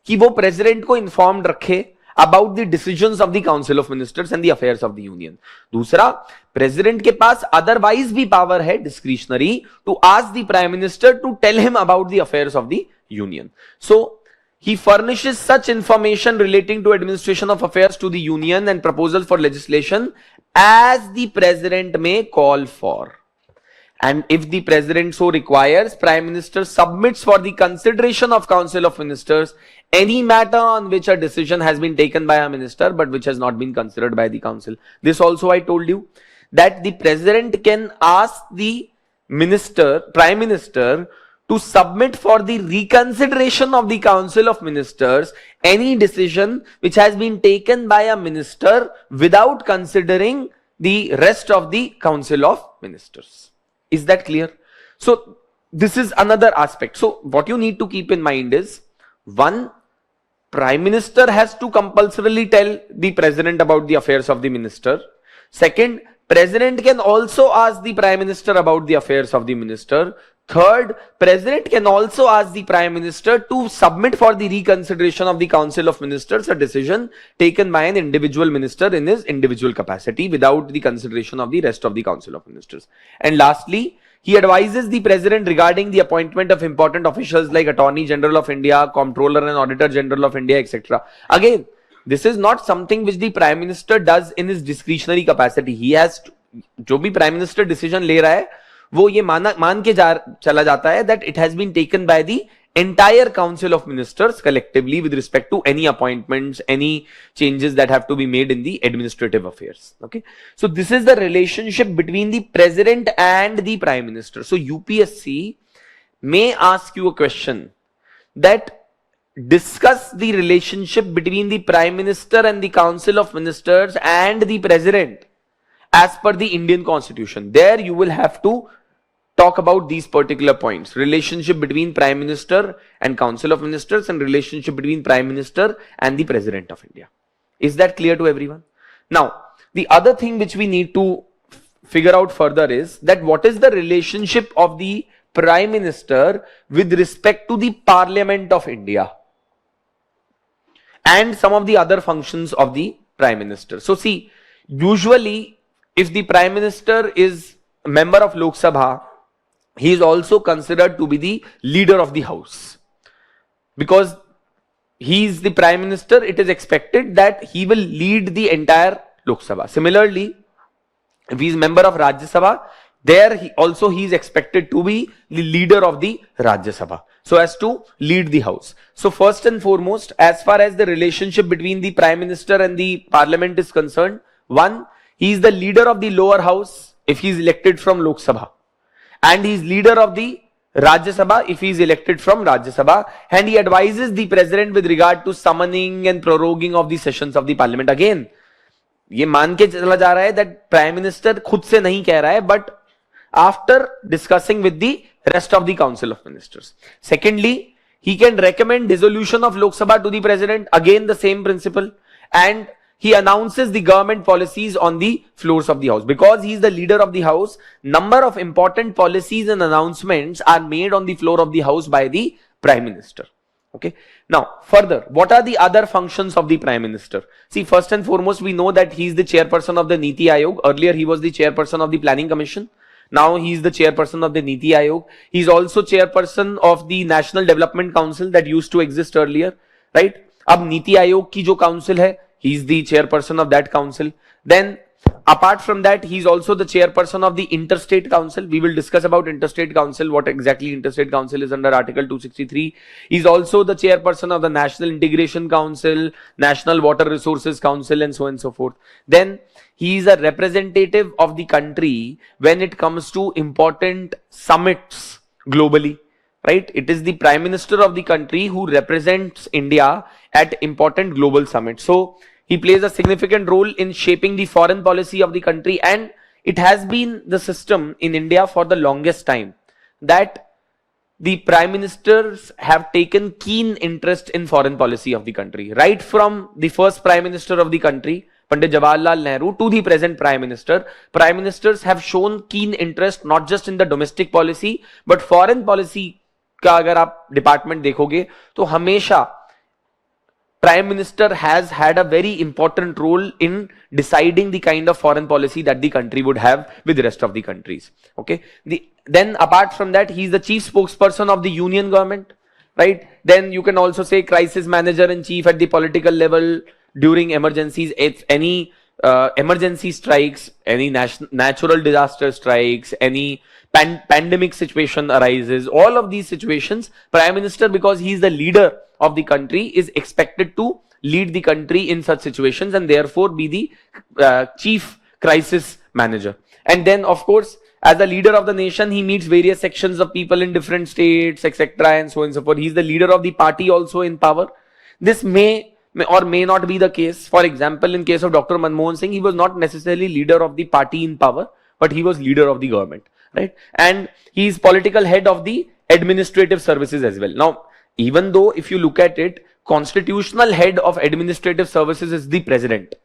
कि वो President को informed रखे about the decisions of the Council of Ministers and the affairs of the union. दूसरा, President के पास otherwise भी power है discretionary to ask the Prime Minister to tell him about the affairs of the union. So he furnishes such information relating to administration of affairs to the union and proposals for legislation as the President may call for. And if the President so requires, Prime Minister submits for the consideration of Council of Ministers any matter on which a decision has been taken by a minister but which has not been considered by the Council. This also I told you, that the President can ask the Prime Minister to submit for the reconsideration of the Council of Ministers any decision which has been taken by a minister without considering the rest of the council of ministers. Is that clear? So this is another aspect. So what you need to keep in mind is, one, Prime Minister has to compulsorily tell the President about the affairs of the minister. Second, President can also ask the Prime Minister about the affairs of the minister. Third, President can also ask the Prime Minister to submit for the reconsideration of the Council of Ministers a decision taken by an individual minister in his individual capacity without the consideration of the rest of the Council of Ministers. And lastly, he advises the President regarding the appointment of important officials like Attorney General of India, Comptroller and Auditor General of India, etc. Again, this is not something which the Prime Minister does in his discretionary capacity. He has to, जो भी Prime Minister decision ले रहा है, वो ये मान के चला जाता है that it has been taken by the entire Council of Ministers collectively with respect to any appointments, any changes that have to be made in the administrative affairs. Okay, so this is the relationship between the President and the Prime Minister. So UPSC may ask you a question that discuss the relationship between the Prime Minister and the Council of Ministers and the President as per the Indian Constitution. There you will have to talk about these particular points: relationship between Prime Minister and Council of Ministers, and relationship between Prime Minister and the President of India. Is that clear to everyone? Now, the other thing which we need to figure out further is that what is the relationship of the Prime Minister with respect to the Parliament of India and some of the other functions of the Prime Minister. So see, usually if the Prime Minister is a member of Lok Sabha, he is also considered to be the leader of the house. Because he is the Prime Minister, it is expected that he will lead the entire Lok Sabha. Similarly, if he is member of Rajya Sabha, there he is expected to be the leader of the Rajya Sabha, so as to lead the house. So first and foremost, as far as the relationship between the Prime Minister and the Parliament is concerned, one, he is the leader of the lower house if he is elected from Lok Sabha, and he is leader of the Rajya Sabha if he is elected from Rajya Sabha, and he advises the President with regard to summoning and proroguing of the sessions of the Parliament. Again, ये मान के चला जा रहा है that Prime Minister खुद से नहीं कह रहा है, but after discussing with the rest of the Council of Ministers. Secondly, he can recommend dissolution of Lok Sabha to the President. Again, the same principle. And he announces the government policies on the floors of the House. Because he is the leader of the House, number of important policies and announcements are made on the floor of the House by the Prime Minister. Okay. Now, further, what are the other functions of the Prime Minister? See, first and foremost, we know that he is the chairperson of the Niti Aayog. Earlier, he was the chairperson of the Planning Commission. Now he is the chairperson of the Niti Aayog. He is also chairperson of the National Development Council that used to exist earlier, right? Ab Niti Aayog ki jo council hai, he is the chairperson of that council. Then apart from that, he is also the chairperson of the Interstate Council. We will discuss about Interstate Council, what exactly Interstate Council is under Article 263. He is also the chairperson of the National Integration Council, National Water Resources Council, and so on and so forth. Then he is a representative of the country when it comes to important summits globally, right? It is the Prime Minister of the country who represents India at important global summits. So he plays a significant role in shaping the foreign policy of the country, and it has been the system in India for the longest time that the Prime Ministers have taken keen interest in foreign policy of the country. Right from the first Prime Minister of the country, Pandit Jawaharlal Nehru, to the present Prime Minister, Prime Ministers have shown keen interest not just in the domestic policy, but foreign policy का अगर आप department देखोगे तो हमेशा Prime Minister has had a very important role in deciding the kind of foreign policy that the country would have with the rest of the countries. Okay. Then apart from that, he is the chief spokesperson of the union government, right? Then you can also say crisis manager in chief at the political level during emergencies. If any emergency strikes, any natural disaster strikes, any pandemic situation arises, all of these situations, Prime Minister, because he is the leader of the country, is expected to lead the country in such situations and therefore be the chief crisis manager. And then, of course, as the leader of the nation, he meets various sections of people in different states, etc. and so on and so forth. He is the leader of the party also in power. This may or may not be the case. For example, in case of Dr. Manmohan Singh, he was not necessarily leader of the party in power, but he was leader of the government, right? And he is political head of the administrative services as well. Now, even though if you look at it, constitutional head of administrative services is the president,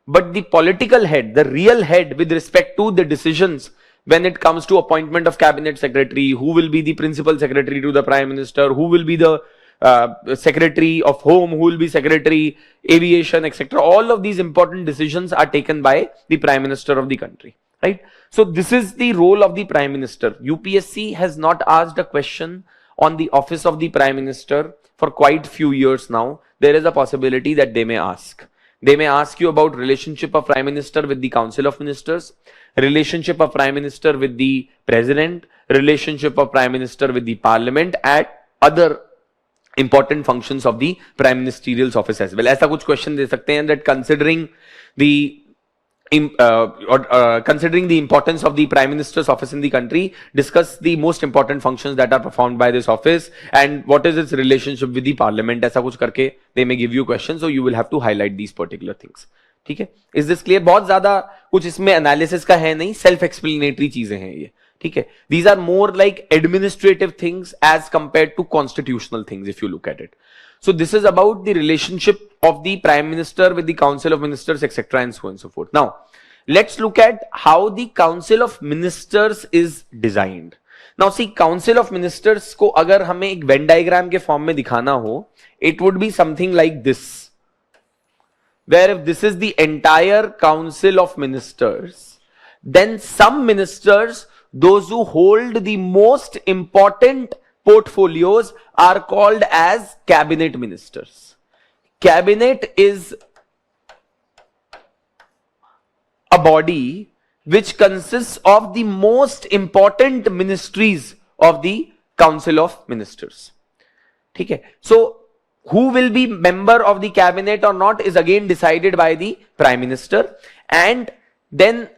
but the political head, the real head with respect to the decisions when it comes to appointment of cabinet secretary, who will be the principal secretary to the prime minister, who will be the secretary of home, who will be secretary aviation, etc. All of these important decisions are taken by the prime minister of the country, right? So this is the role of the prime minister. UPSC has not asked a question on the office of the prime minister for quite few years now. There is a possibility that they may ask. They may ask you about relationship of prime minister with the council of ministers, relationship of prime minister with the president, relationship of prime minister with the parliament, and other important functions of the prime ministerial office as well. ऐसा कुछ question दे सकते हैं that considering the considering the importance of the prime minister's office in the country, discuss the most important functions that are performed by this office and what is its relationship with the parliament. ऐसा कुछ करके they may give you questions, so you will have to highlight these particular things. ठीक है? Is this clear? बहुत ज्यादा कुछ इसमें analysis का है नहीं, self explanatory चीजें हैं ये. ठीक है? These are more like administrative things as compared to constitutional things if you look at it. So this is about the relationship of the prime minister with the council of ministers, etc. and so on and so forth. Now, let's look at how the council of ministers is designed. Now see, council of ministers को अगर हमें एक Venn diagram के form में दिखाना हो, it would be something like this, where if this is the entire council of ministers, then some ministers, those who hold the most important portfolios, are called as cabinet ministers. Cabinet is a body which consists of the most important ministries of the council of ministers. Okay, so who will be member of the cabinet or not is again decided by the prime minister, and then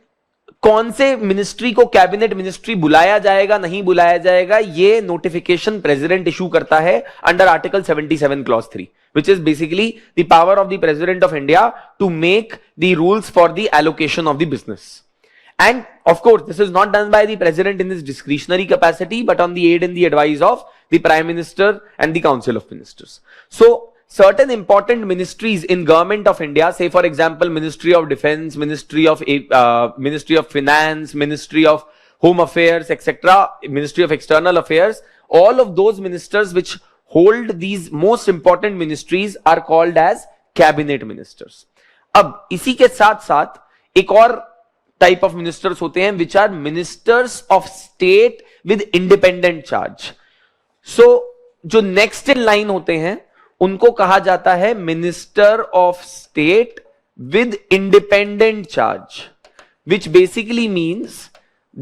कौन से ministry को cabinet ministry बुलाया जाएगा नहीं बुलाया जाएगा, ये notification president issue करता है under article 77 clause 3, which is basically the power of the president of India to make the rules for the allocation of the business. And of course, this is not done by the president in his discretionary capacity, but on the aid and the advice of the prime minister and the council of ministers. So certain important ministries in government of India, say for example, Ministry of Defense, Ministry of Finance, Ministry of Home Affairs, etc., Ministry of External Affairs, all of those ministers which hold these most important ministries are called as cabinet ministers. अब इसी के साथ साथ एक और type of ministers होते हैं which are ministers of state with independent charge. So जो next in line होते हैं उनको कहा जाता है minister of state with independent charge, which basically means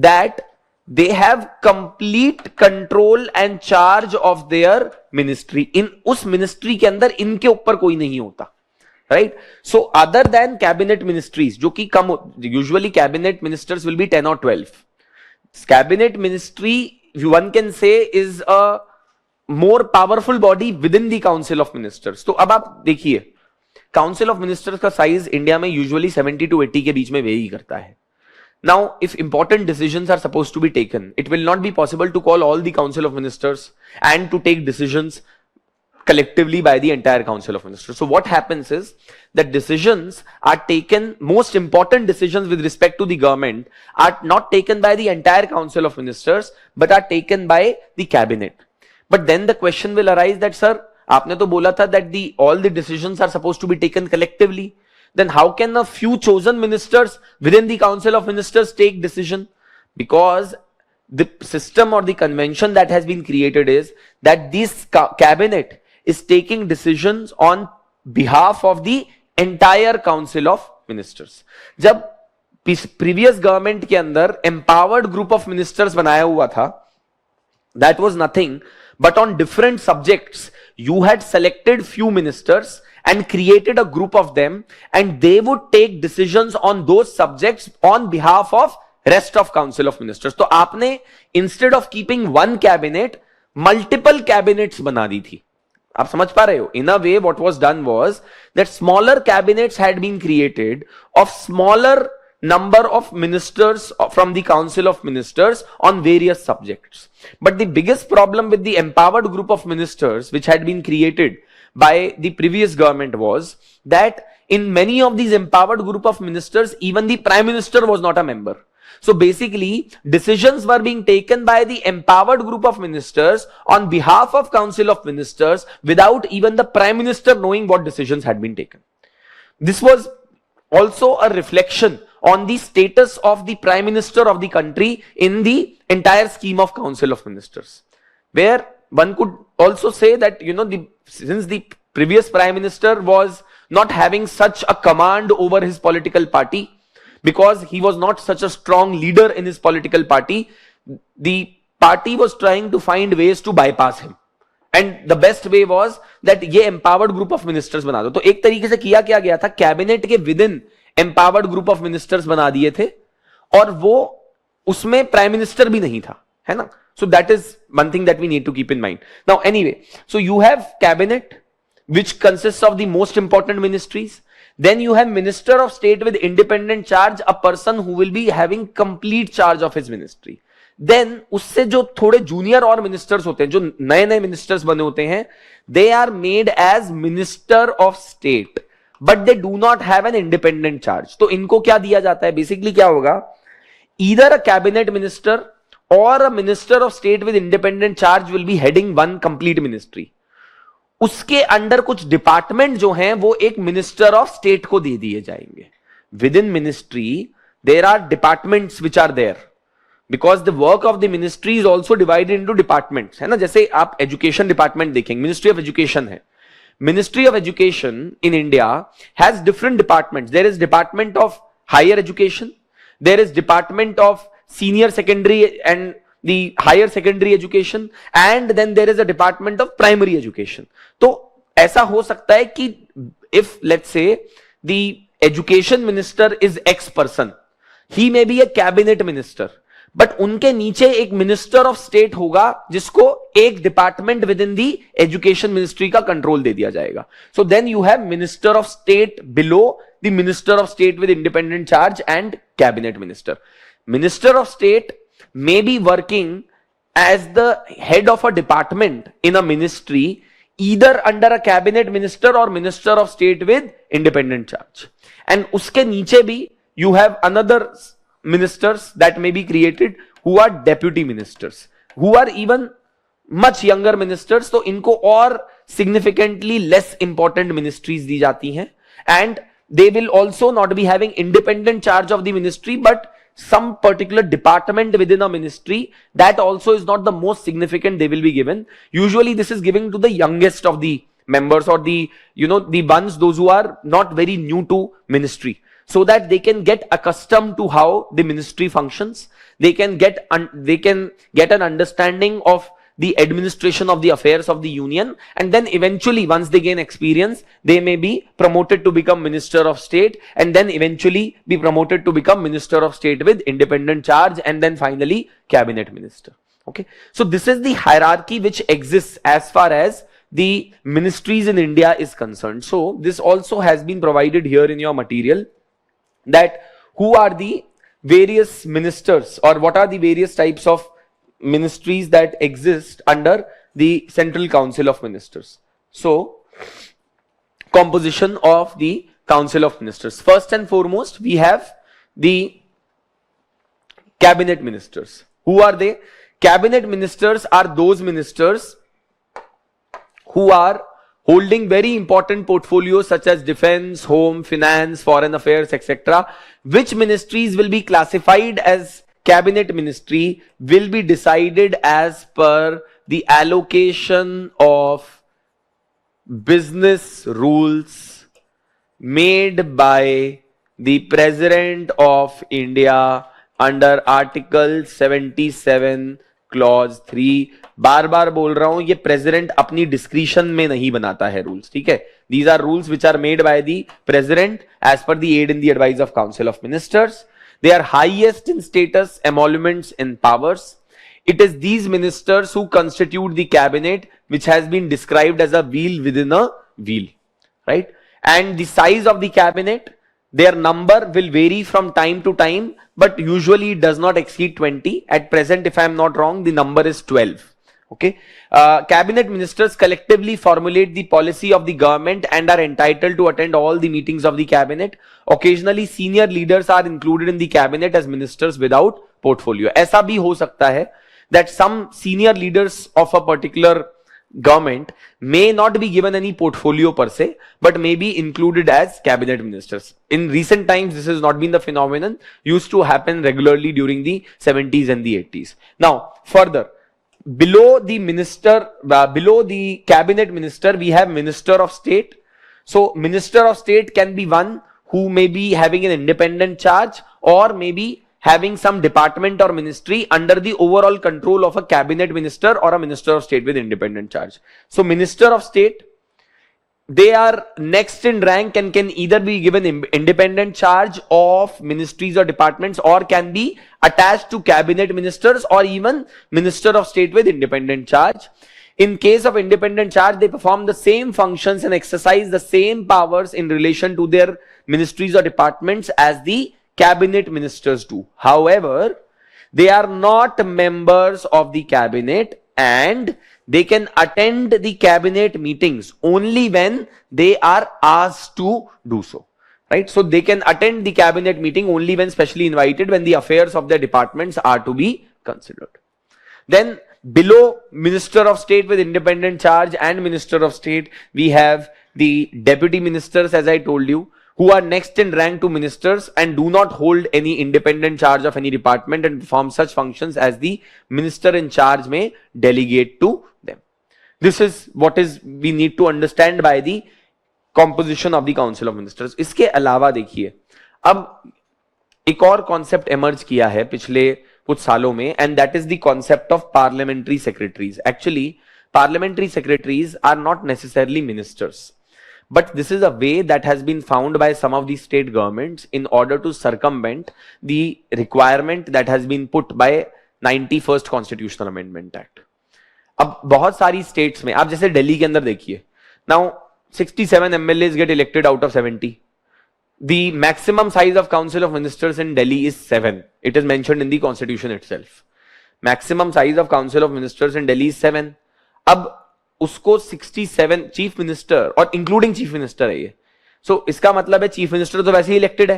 that they have complete control and charge of their ministry. In उस ministry के अंदर इनके ऊपर कोई नहीं होता, right? So other than cabinet ministries, जो कि कम, usually cabinet ministers will be 10 or 12. Cabinet ministry one can say is a more powerful body within the council of ministers. तो अब आप देखिए, काउंसिल ऑफ मिनिस्टर्स का size India में usually 70 to 80 के बीच में वेरी करता है. Now if important decisions are suppose to be taken, it will not be possible to call all the council of ministers and to take decisions collectively by the entire council of ministers. So what happens is that decisions are taken, most important decisions with respect to the government are not taken by the entire council of ministers but are taken by the cabinet. But then the question will arise that, sir, आपने तो बोला था that all the decisions are supposed to be taken collectively. Then how can a few chosen ministers within the council of ministers take decision? Because the system or the convention that has been created is that this cabinet is taking decisions on behalf of the entire council of ministers. जब previous government के अंदर empowered group of ministers बनाया हुआ था, that was nothing but on different subjects you had selected few ministers and created a group of them, and they would take decisions on those subjects on behalf of rest of council of ministers. तो आपने instead of keeping one cabinet multiple cabinets बना दी थी. आप समझ पा रहे हो? In a way, what was done was that smaller cabinets had been created of smaller number of ministers from the Council of Ministers on various subjects. But the biggest problem with the empowered group of ministers which had been created by the previous government was that in many of these empowered group of ministers, even the Prime Minister was not a member. So basically, decisions were being taken by the empowered group of ministers on behalf of Council of Ministers without even the Prime Minister knowing what decisions had been taken. This was also a reflection on the status of the Prime Minister of the country in the entire scheme of Council of Ministers, where one could also say that, since the previous Prime Minister was not having such a command over his political party, because he was not such a strong leader in his political party, the party was trying to find ways to bypass him. And the best way was that ये empowered group of ministers बना दो. तो एक तरीके से किया क्या गया था, कैबिनेट के with in empowered group of ministers बना दिए थे, और वो उसमें प्राइम मिनिस्टर भी नहीं था, है ना? So that is one thing that we need to keep in mind. Now anyway, so you have cabinet which consists of the most important ministries. Then you have Minister of State with independent charge, a person who will be having complete charge of his ministry. Then उससे जो थोड़े junior और ministers होते हैं, जो नए नए ministers बने होते हैं, they are made as Minister of State, but they do not have an independent charge. तो इनको क्या दिया जाता है? बेसिकली क्या होगा? Either a cabinet minister or a Minister of State with independent charge will be heading one complete ministry. उसके under कुछ डिपार्टमेंट जो हैं वो एक मिनिस्टर ऑफ स्टेट को दे दिए जाएंगे. Within ministry there are departments which are there, because the work of the ministry is also divided into departments, है ना? जैसे आप एजुकेशन डिपार्टमेंट देखेंगे, मिनिस्ट्री ऑफ एजुकेशन है. Ministry of education in India has different departments. There is department of higher education, there is department of senior secondary and the higher secondary education, and then there is a department of primary education. तो ऐसा हो सकता है कि if let's say the education minister is X person, he may be a cabinet minister, but उनके नीचे एक minister of state होगा जिसको एक department within the education ministry का control दे दिया जाएगा. So then you have minister of state below the minister of state with independent charge and cabinet minister. Minister of state may be working as the head of a department in a ministry, either under a cabinet minister or minister of state with independent charge. And uske niche bhi you have another ministers that may be created who are deputy ministers, who are even much younger ministers. तो इनको और significantly less important ministries दी जाती हैं, and they will also not be having independent charge of the ministry, but some particular department within a ministry that also is not the most significant they will be given. Usually this is given to the youngest of the members, or the the ones, those who are not very new to ministry, so that they can get accustomed to how the ministry functions. They can get an understanding of the administration of the affairs of the union, and then eventually once they gain experience, they may be promoted to become minister of state, and then eventually be promoted to become minister of state with independent charge, and then finally cabinet minister. Okay, so this is the hierarchy which exists as far as the ministries in India is concerned. So this also has been provided here in your material, that who are the various ministers, or what are the various types of ministries that exist under the Central Council of Ministers. So, composition of the Council of Ministers. First and foremost, we have the cabinet ministers. Who are they? Cabinet ministers are those ministers who are holding very important portfolios such as defense, home, finance, foreign affairs, etc. Which ministries will be classified as cabinet ministry will be decided as per the allocation of business rules made by the President of India under Article 77 Clause 3. बार बार बोल रहा हूं, ये president अपनी discretion में नहीं बनाता है rules, ठीक है? These are rules which are made by the president as per the aid and the advice of Council of Ministers. They are highest in status, emoluments, and powers. it is these ministers who constitute the cabinet, which has been described as a wheel within a wheel, right? And the size of the cabinet, their number will vary from time to time, but usually it does not exceed 20. At present, if I am not wrong, the number is 12. Okay. Cabinet ministers collectively formulate the policy of the government and are entitled to attend all the meetings of the cabinet. Occasionally, senior leaders are included in the cabinet as ministers without portfolio. ऐसा भी हो सकता है that some senior leaders of a particular government may not be given any portfolio per se, but may be included as cabinet ministers. In recent times, this has not been the phenomenon. Used to happen regularly during the 70s and the 80s. Now, further, below the minister, below the cabinet minister, we have minister of state. So, minister of state can be one who may be having an independent charge or maybe having some department or ministry under the overall control of a cabinet minister or a minister of state with independent charge. So, minister of state, they are next in rank and can either be given independent charge of ministries or departments or can be attached to cabinet ministers or even minister of state with independent charge. In case of independent charge, they perform the same functions and exercise the same powers in relation to their ministries or departments as the cabinet ministers do. However, they are not members of the cabinet and they can attend the cabinet meetings only when they are asked to do so. Right? So they can attend the cabinet meeting only when specially invited, when the affairs of their departments are to be considered. Then below minister of state with independent charge and minister of state, we have the deputy ministers, as I told you, who are next in rank to ministers and do not hold any independent charge of any department and perform such functions as the minister in charge may delegate to them. This is what is we need to understand by the composition of the council of ministers. इसके अलावा देखिए, अब एक और concept emerge किया है पिछले कुछ सालों में, and that is the concept of parliamentary secretaries. Actually parliamentary secretaries are not necessarily ministers, but this is a way that has been found by some of the state governments in order to circumvent the requirement that has been put by 91st Constitutional Amendment Act. अब बहुत सारी states में, आप जैसे दिल्ली के अंदर देखिए, now 67 MLAs get elected out of 70. The maximum size of Council of Ministers in Delhi is 7. It is mentioned in the Constitution itself. Maximum size of Council of Ministers in Delhi is 7. अब उसको 67 chief minister और including chief minister है ये. सो इसका मतलब है chief minister तो वैसे ही इलेक्टेड है,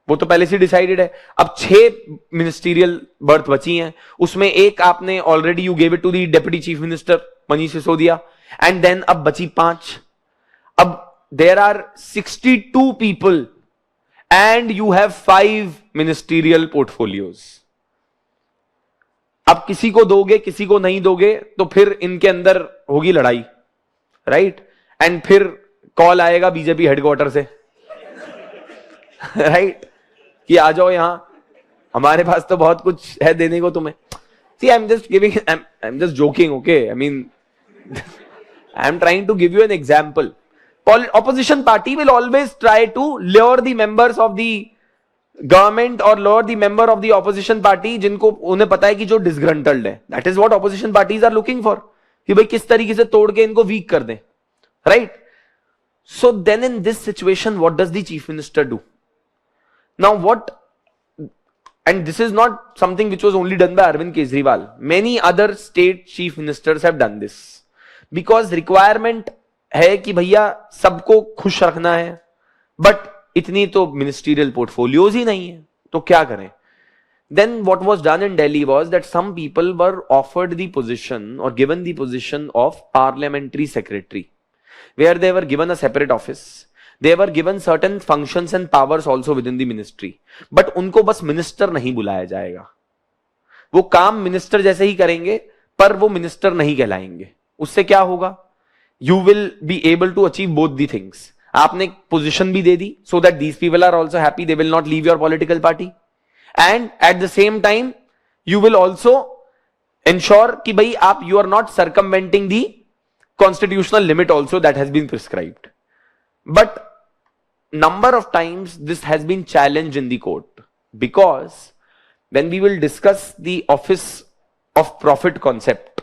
वो तो पहले से डिसाइडेड है. अब 6 मिनिस्टीरियल बर्थ बची हैं, उसमें एक आपने already you gave it to the deputy chief minister Manish Sisodia, and then अब बची 5. अब there are 62 people and you have 5 ministerial portfolios. अब किसी को दोगे किसी को नहीं दोगे तो फिर इनके अंदर होगी लड़ाई, राइट? एंड फिर कॉल आएगा बीजेपी हेडक्वार्टर से, राइट? कि आ जाओ यहां, हमारे पास तो बहुत कुछ है देने को तुम्हें. See I am just giving, I am just joking, okay? I mean I am trying to give you an example. Opposition party will always try to lure the members of the government or lure the member of the opposition party, जिनको उन्हें पता है कि जो disgruntled है. That is what opposition parties are looking for, कि भाई किस तरीके से तोड़ के इनको वीक कर दें, right? So then in this situation what does the chief minister do now? What, and this is not something which was only done by Arvind Kejriwal, many other state chief ministers have done this, because requirement है कि भैया सबको खुश रखना है, but इतनी तो ministerial portfolios ही नहीं है, तो क्या करें? Then what was done in Delhi was that some people were offered the position और given the position of parliamentary secretary, where they were given a separate office, they were given certain functions and powers also within the ministry, but उनको बस minister नहीं बुलाया जाएगा. वो काम minister जैसे ही करेंगे पर वो मिनिस्टर नहीं कहलाएंगे. उससे क्या होगा? You will be able to achieve both the things. आपने पोजीशन भी दे दी so that these people are also happy, they will not leave your political party, and at the same time you will also ensure कि भाई आप you are not circumventing the constitutional limit also that has been prescribed. But number of times this has been challenged in the court, because when we will discuss the office of profit concept.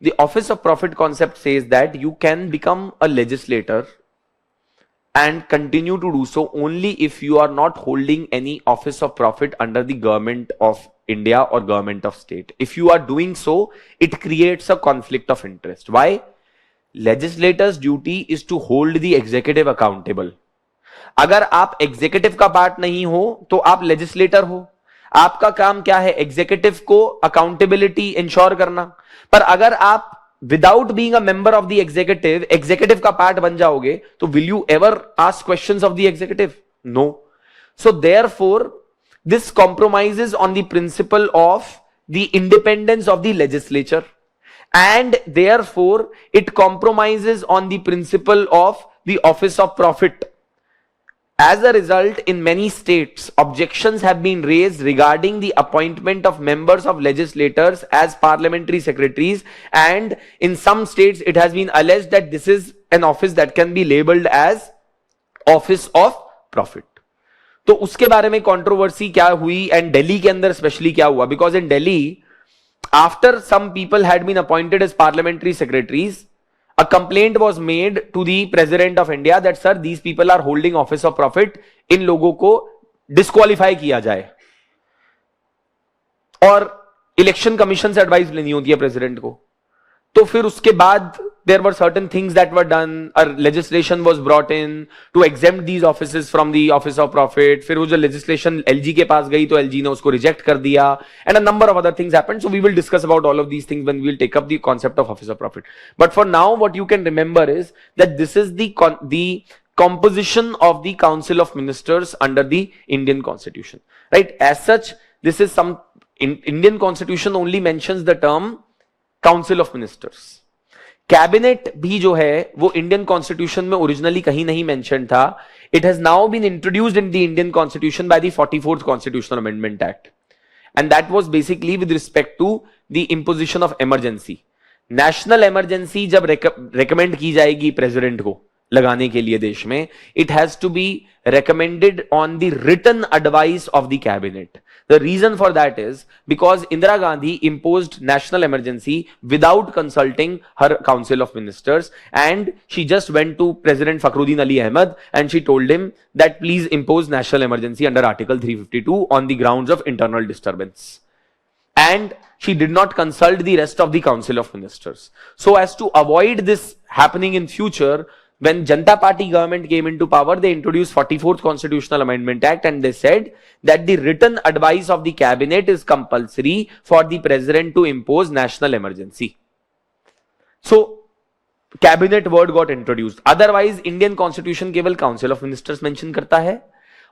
The office of profit concept says that you can become a legislator and continue to do so only if you are not holding any office of profit under the government of India or government of state. If you are doing so, it creates a conflict of interest. Why? Legislators' duty is to hold the executive accountable. अगर आप executive का part नहीं हो तो आप legislator हो. आपका काम क्या है? एग्जीक्यूटिव को अकाउंटेबिलिटी इंश्योर करना. पर अगर आप without being a member of the executive का पार्ट बन जाओगे तो will you ever ask questions of the executive? No. So therefore this compromises on the principle of the independence of the legislature and therefore it compromises on the principle of the office of profit. As a result, in many states, objections have been raised regarding the appointment of members of legislators as parliamentary secretaries, and in some states it has been alleged that this is an office that can be labeled as office of profit. तो उसके बारे में controversy क्या हुई and Delhi के अंदर specially क्या हुआ? Because in Delhi, after some people had been appointed as parliamentary secretaries, a complaint was made to the president of India that sir, these people are holding office of profit, इन लोगों को disqualify किया जाए. और election commission से advice लेनी होती है president को. तो फिर उसके बाद there were certain things that were done, a legislation was brought in to exempt these offices from the office of profit. फिर वो जो legislation LG के पास गई तो LG ने उसको reject कर दिया, and a number of other things happened. So we will discuss about all of these things when we will take up the concept of office of profit. But for now, what you can remember is that this is the composition of the Council of Ministers under the Indian Constitution, right? As such, this is some Indian Constitution only mentions the term Council of Ministers. Cabinet भी जो है वो Indian constitution में originally कहीं नहीं mention था. It has now been introduced in the Indian constitution by the 44th constitutional amendment act, and that was basically with respect to the imposition of emergency. National emergency जब recommend की जाएगी president को लगाने के लिए देश में, it has to be recommended on the written advice of the cabinet. The reason for that is because Indira Gandhi imposed national emergency without consulting her council of ministers, and she just went to President Fakhruddin Ali Ahmed and she told him that please impose national emergency under Article 352 on the grounds of internal disturbance. And she did not consult the rest of the council of ministers. So as to avoid this happening in future, when Janata Party government came into power, they introduced 44th Constitutional Amendment Act, and they said that the written advice of the cabinet is compulsory for the president to impose national emergency. So, cabinet word got introduced. Otherwise, Indian Constitution केवल Council of Ministers mention करता है,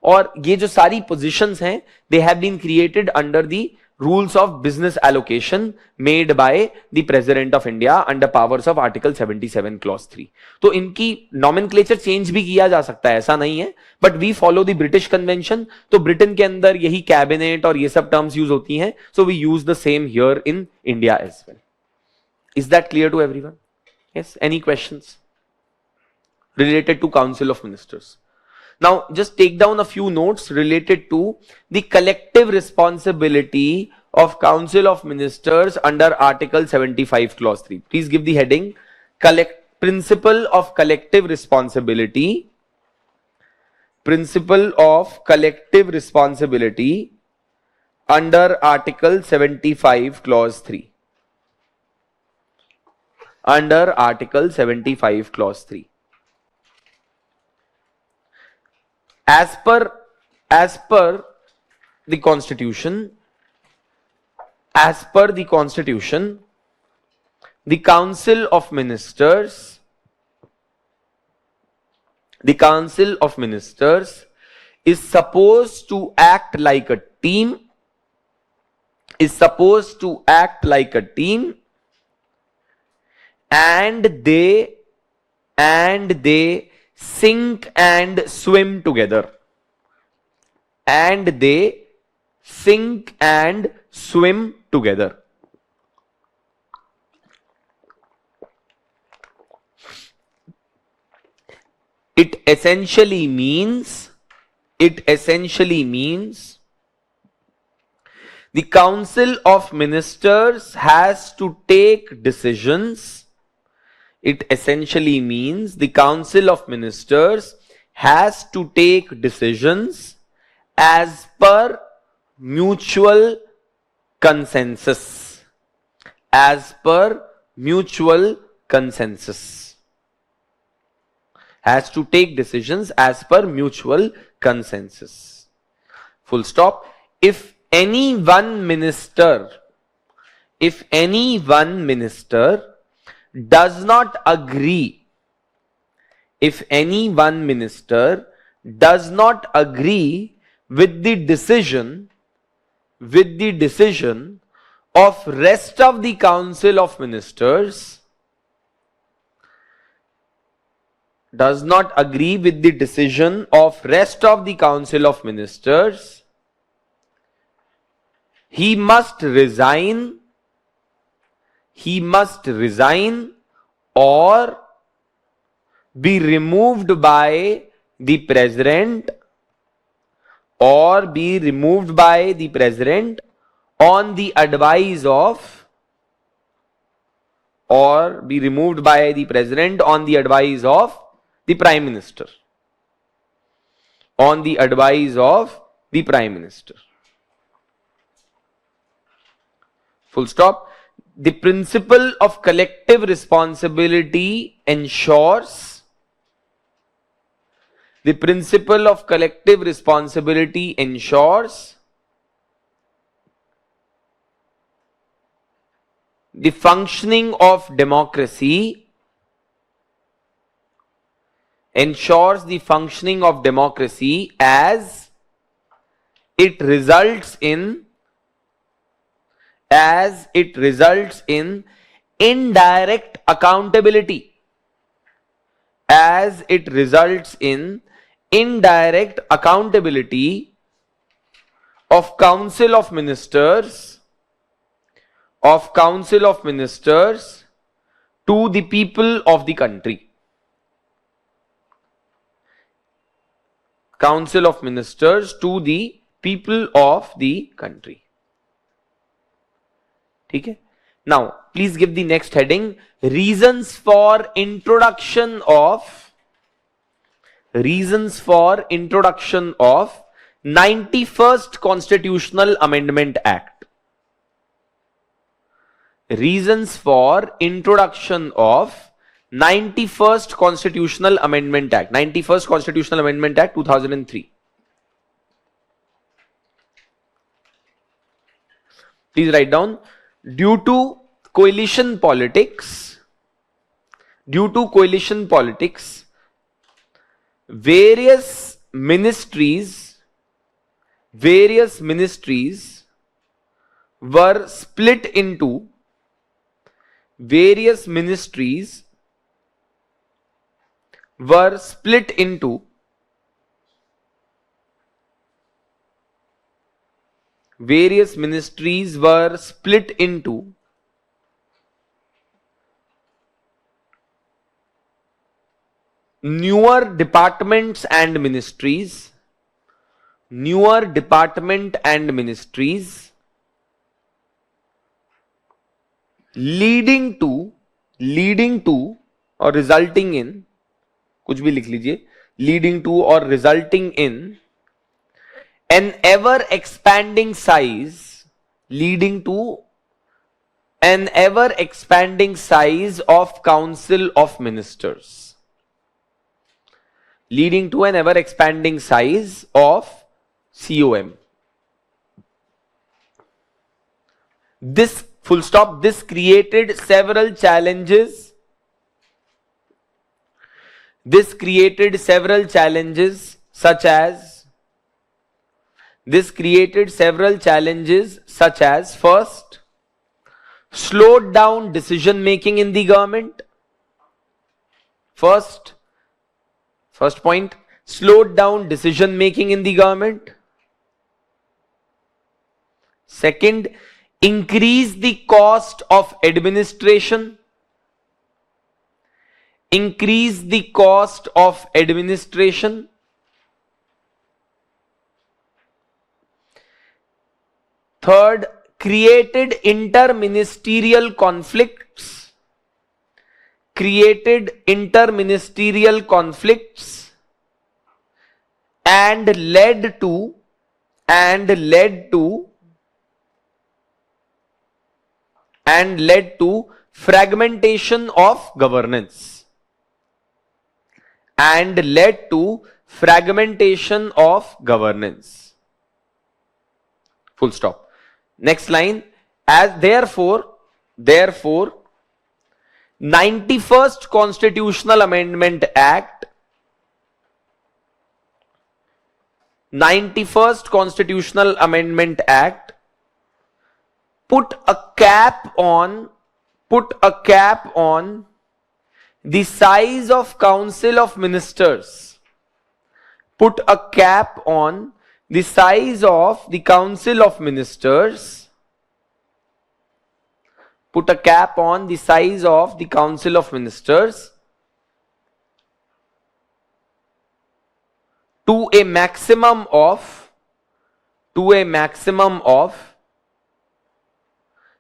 और ये जो सारी positions हैं, they have been created under the rules of business allocation made by the President of India under powers of Article 77 Clause 3. तो इनकी nomenclature change भी किया जा सकता है, ऐसा नहीं है, but we follow the British Convention. तो ब्रिटेन के अंदर यही cabinet और ये सब terms use होती हैं, so we use the same here in India as well. Is that clear to everyone? Yes, any questions related to Council of Ministers? Now, just take down a few notes related to the collective responsibility of Council of Ministers under Article 75 Clause 3. Please give the heading, Principle of Collective Responsibility. Principle of Collective Responsibility under Article 75 Clause 3. Under Article 75 Clause 3. As per the Constitution, the Council of Ministers is supposed to act like a team, and they sink and swim together. It essentially means The Council of Ministers has to take decisions. It essentially means the Council of Ministers has to take decisions as per mutual consensus. As per mutual consensus. Has to take decisions as per mutual consensus. Full stop. If any one minister does not agree, if any one minister does not agree with the decision of rest of the Council of Ministers, does not agree with the decision of rest of the Council of Ministers, he must resign or be removed by the president on the advice of the Prime Minister. On the advice of the Prime Minister. Full stop. The principle of collective responsibility ensures the functioning of democracy, as it results in indirect accountability. Of Council of Ministers to the people of the country. Council of Ministers to the people of the country. Okay? Now, please give the next heading. Reasons for introduction of 91st Constitutional Amendment Act. Reasons for introduction of 91st Constitutional Amendment Act. 91st Constitutional Amendment Act 2003. Please write down. Due to coalition politics, various ministries were split into newer departments and ministries, leading to or resulting in, कुछ भी लिख लीजिए, leading to or resulting in an ever expanding size of Council of Ministers. Leading to an ever expanding size of COM. This, full stop, this created several challenges. Such as first, slowed down decision making in the government. First point, slowed down decision making in the government. Second, increase the cost of administration. Third, created interministerial conflicts. Created interministerial conflicts and led to fragmentation of governance. And led to fragmentation of governance. Full stop. Next line. As therefore 91st Constitutional Amendment Act 91st Constitutional Amendment Act put a cap on the size of Council of Ministers. Put a cap on the size of the Council of Ministers. Put a cap on the size of the Council of Ministers to a maximum of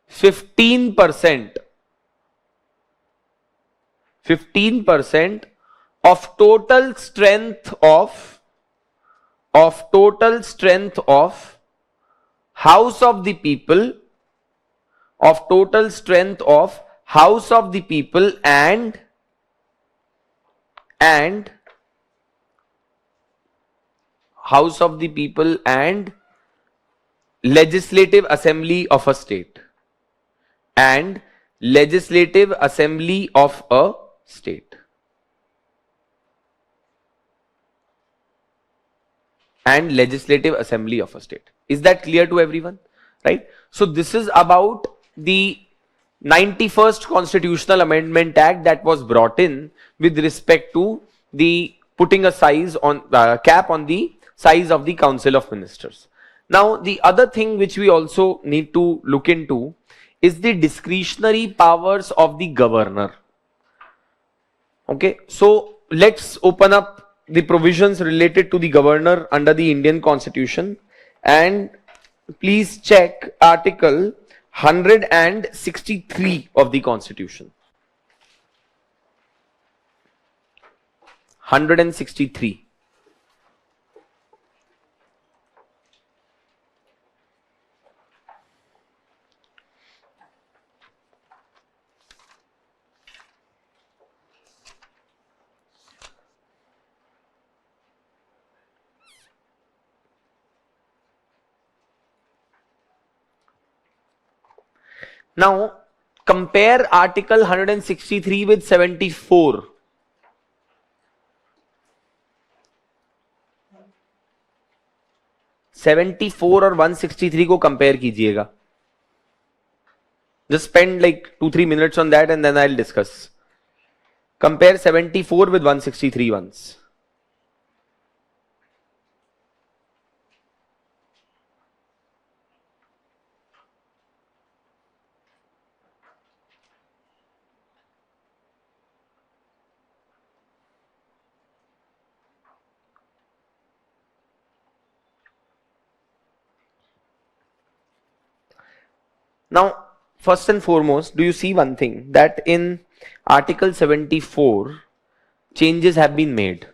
15% of total strength of House of the People, and House of the People and Legislative Assembly of a state. And Legislative Assembly of a state. And Legislative Assembly of a state. Is that clear to everyone? Right? So this is about the 91st Constitutional Amendment Act that was brought in with respect to the putting a cap on the size of the Council of Ministers. Now, the other thing which we also need to look into is the discretionary powers of the governor. Okay, so let's open up the provisions related to the governor under the Indian Constitution, and please check Article 163 of the Constitution. 163. Now, compare Article 163 with 74. और 163 को compare कीजिएगा. Just spend like 2-3 minutes on that and then I'll discuss. Compare 74 with 163 once. Now, first and foremost, do you see one thing, that in Article 74, changes have been made,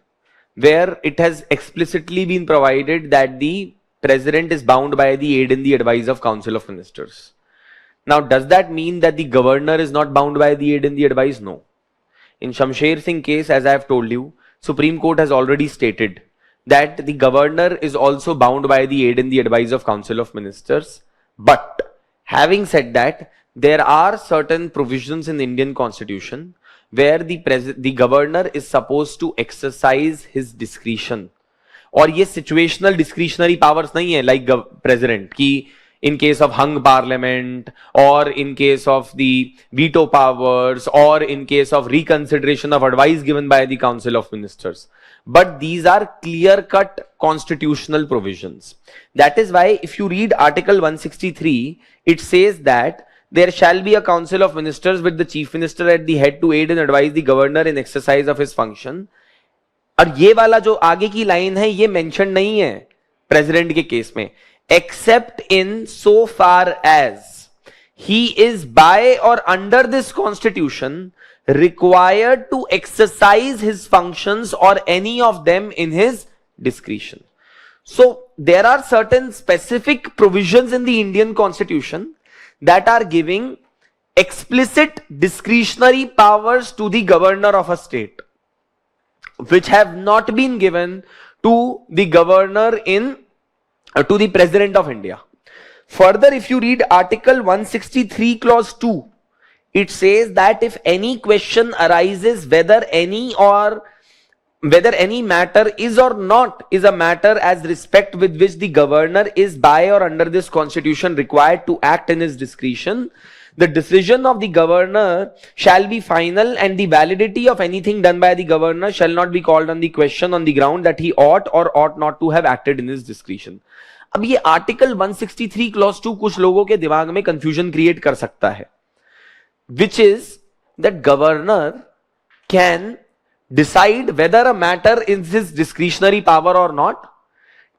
where it has explicitly been provided that the President is bound by the aid and the advice of Council of Ministers. Now, does that mean that the Governor is not bound by the aid and the advice? No. In Shamsher Singh case, as I have told you, Supreme Court has already stated that the Governor is also bound by the aid and the advice of Council of Ministers. But having said that, there are certain provisions in the Indian Constitution where the Governor is supposed to exercise his discretion. और ये situational discretionary powers नहीं है like President कि in case of hung parliament, or in case of the veto powers, or in case of reconsideration of advice given by the Council of Ministers. But these are clear-cut constitutional provisions. That is why if you read Article 163, it says that there shall be a Council of Ministers with the Chief Minister at the head to aid and advise the Governor in exercise of his function. और ये वाला जो आगे की line है ये mention नहीं है प्रेसिडेंट के केस में. except in so far as he is by or under this constitution required to exercise his functions or any of them in his discretion. So there are certain specific provisions in the Indian constitution that are giving explicit discretionary powers to the governor of a state, which have not been given to the governor in to the president of India. Further, if you read Article 163 clause 2, it says that if any question arises whether any matter is or not is a matter as respect with which the governor is by or under this constitution required to act in his discretion, the decision of the governor shall be final, and the validity of anything done by the governor shall not be called on the question on the ground that he ought or ought not to have acted in his discretion. अब ये article 163 clause 2 कुछ लोगों के दिमाग में confusion create कर सकता है, which is that governor can decide whether a matter is his discretionary power or not,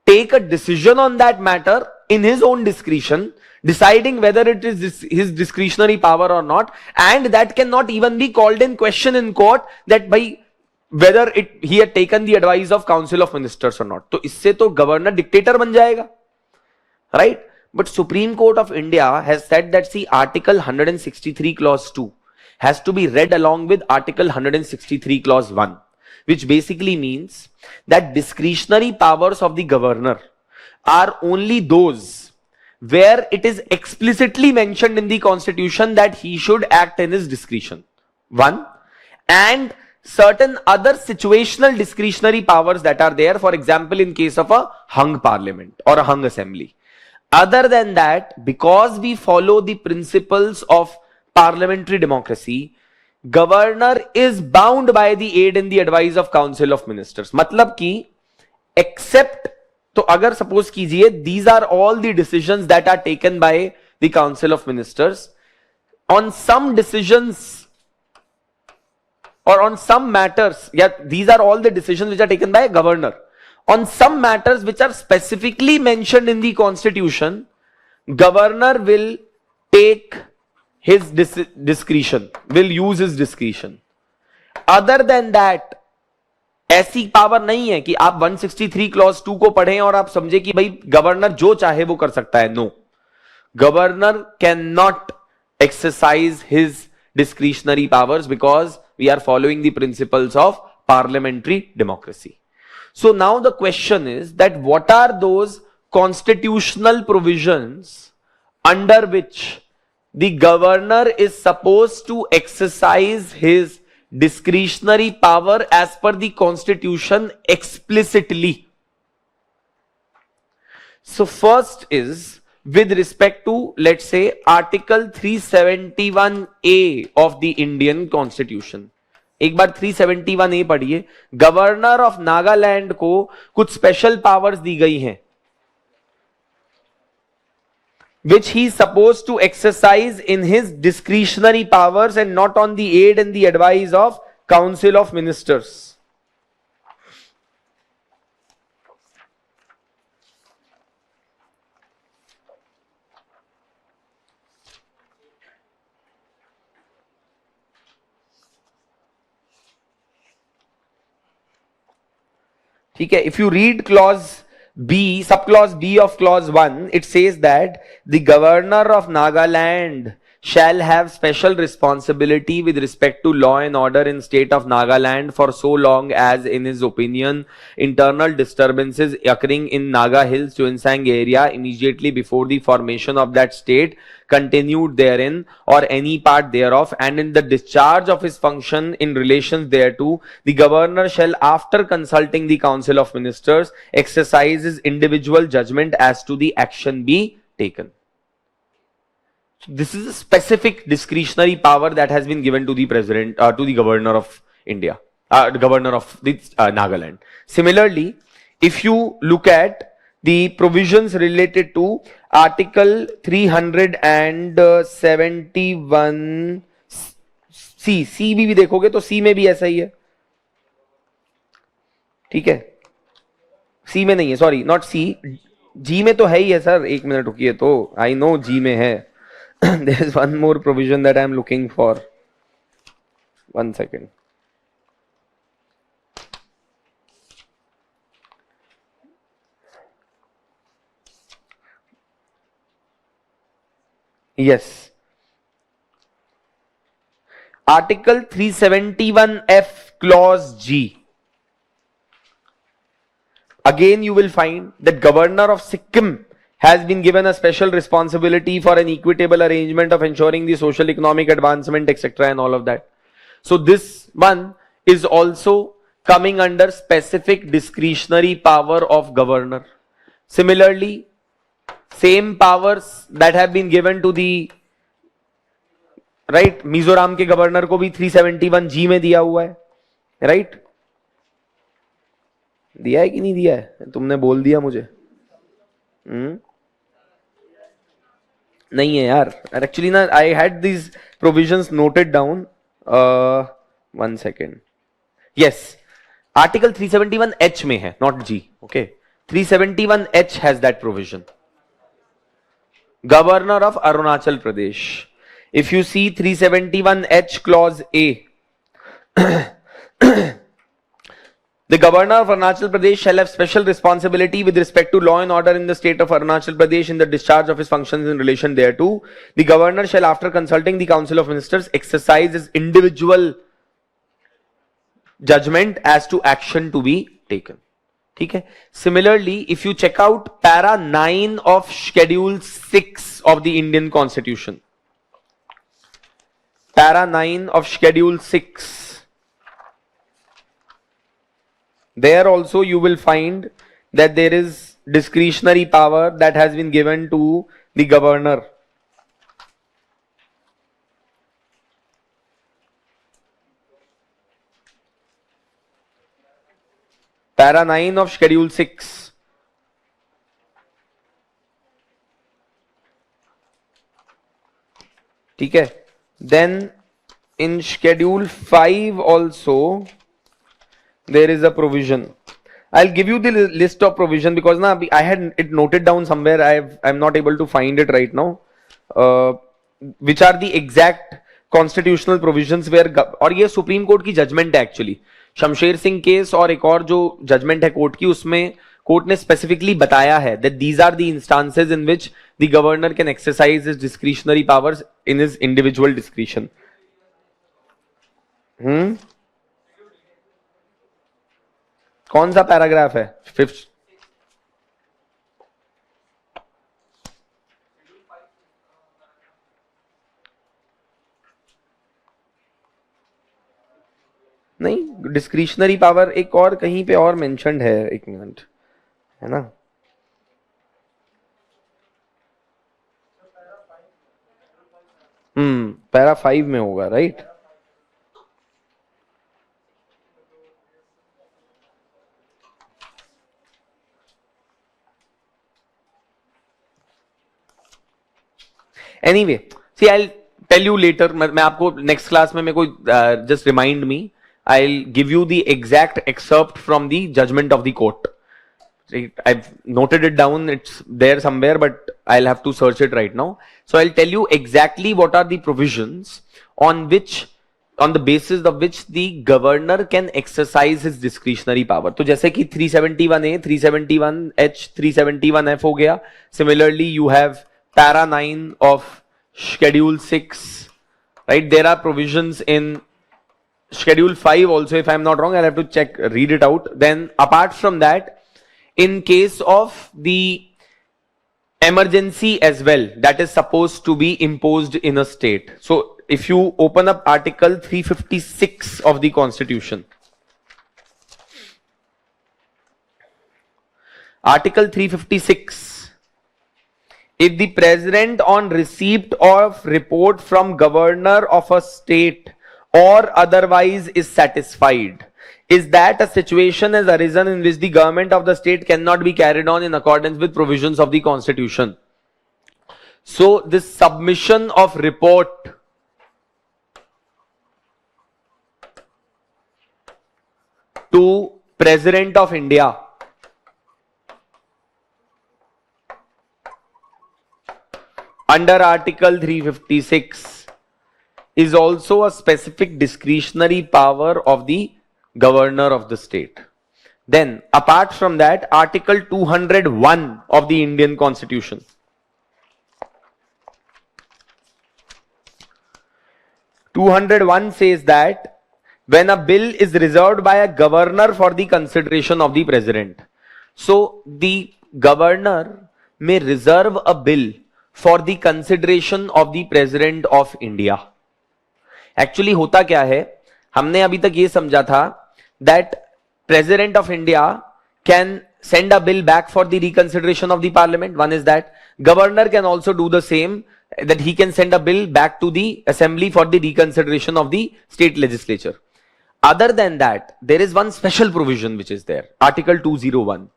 take a decision on that matter in his own discretion, deciding whether it is his discretionary power or not, and that cannot even be called in question in court that by whether he had taken the advice of council of ministers or not. तो इससे तो governor dictator बन जाएगा, right? But Supreme Court of India has said that, see, Article 163 clause 2 has to be read along with Article 163 clause 1, which basically means that discretionary powers of the governor are only those where it is explicitly mentioned in the constitution that he should act in his discretion. One, and certain other situational discretionary powers that are there, for example, in case of a hung parliament or a hung assembly. Other than that, because we follow the principles of parliamentary democracy, governor is bound by the aid and the advice of council of ministers. मतलब कि except, तो अगर suppose कीजिए these are all the decisions that are taken by the council of ministers, on some decisions or on some matters, yeah, these are all the decisions which are taken by a governor. On some matters which are specifically mentioned in the constitution, governor will take his discretion, will use his discretion. Other than that, ऐसी power नहीं है कि आप 163 clause 2 को पढ़ें और आप समझे कि भाई गवर्नर जो चाहे वो कर सकता है. No, governor can not exercise his discretionary powers because we are following the principles of parliamentary democracy. So now the question is that what are those constitutional provisions under which the governor is supposed to exercise his discretionary power as per the constitution explicitly? So first is with respect to, let's say, Article 371A of the Indian Constitution. एक बार 371A पढ़िए. Governor of Nagaland को कुछ special powers दी गई हैं which he is supposed to exercise in his discretionary powers and not on the aid and the advice of council of ministers. ठीक है, if you read clause B, subclause B of clause 1, it says that the governor of Nagaland shall have special responsibility with respect to law and order in state of Nagaland for so long as, in his opinion, internal disturbances occurring in Naga Hills, Tuensang area immediately before the formation of that state continued therein or any part thereof, and in the discharge of his function in relation thereto, the governor shall, after consulting the council of ministers, exercise his individual judgment as to the action be taken. This is a specific discretionary power that has been given to the president, to the governor of India, the governor of the Nagaland. Similarly, if you look at the provisions related to Article 371 C भी देखोगे तो C में भी ऐसा ही है. ठीक है, C में नहीं है, सॉरी, नॉट C, जी में तो है ही है सर, एक मिनट रुकिए, तो आई नो जी में है. There is one more provision that I am looking for. One second. Yes, article 371F clause G. Again, you will find that Governor of Sikkim has been given a special responsibility for an equitable arrangement of ensuring the social economic advancement, etc., and all of that. So this one is also coming under specific discretionary power of governor. Similarly, same powers that have been given to the right Mizoram के governor को भी 371G में दिया हुआ है, right? दिया है कि नहीं दिया है? तुमने बोल दिया मुझे. नहीं है यार, एक्चुअली ना I had these provisions noted down. One second. Yes, article 371H में है, not G. Okay, 371H has that provision. Governor of Arunachal Pradesh. If you see 371H clause A, the governor of Arunachal Pradesh shall have special responsibility with respect to law and order in the state of Arunachal Pradesh in the discharge of his functions in relation thereto. The governor shall, after consulting the council of ministers, exercise his individual judgment as to action to be taken. ठीक है. Similarly, if you check out para 9 of schedule 6 of the Indian Constitution, para 9 of schedule 6, there also you will find that there is discretionary power that has been given to the governor. Para 9 of schedule 6. ठीक है. Then in schedule 5 also there is a provision. I'll give you the list of provision because na I had it noted down somewhere. I'm not able to find it right now. Which are the exact constitutional provisions where और ये supreme court की judgement है actually. Shamsher Singh case और एक और जो judgement है court की, उसमें कोर्ट ने स्पेसिफिकली बताया है that these are the instances in which the governor can exercise his discretionary powers in his individual discretion. कौन सा पैराग्राफ है? 5th. नहीं, डिस्क्रिशनरी पावर एक और कहीं पे और मेंशन्ड है, एक मिनट, है ना? पैरा 5 में होगा, right? Anyway, see I tell you later. मैं आपको नेक्स्ट क्लास में, मेरे को just remind me, I give you the exact excerpt from the judgment of the court. I've noted it down, it's there somewhere, but I'll have to search it right now. So I'll tell you exactly what are the provisions on the basis of which the governor can exercise his discretionary power. तो जैसे कि 371A, 371H, 371F हो गया. Similarly, you have para 9 of schedule 6, right? There are provisions in schedule 5 also, if I'm not wrong. I'll have to check, read it out. Then apart from that, in case of the emergency as well, that is supposed to be imposed in a state. So if you open up article 356 of the constitution, article 356, if the president on receipt of report from governor of a state or otherwise is satisfied is that a situation has arisen in which the government of the state cannot be carried on in accordance with provisions of the constitution. So this submission of report to President of India under Article 356 is also a specific discretionary power of the governor of the state. Then, apart from that, Article 201 of the Indian Constitution. (201) says that when a bill is reserved by a governor for the consideration of the president, so the governor may reserve a bill for the consideration of the president of India. Actually होता क्या है, हमने अभी तक ये समझा था that president of India can send a bill back for the reconsideration of the parliament. One is that governor can also do the same, that he can send a bill back to the assembly for the reconsideration of the state legislature. Other than that, there is one special provision which is there, Article 201.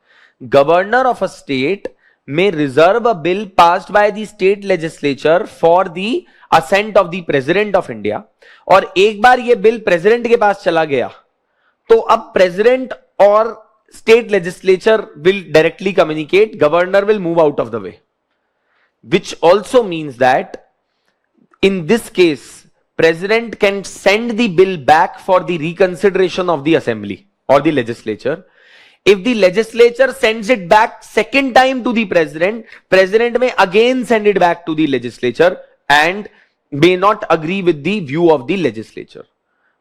Governor of a state may reserve a bill passed by the state legislature for the assent of the president of India. और एक बार ये bill president के पास चला गया तो अब president और state legislature will directly communicate, governor will move out of the way, which also means that in this case president can send the bill back for the reconsideration of the assembly or the legislature. If the legislature sends it back second time to the president may again send it back to the legislature and may not agree with the view of the legislature.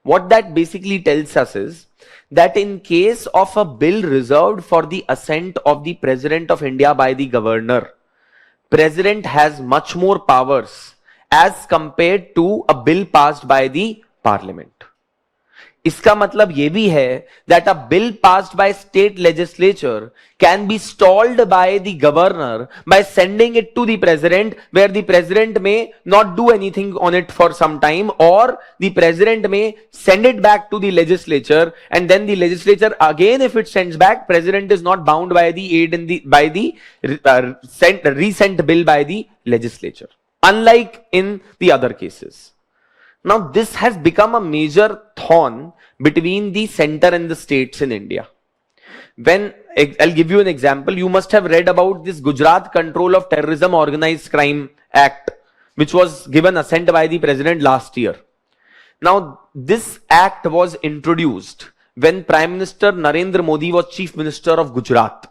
What that basically tells us is that in case of a bill reserved for the assent of the president of India by the governor, president has much more powers as compared to a bill passed by the parliament. इसका मतलब यह भी है that a bill passed by state legislature can be stalled by the governor by sending it to the president, where the president may not do anything on it for some time, or the president may send it back to the legislature, and then the legislature again, if it sends back, president is not bound by the aid in the by the resent bill by the legislature, unlike in the other cases. Now, this has become a major thorn between the center and the states in India. When I'll give you an example, you must have read about this Gujarat Control of Terrorism Organized Crime Act, which was given assent by the president last year. Now, this act was introduced when Prime Minister Narendra Modi was Chief Minister of Gujarat.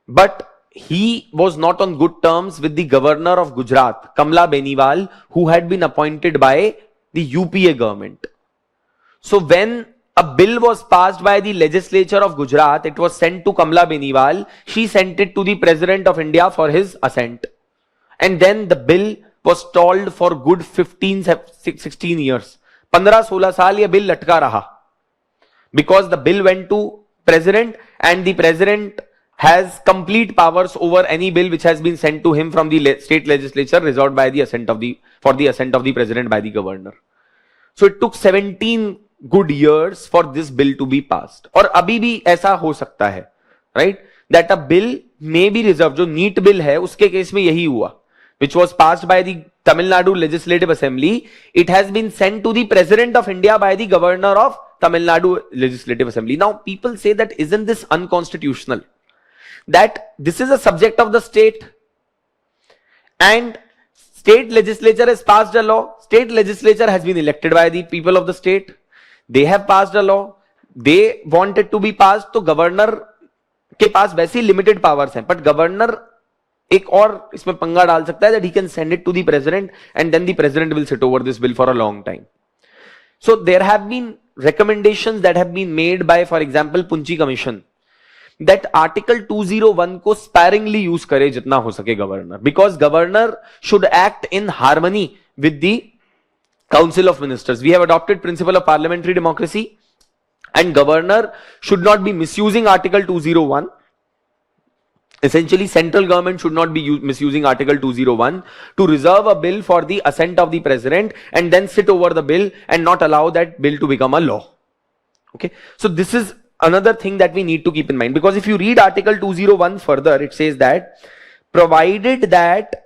But he was not on good terms with the governor of Gujarat, Kamla Beniwal, who had been appointed by the UPA government. So when a bill was passed by the legislature of Gujarat, it was sent to Kamla Beniwal. She sent it to the president of India for his assent. And then the bill was stalled for good 16 years. 15-16 साल ये bill लटका रहा. Because the bill went to president and the president has complete powers over any bill which has been sent to him from the state legislature reserved by the assent of the president by the governor. So it took 17 good years for this bill to be passed. और अभी भी ऐसा हो सकता है, right? That a bill may be reserved. जो NEET bill है उसके केस में यही हुआ, which was passed by the Tamil Nadu Legislative Assembly. It has been sent to the President of India by the Governor of Tamil Nadu Legislative Assembly. Now people say that isn't this unconstitutional? That this is a subject of the state and state legislature has passed a law. State legislature has been elected by the people of the state. They have passed a law. They want it to be passed. तो governor के पास वैसे ही limited powers हैं, but governor एक और इसमें पंगा डाल सकता है, that he can send it to the president and then the president will sit over this bill for a long time. So there have been recommendations that have been made by, for example, Punchi Commission, that Article 201 को sparingly use करे जितना हो सके governor, because governor should act in harmony with the Council of Ministers. We have adopted principle of parliamentary democracy, and governor should not be misusing Article 201. Essentially, central government should not be misusing Article 201 to reserve a bill for the assent of the president and then sit over the bill and not allow that bill to become a law. Okay, so this is another thing that we need to keep in mind, because if you read Article 201 further, it says that provided that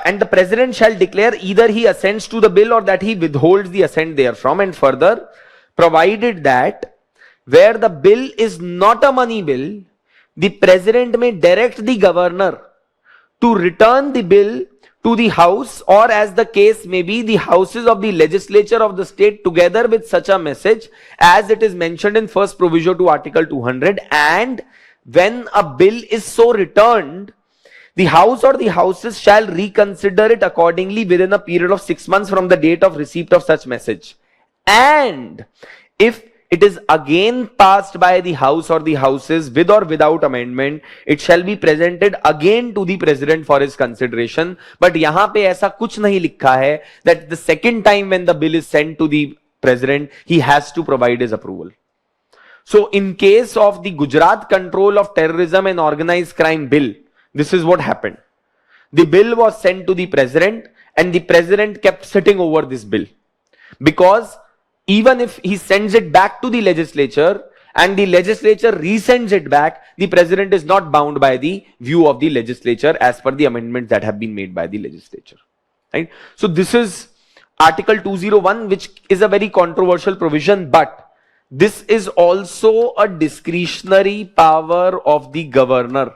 and the president shall declare either he assents to the bill or that he withholds the assent therefrom, and further provided that where the bill is not a money bill, the president may direct the governor to return the bill to the house, or as the case may be, the houses of the legislature of the state, together with such a message as it is mentioned in first proviso to article 200. And when a bill is so returned, the house or the houses shall reconsider it accordingly within a period of 6 months from the date of receipt of such message. And if it is again passed by the house or the houses with or without amendment, it shall be presented again to the president for his consideration. But yahan pe aisa kuch nahi likha hai that the second time when the bill is sent to the president, he has to provide his approval. So in case of the Gujarat Control of Terrorism and Organized Crime Bill, this is what happened. The bill was sent to the president and the president kept sitting over this bill, because even if he sends it back to the legislature and the legislature resends it back, the president is not bound by the view of the legislature as per the amendments that have been made by the legislature. Right? So this is Article 201, which is a very controversial provision, but this is also a discretionary power of the governor.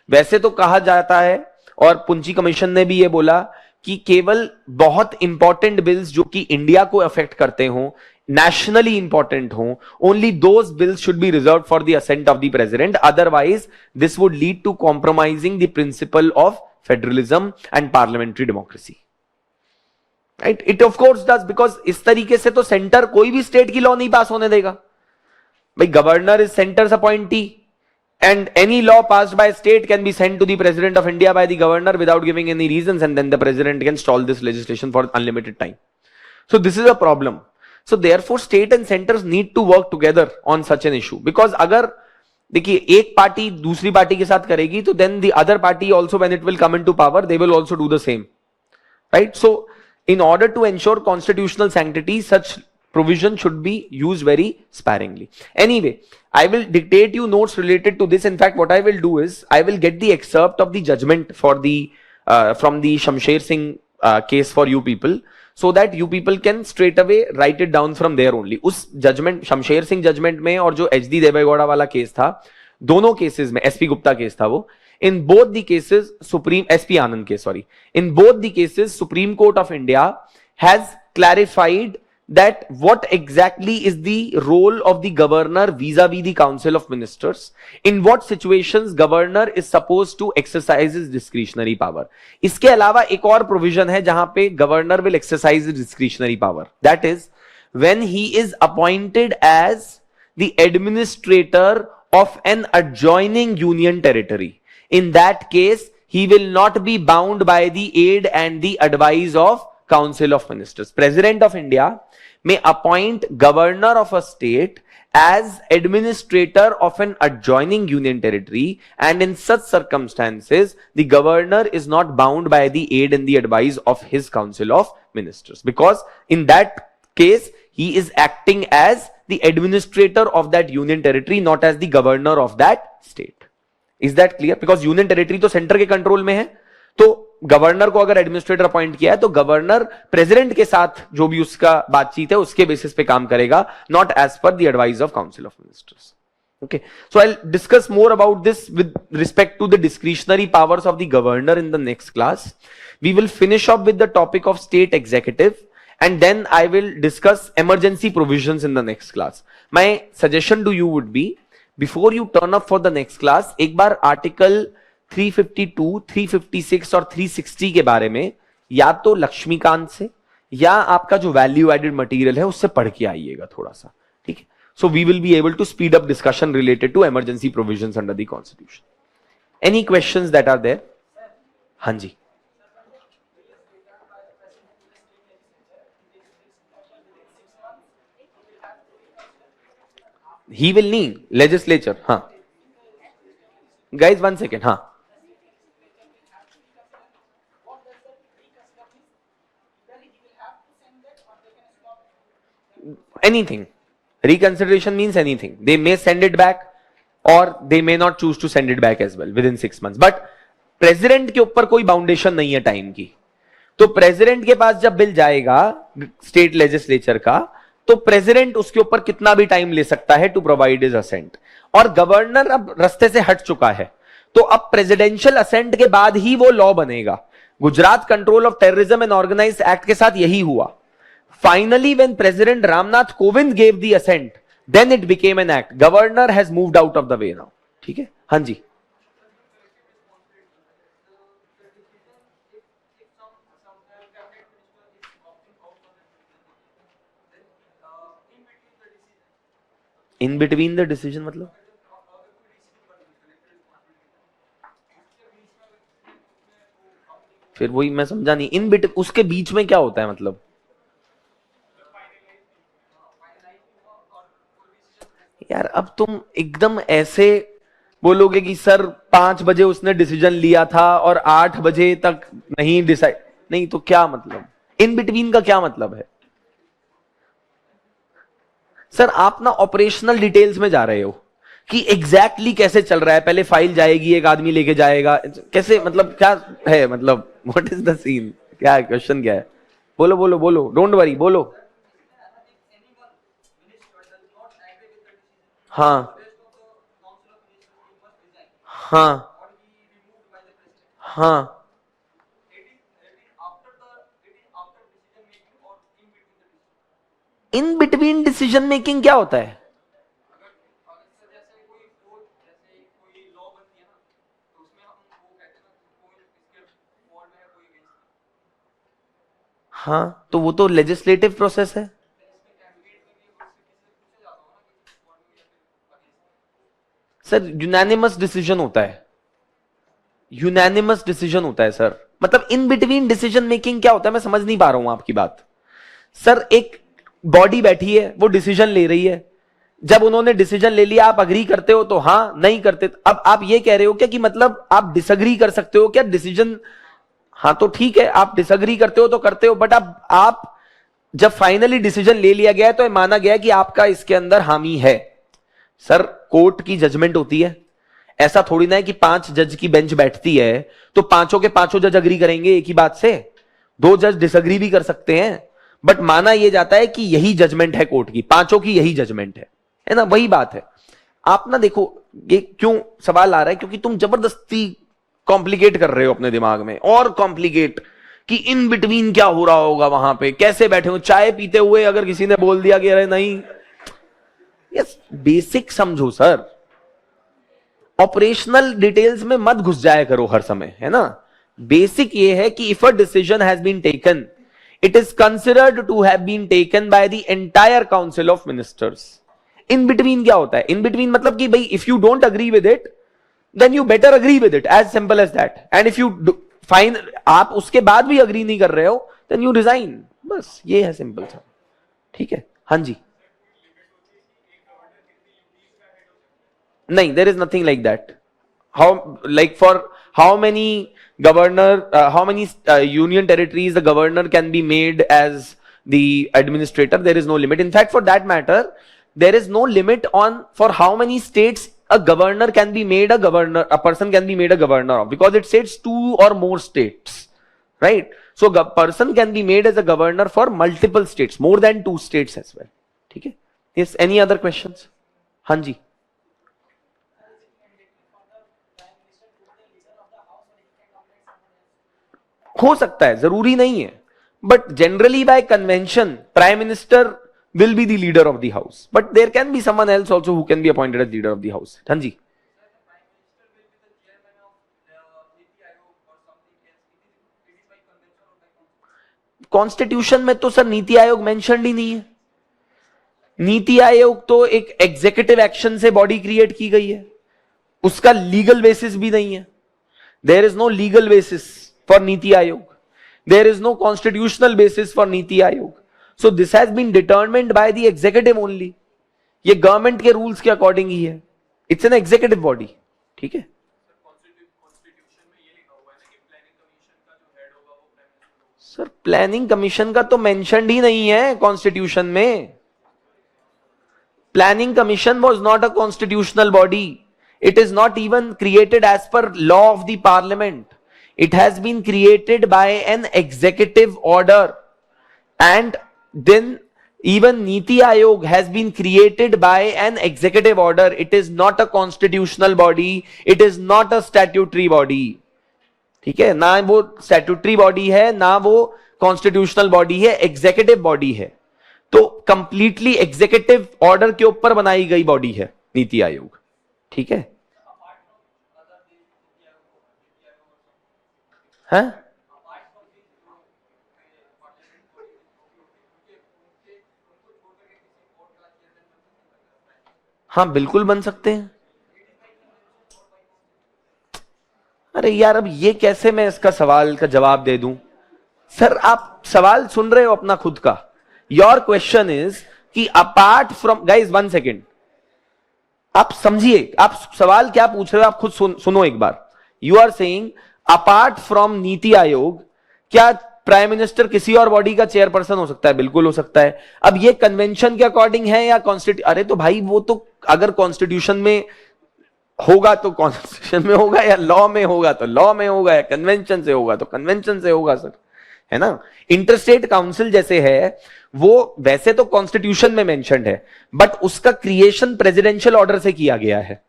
वैसे तो कहा जाता है, और पुंची commission ने भी ये बोला कि केवल बहुत इंपॉर्टेंट बिल्स जो कि इंडिया को अफेक्ट करते हो, nationally important ho, only those bills should be reserved for the assent of the president. Otherwise, this would lead to compromising the principle of federalism and parliamentary democracy. Right? It of course does, because इस तरीके से तो centre कोई भी state की law नहीं पास होने देगा. भाई governor is centres appointee, and any law passed by a state can be sent to the president of India by the governor without giving any reasons, and then the president can stall this legislation for unlimited time. So this is a problem. So therefore state and centers need to work together on such an issue, because अगर देखिए एक party दूसरी party के साथ करेगी तो then the other party also, when it will come into power, they will also do the same, right? So in order to ensure constitutional sanctity, such provision should be used very sparingly. Anyway, I will dictate you notes related to this. In fact, what I will do is I will get the excerpt of the judgment for the from the Shamsher Singh case for you people, so that you people can straight away write it down from there only. उस judgment, Shamsher Singh judgment में और जो HD Deve Gowda वाला case था, दोनों cases में, SP Gupta case था वो, in both the cases SP Anand case, sorry, in both the cases Supreme Court of India has clarified that what exactly is the role of the governor vis-a-vis the council of ministers, in what situations governor is supposed to exercise his discretionary power. इसके अलावा एक और provision है जहां पे governor will exercise his discretionary power, that is when he is appointed as the administrator of an adjoining union territory. In that case he will not be bound by the aid and the advice of council of ministers. President of India may appoint governor of a state as administrator of an adjoining union territory, and in such circumstances the governor is not bound by the aid and the advice of his council of ministers, because in that case he is acting as the administrator of that union territory, not as the governor of that state. Is that clear? Because union territory तो centre के control में है, तो governor को अगर administrator appoint किया है तो गवर्नर प्रेसिडेंट के साथ जो भी उसका बातचीत है उसके बेसिस पे काम करेगा, not as per the advice of council of ministers. Okay, so I'll discuss more about this with respect to the discretionary powers of the governor in the next class. We will finish up with the topic of state executive, and then I will discuss emergency provisions in the next class. My suggestion to you would be, before you turn up for the next class, एक बार article 352, 356 और 360 के बारे में या तो लक्ष्मीकांत से या आपका जो वैल्यू एडेड मटेरियल है उससे पढ़ के आइएगा थोड़ा सा, ठीक है? So we will be able to speed up discussion related to emergency provisions under the constitution. Any questions that are there? हाँ जी. He will need legislature. हाँ guys, 1 second. हाँ anything. Reconsideration means anything. They may send it back or they may not choose to send it back as well within 6 months. But president के ऊपर कोई बाउंडेशन नहीं है time की, तो president के पास जब बिल जाएगा स्टेट लेजिस्लेचर का, तो प्रेसिडेंट उसके ऊपर कितना भी टाइम ले सकता है टू प्रोवाइड हिज असेंट. और गवर्नर अब रास्ते से हट चुका है, तो अब प्रेसिडेंशियल असेंट के बाद ही वो लॉ बनेगा। Gujarat control of terrorism and organised act के साथ यही हुआ। Finally when president Ramnath Kovind gave the assent, then it became an act. Governor has moved out of the way now. ठीक है, हाँ जी। इन बिटवीन द डिसीजन मतलब? फिर वही मैं समझा नहीं, इन बिट उसके बीच में क्या होता है मतलब? यार अब तुम एकदम ऐसे बोलोगे कि सर 5 बजे उसने डिसीजन लिया था और 8 बजे तक नहीं डिसाइड, नहीं तो क्या मतलब? इन बिटवीन का क्या मतलब है? सर आप ना ऑपरेशनल डिटेल्स में जा रहे हो कि एग्जैक्टली कैसे चल रहा है। पहले फाइल जाएगी, एक आदमी लेके जाएगा, कैसे मतलब क्या है मतलब? What is the scene? क्या है क्वेश्चन, क्या है? बोलो बोलो बोलो, डोंट वरी, बोलो। हाँ हाँ हाँ। इन बिटवीन डिसीजन मेकिंग क्या होता है? हाँ तो वो तो लेजिस्लेटिव प्रोसेस है। सर यूनानिमस डिसीजन होता है, यूनानिमस डिसीजन होता है सर। मतलब इन बिटवीन डिसीजन मेकिंग क्या होता है, मैं समझ नहीं पा रहा हूं आपकी बात। सर एक बॉडी बैठी है, वो डिसीजन ले रही है। जब उन्होंने डिसीजन ले लिया, आप अग्री करते हो तो हाँ, नहीं करते तो अब आप ये कह रहे हो क्या कि मतलब आप डिसअग्री कर सकते हो क्या डिसीजन? हाँ तो ठीक है, आप डिसअग्री करते हो तो करते हो, बट अब आप जब फाइनली डिसीजन ले लिया गया है तो माना गया है कि आपका इसके अंदर हामी है। सर कोर्ट की जजमेंट होती है, ऐसा थोड़ी ना है कि 5 जज की बेंच बैठती है तो पांचों के पांचों जज अग्री करेंगे एक ही बात से। 2 जज डिसअग्री भी कर सकते हैं, बट माना यह जाता है कि यही जजमेंट है कोर्ट की, पांचों की यही जजमेंट है ना? वही बात है। आप ना देखो ये क्यों सवाल आ रहा है, क्योंकि तुम जबरदस्ती कॉम्प्लिकेट कर रहे हो अपने दिमाग में, और कॉम्प्लिकेट कि इन बिटवीन क्या हो रहा होगा, वहां पे कैसे बैठे हो चाय पीते हुए, अगर किसी ने बोल दिया कि अरे नहीं। यस, बेसिक समझो सर, ऑपरेशनल डिटेल्स में मत घुस जाया करो हर समय, है ना? बेसिक ये है कि if a decision has been taken, it is considered to have been taken by the entire council of ministers. In between क्या होता है? इन बिटवीन मतलब कि भाई if you don't agree with it, then you better agree with it, as simple as that. And if you fine, आप उसके बाद भी अग्री नहीं कर रहे हो, देन यू रिजाइन। बस ये है सिंपल सा। ठीक है, हाँ जी। नहीं, there is nothing like that. Like for how many how many union territories the governor can be made as the administrator? There is no limit. In fact, for that matter, there is no limit on for how many states a governor can be made a person can be made a governor of, because it states 2 or more states, right? So a person can be made as a governor for multiple states, more than 2 states as well. Okay? Yes, any other questions? Hanji. हो सकता है, जरूरी नहीं है, but generally by convention prime minister will be the leader of the house, but there can be someone else also who can be appointed as leader of the house. हाँ जी। Constitution में तो सर नीति आयोग मेंशन्ड ही नहीं है। नीति आयोग तो एक executive action से बॉडी क्रिएट की गई है, उसका लीगल बेसिस भी नहीं है। There is no legal basis for NITI Aayog, there is no constitutional basis for NITI Aayog. So this has been determined by the executive only. ये गवर्नमेंट के रूल्स के अकॉर्डिंग ही है, इट्स एन एग्जीक्यूटिव बॉडी। ठीक है, सर प्लानिंग कमीशन का तो mentioned ही नहीं है कॉन्स्टिट्यूशन में। Planning Commission was not a constitutional body. It is not even created as per law of the parliament. It has been created by an executive order, and then Even Niti Aayog has been created by an executive order. It is not a constitutional body. It is not a statutory body. ठीक है ना, वो statutory body है ना वो constitutional body है, executive body है. तो कंप्लीटली एग्जीक्यूटिव ऑर्डर के ऊपर बनाई गई बॉडी है नीति आयोग. ठीक है. हाँ हाँ बिल्कुल बन सकते हैं. अरे यार अब ये कैसे मैं इसका सवाल का जवाब दे दूं. सर आप सवाल सुन रहे हो अपना खुद का. योर क्वेश्चन इज कि अपार्ट फ्रॉम, गाइज 1 सेकेंड, आप समझिए आप सवाल क्या पूछ रहे हो, आप खुद सुनो एक बार. You are saying apart from NITI Aayog क्या प्राइम मिनिस्टर किसी और बॉडी का चेयरपर्सन हो सकता है? बिल्कुल हो सकता है. अब ये कन्वेंशन के अकॉर्डिंग है या कॉन्स्टिट्यूशन? अरे तो भाई वो तो अगर कॉन्स्टिट्यूशन में होगा तो कॉन्स्टिट्यूशन में होगा, या लॉ में होगा तो लॉ में होगा, या कन्वेंशन से होगा तो कन्वेंशन से होगा सर, है ना. इंटरस्टेट काउंसिल जैसे है वो वैसे तो कॉन्स्टिट्यूशन में मेंशन्ड है, बट उसका क्रिएशन प्रेसिडेंशियल ऑर्डर से किया गया है.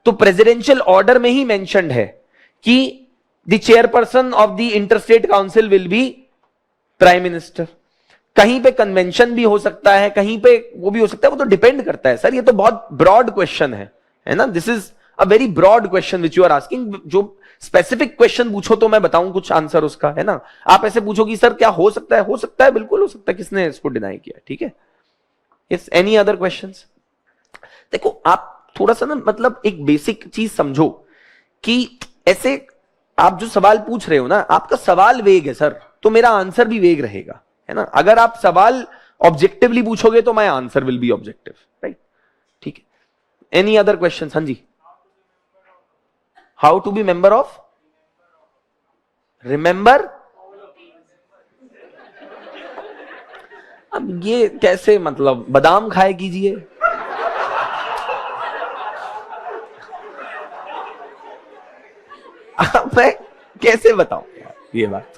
तो प्रेसिडेंशियल ऑर्डर में ही मेंशन्ड है कि the chairperson of the interstate council will be prime minister. कहीं पे कन्वेंशन भी हो सकता है, कहीं पे वो भी हो सकता है, वो तो डिपेंड करता है सर. ये तो बहुत ब्रॉड क्वेश्चन है ना. This is a very broad question which you are asking. जो स्पेसिफिक क्वेश्चन पूछो तो मैं बताऊं कुछ आंसर उसका, है ना. आप ऐसे पूछो कि सर क्या हो सकता है, हो सकता है, बिल्कुल हो सकता है. किसने इसको डिनाई किया? ठीक है. Yes, any other questions? देखो आप थोड़ा सा ना मतलब एक बेसिक चीज समझो कि ऐसे आप जो सवाल पूछ रहे हो ना, आपका सवाल वेग है सर, तो मेरा आंसर भी वेग रहेगा, है ना. अगर आप सवाल ऑब्जेक्टिवली पूछोगे तो my answer will be objective, right. ठीक है. Any other question? हाँ जी. How to be member of? Remember? अब ये कैसे, मतलब बादाम खाए कीजिए. मैं कैसे बताऊं यार ये बात?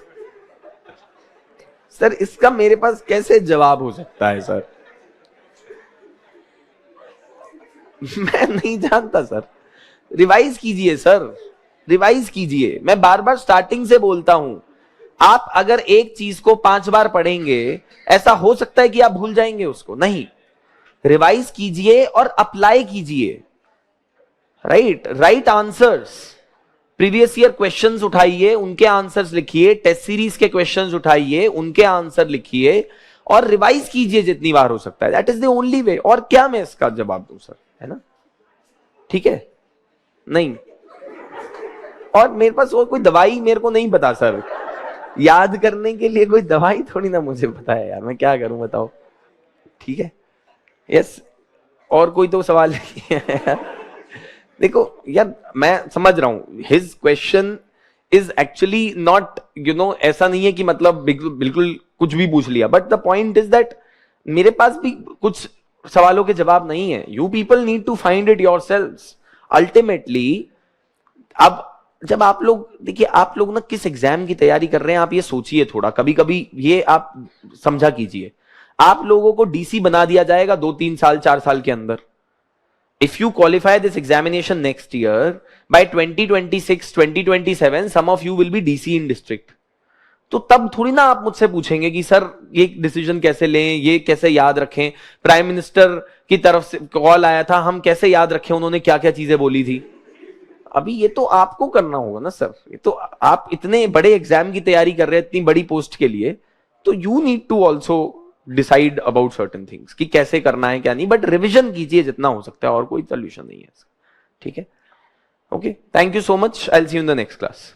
सर इसका मेरे पास कैसे जवाब हो सकता है सर? मैं नहीं जानता सर. रिवाइज कीजिए सर, रिवाइज कीजिए. मैं बार बार स्टार्टिंग से बोलता हूं, आप अगर एक चीज को 5 बार पढ़ेंगे ऐसा हो सकता है कि आप भूल जाएंगे उसको. नहीं, रिवाइज कीजिए और अप्लाई कीजिए. Right, right answers. Previous year questions उठाइए, उनके आंसर्स लिखिए. टेस्ट सीरीज के क्वेश्चंस उठाइए, उनके आंसर लिखिए और रिवाइज कीजिए जितनी बार हो सकता है. That is the only way. और क्या मैं इसका जवाब दूं सर, है ना. ठीक है. नहीं, और मेरे पास और कोई दवाई मेरे को नहीं पता सर. याद करने के लिए कोई दवाई थोड़ी ना मुझे पता है यार, मैं क्या करूं बताओ. ठीक है. यस, और कोई तो सवाल नहीं है. देखो यार मैं समझ रहा हूं, his question is actually not, you know, ऐसा नहीं है कि मतलब बिल्कुल कुछ भी पूछ लिया. But the point is that मेरे पास भी कुछ सवालों के जवाब नहीं है. You people need to find it yourselves ultimately. अब जब आप लोग देखिए, आप लोग ना किस एग्जाम की तैयारी कर रहे हैं, आप ये सोचिए थोड़ा. कभी कभी ये आप समझा कीजिए, आप लोगों को डीसी बना दिया जाएगा 2-3 साल 4 साल के अंदर. If you qualify this examination next year, by 2026, 2027, some of you will be DC in district. तो तब थोड़ी ना आप मुझसे पूछेंगे कि सर ये डिसीजन कैसे लें, ये कैसे याद रखें, प्राइम मिनिस्टर की तरफ से कॉल आया था, हम कैसे याद रखें, उन्होंने क्या क्या चीजें बोली थी. अभी ये तो आपको करना होगा ना सर. ये तो आप इतने बड़े एग्जाम की तैयारी कर रहे हैं, इतनी बड़ी पोस्ट के लिए, तो you need to also decide about certain things कि कैसे करना है क्या नहीं. बट रिविजन कीजिए जितना हो सकता है, और कोई सोल्यूशन नहीं है. ठीक है. Okay, thank you so much. I will see you in the next class.